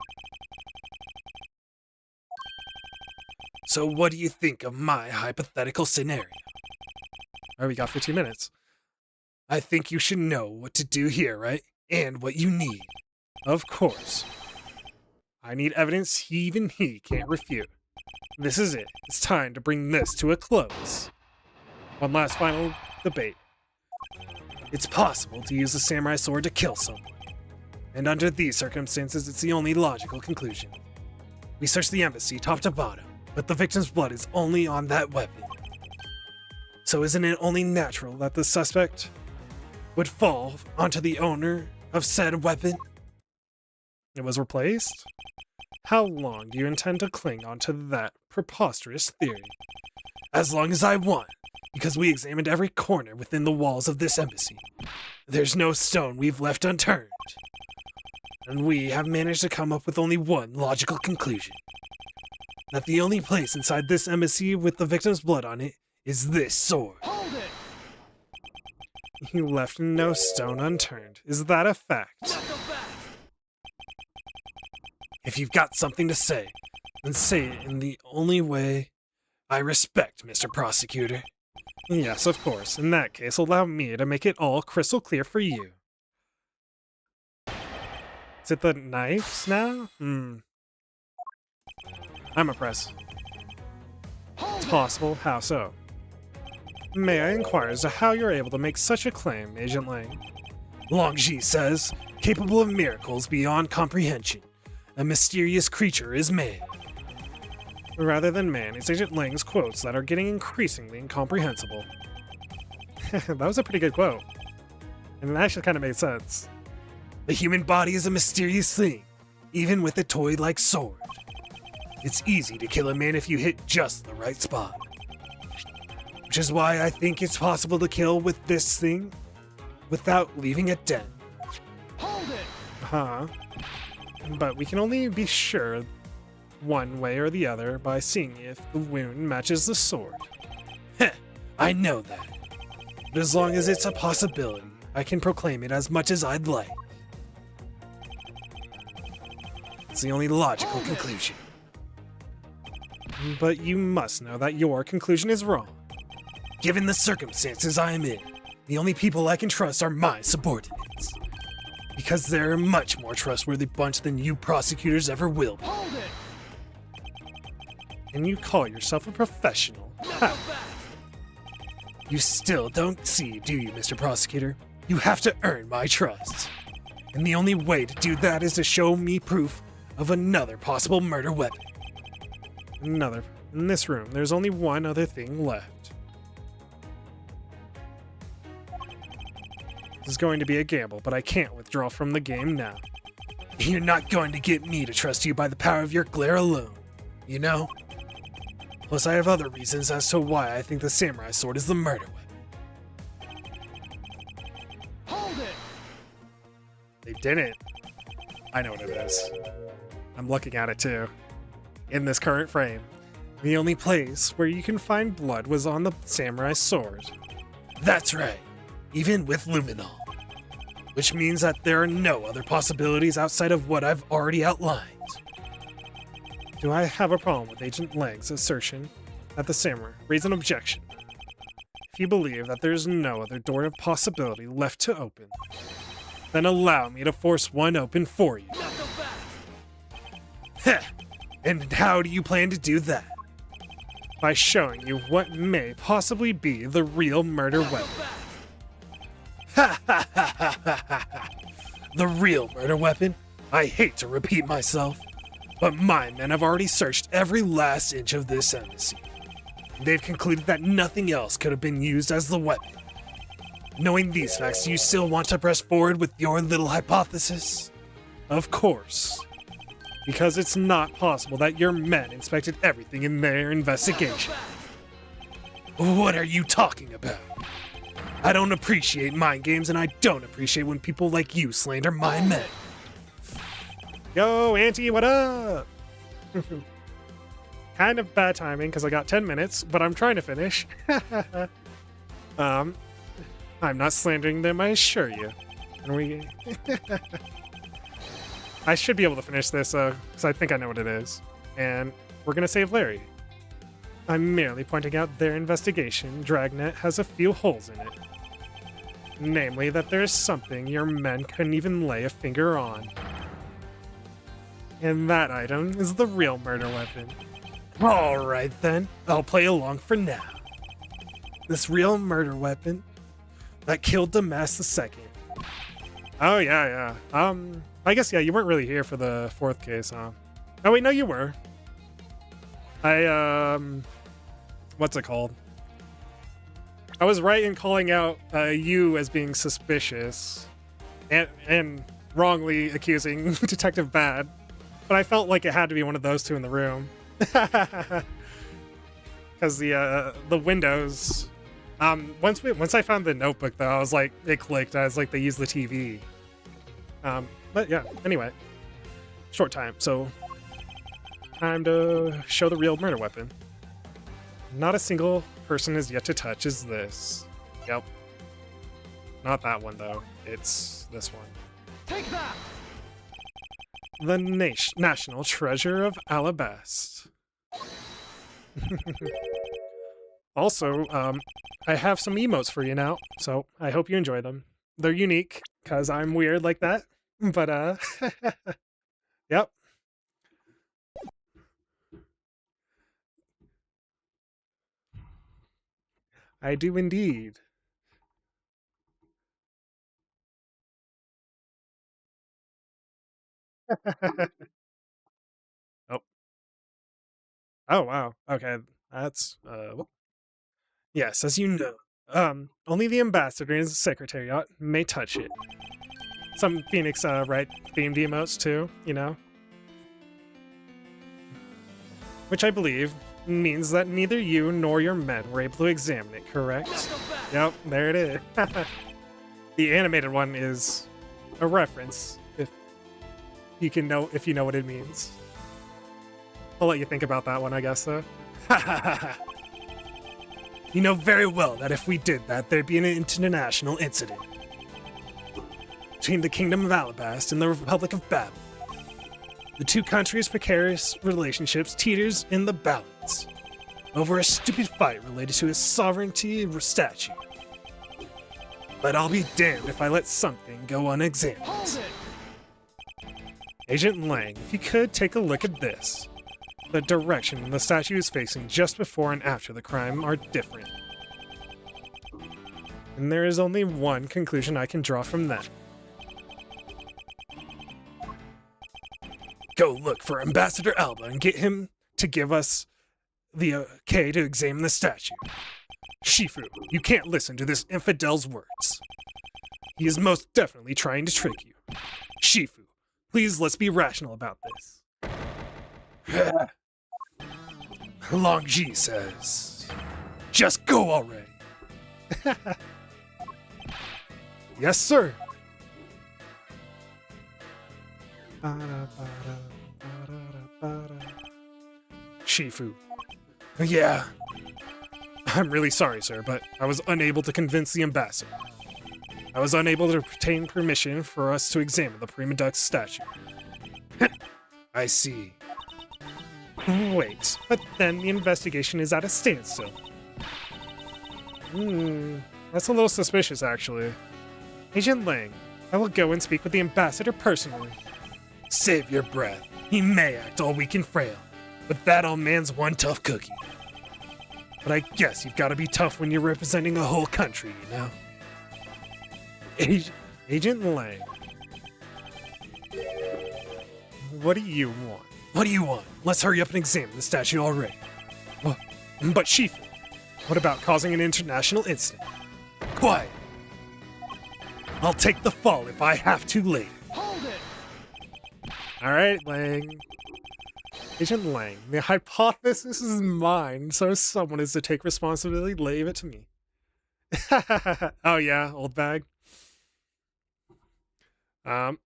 So what do you think of my hypothetical scenario? Alright, we got 15 minutes. I think you should know what to do here, right? And what you need. Of course. I need evidence even he can't refute. This is it. It's time to bring this to a close. One last final debate. It's possible to use a samurai sword to kill someone. And under these circumstances, it's the only logical conclusion. We searched the embassy top to bottom, but the victim's blood is only on that weapon. So isn't it only natural that the suspect would fall onto the owner of said weapon? It was replaced? How long do you intend to cling onto that preposterous theory? As long as I want, because we examined every corner within the walls of this embassy. There's no stone we've left unturned. And we have managed to come up with only one logical conclusion. That the only place inside this embassy with the victim's blood on it is this sword. Hold it! You left no stone unturned. Is that a fact? Knock him back! If you've got something to say, then say it in the only way I respect, Mr. Prosecutor. Yes, of course. In that case, allow me to make it all crystal clear for you. Is it the knives now? I'm impressed. It's possible. How so? May I inquire as to how you're able to make such a claim, Agent Lang? Longji says, capable of miracles beyond comprehension. A mysterious creature is man. Rather than man, it's Agent Lang's quotes that are getting increasingly incomprehensible. That was a pretty good quote. And it actually kind of made sense. The human body is a mysterious thing, even with a toy-like sword. It's easy to kill a man if you hit just the right spot. Which is why I think it's possible to kill with this thing without leaving a dent. Hold it! Huh. But we can only be sure one way or the other by seeing if the wound matches the sword. Heh, I know that. But as long as it's a possibility, I can proclaim it as much as I'd like. It's the only logical conclusion. But you must know that your conclusion is wrong. Given the circumstances I am in, the only people I can trust are my subordinates. Because they're a much more trustworthy bunch than you prosecutors ever will be. Hold it! And you call yourself a professional. Now Ha. go back! You still don't see, do you, Mr. Prosecutor? You have to earn my trust. And the only way to do that is to show me proof of another possible murder weapon. Another. In this room, there's only one other thing left. This is going to be a gamble, but I can't withdraw from the game now. You're not going to get me to trust you by the power of your glare alone, you know? Plus, I have other reasons as to why I think the samurai sword is the murder weapon. Hold it! They didn't. I know what it is. I'm looking at it too. In this current frame. The only place Where you can find blood was on the samurai sword. That's right, even with luminol. Which means that there are no other possibilities outside of what I've already outlined. Do I have a problem with Agent Lang's assertion that the samurai raise an objection? If you believe that there's no other door of possibility left to open, then allow me to force one open for you. Now go back! Heh! And how do you plan to do that? By showing you what may possibly be the real murder Now go weapon. back! Ha ha ha ha ha ha ha! The real murder weapon? I hate to repeat myself, but my men have already searched every last inch of this embassy. They've concluded that nothing else could have been used as the weapon. Knowing these facts, do you still want to press forward with your little hypothesis? Of course. Because it's not possible that your men inspected everything in their investigation. What are you talking about? I don't appreciate mind games, and I don't appreciate when people like you slander my men. Yo, Auntie, what up? Kind of bad timing because I got 10 minutes, but I'm trying to finish. I'm not slandering them, I assure you. And we... I should be able to finish this, because I think I know what it is. And we're gonna save Larry. I'm merely pointing out their investigation, Dragnet, has a few holes in it. Namely, that there's something your men couldn't even lay a finger on. And that item is the real murder weapon. Alright then, I'll play along for now. This real murder weapon that killed Damas II. Oh, yeah. I guess, yeah, you weren't really here for the fourth case, huh? Oh, wait, no, you were. What's it called? I was right in calling out you as being suspicious and wrongly accusing Detective Bad, but I felt like it had to be one of those two in the room. Because the windows... once I found the notebook, though, I was like, it clicked. I was like, they used the TV. But yeah, anyway. Short time, so... Time to show the real murder weapon. Not a single person is yet to touch is this. Yep. Not that one, though. It's this one. Take that! The National Treasure of Alabast. Also, I have some emotes for you now, so I hope you enjoy them. They're unique, because I'm weird like that, but, yep. I do indeed. Oh. Oh, wow. Okay, that's, yes, as you know, only the ambassador and the secretariat may touch it. Some Phoenix Wright themed emotes too, you know? Which I believe means that neither you nor your men were able to examine it, correct? Welcome back. Yep, there it is. The animated one is a reference, if you know what it means. I'll let you think about that one, I guess, though. You know very well that if we did that, there'd be an international incident between the Kingdom of Alabast and the Republic of Babel. The two countries' precarious relationships teeters in the balance over a stupid fight related to his sovereignty statue. But I'll be damned if I let something go unexamined. Hold it. Agent Lang, if you could take a look at this. The direction the statue is facing just before and after the crime are different. And there is only one conclusion I can draw from that. Go look for Ambassador Alba and get him to give us the okay to examine the statue. Shifu, you can't listen to this infidel's words. He is most definitely trying to trick you. Shifu, please let's be rational about this. Long Ji says, just go already. Yes, sir. Shifu. Yeah. I'm really sorry, sir, but I was unable to convince the ambassador. I was unable to obtain permission for us to examine the Prima Duck's statue. I see. Wait, but then the investigation is at a standstill. That's a little suspicious, actually. Agent Lang, I will go and speak with the ambassador personally. Save your breath. He may act all weak and frail, but that old man's one tough cookie. But I guess you've got to be tough when you're representing a whole country, you know? Agent Lang, what do you want? What do you want? Let's hurry up and examine the statue already. Oh, But Shifu, what about causing an international incident? quiet. I'll take the fall if I have to later. Hold it. All right, Lang. Agent Lang, the hypothesis is mine, so someone is to take responsibility. Leave it to me. Oh yeah, old bag. I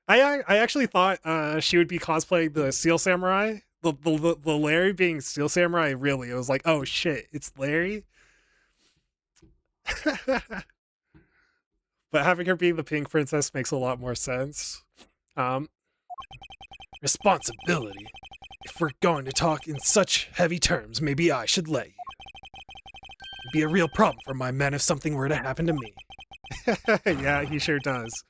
actually thought she would be cosplaying the Steel Samurai. The Larry being Steel Samurai, really. It was like, oh shit, it's Larry. But having her be the Pink Princess makes a lot more sense. Responsibility. If we're going to talk in such heavy terms, maybe I should let you. It'd be a real problem for my men if something were to happen to me. Yeah, he sure does.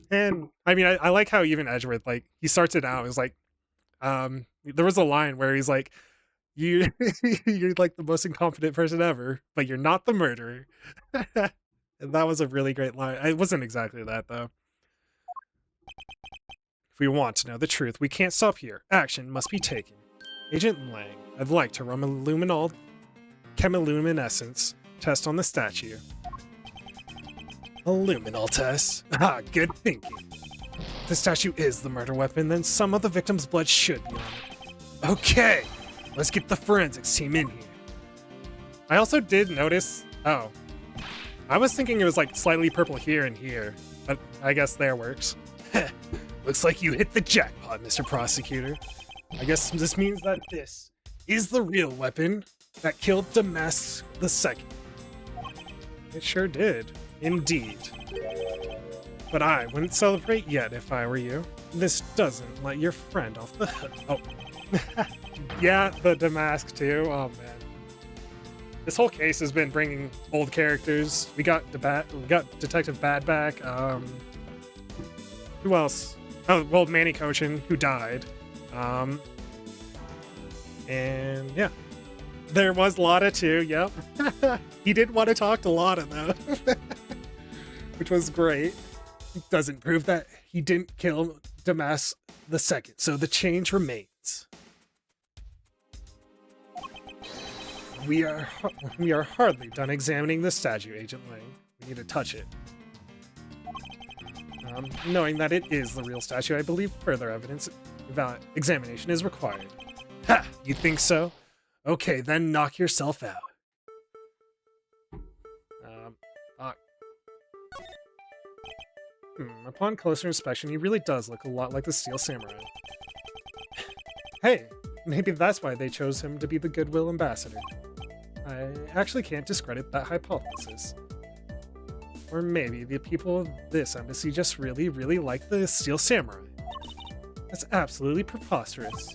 And I mean, I like how even Edgeworth, like, he starts it out. It was like, there was a line where he's like, you're like the most incompetent person ever, but you're not the murderer. And that was a really great line. It wasn't exactly that, though. If we want to know the truth, we can't stop here. Action must be taken. Agent Lang, I'd like to run a chemiluminescence test on the statue. A luminol test? Ah, good thinking. If the statue is the murder weapon, then some of the victim's blood should be on it. Okay, let's get the forensics team in here. I also did notice... Oh. I was thinking it was like slightly purple here and here, but I guess there works. Looks like you hit the jackpot, Mr. Prosecutor. I guess this means that this is the real weapon that killed Damask II. It sure did. Indeed. But I wouldn't celebrate yet if I were you. This doesn't let your friend off the hook. Oh. Yeah, the Damask too. Oh man. This whole case has been bringing old characters. We got Detective Bad back. Who else? Oh, well, Manny Kochin, who died. And yeah. There was Lotta too, yep. He did want to talk to Lotta though. Which was great. Doesn't prove that he didn't kill Damask II, so the change remains. We are hardly done examining the statue, Agent Lang. We need to touch it. Knowing that it is the real statue, I believe further evidence examination is required. Ha! You think so? Okay, then knock yourself out. Upon closer inspection, he really does look a lot like the Steel Samurai. Hey, maybe that's why they chose him to be the Goodwill Ambassador. I actually can't discredit that hypothesis. Or maybe the people of this embassy just really, really like the Steel Samurai. That's absolutely preposterous.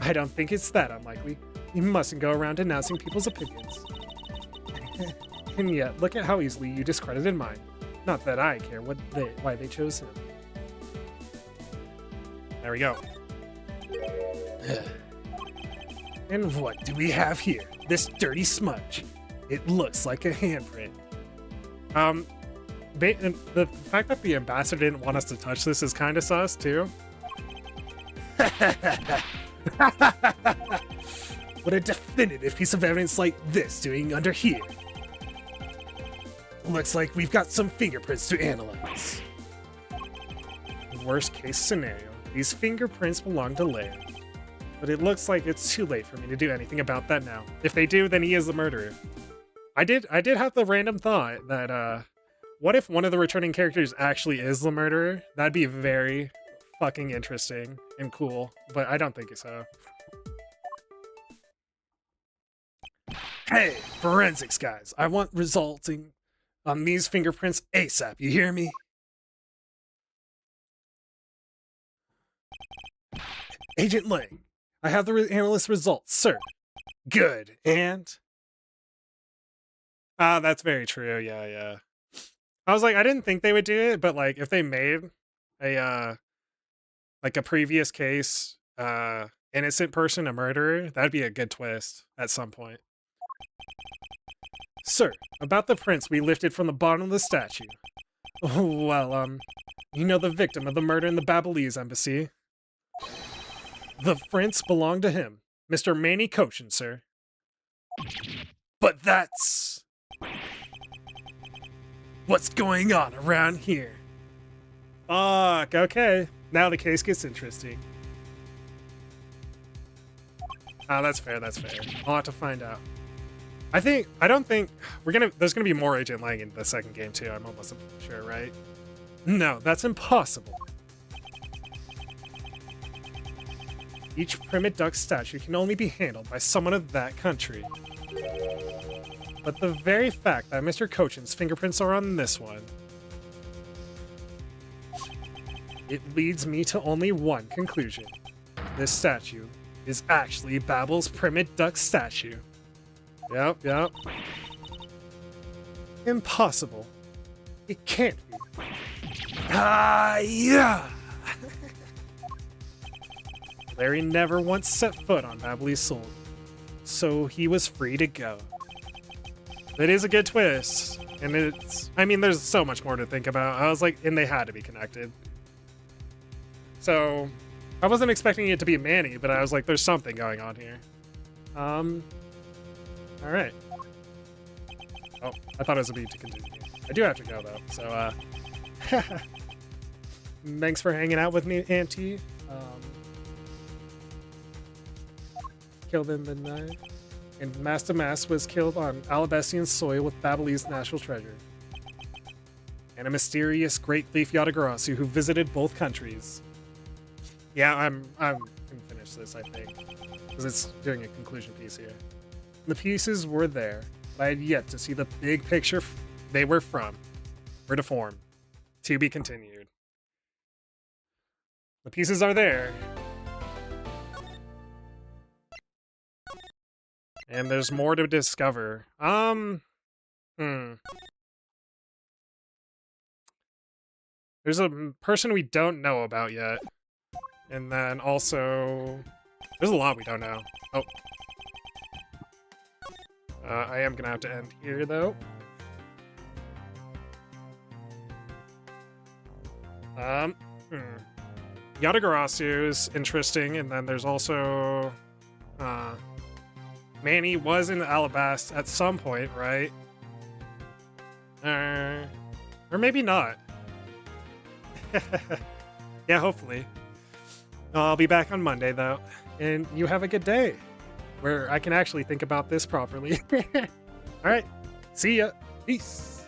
I don't think it's that unlikely. You mustn't go around announcing people's opinions. And yet, look at how easily you discredited mine. Not that I care why they chose him. There we go. And what do we have here? This dirty smudge. It looks like a handprint. The fact that the ambassador didn't want us to touch this is kind of sus, too. What a definitive piece of evidence like this doing under here. Looks like we've got some fingerprints to analyze. Worst case scenario, these fingerprints belong to Leia. But it looks like it's too late for me to do anything about that now. If they do, then he is the murderer. I did have the random thought that, what if one of the returning characters actually is the murderer? That'd be very fucking interesting and cool, but I don't think so. Hey, forensics guys, I want resulting on these fingerprints ASAP, you hear me? Agent Lang, I have the analyst results, sir. Good, and? That's very true, yeah. I was like, I didn't think they would do it, but like, if they made a, like a previous case, innocent person a murderer, that'd be a good twist at some point. Sir, about the prints we lifted from the bottom of the statue. Well, you know the victim of the murder in the Babylese embassy. The prints belong to him, Mr. Manny Kochin, sir. But that's... what's going on around here? Fuck, okay. Now the case gets interesting. That's fair. I'll have to find out. I don't think there's gonna be more Agent Lang in the second game too, I'm almost sure, right? No, that's impossible. Each Primate Duck statue can only be handled by someone of that country. But the very fact that Mr. Kochin's fingerprints are on this one, it leads me to only one conclusion. This statue is actually Babel's Primate Duck statue. Yep. Impossible. It can't be. Yeah! Larry never once set foot on Babely's soul, so he was free to go. It is a good twist, and there's so much more to think about. I was like, and they had to be connected. So, I wasn't expecting it to be Manny, but I was like, there's something going on here. Alright. Oh, I thought it was a beat to continue. I do have to go, though, so, thanks for hanging out with me, Auntie. Killed in the night. And Master Mass was killed on Alabestian soil with Babylese national treasure. And a mysterious great thief Yatagarasu who visited both countries. Yeah, I'm gonna finish this, I think. Because it's doing a conclusion piece here. The pieces were there, but I had yet to see the big picture they were from. Were to form. To be continued. The pieces are there. And there's more to discover. There's a person we don't know about yet. And then also... there's a lot we don't know. Oh. I am gonna have to end here, though. Yatagarasu is interesting, and then there's also... Manny was in Alabast at some point, right? Or maybe not. Yeah, hopefully. I'll be back on Monday, though. And you have a good day, where I can actually think about this properly. All right. See ya. Peace.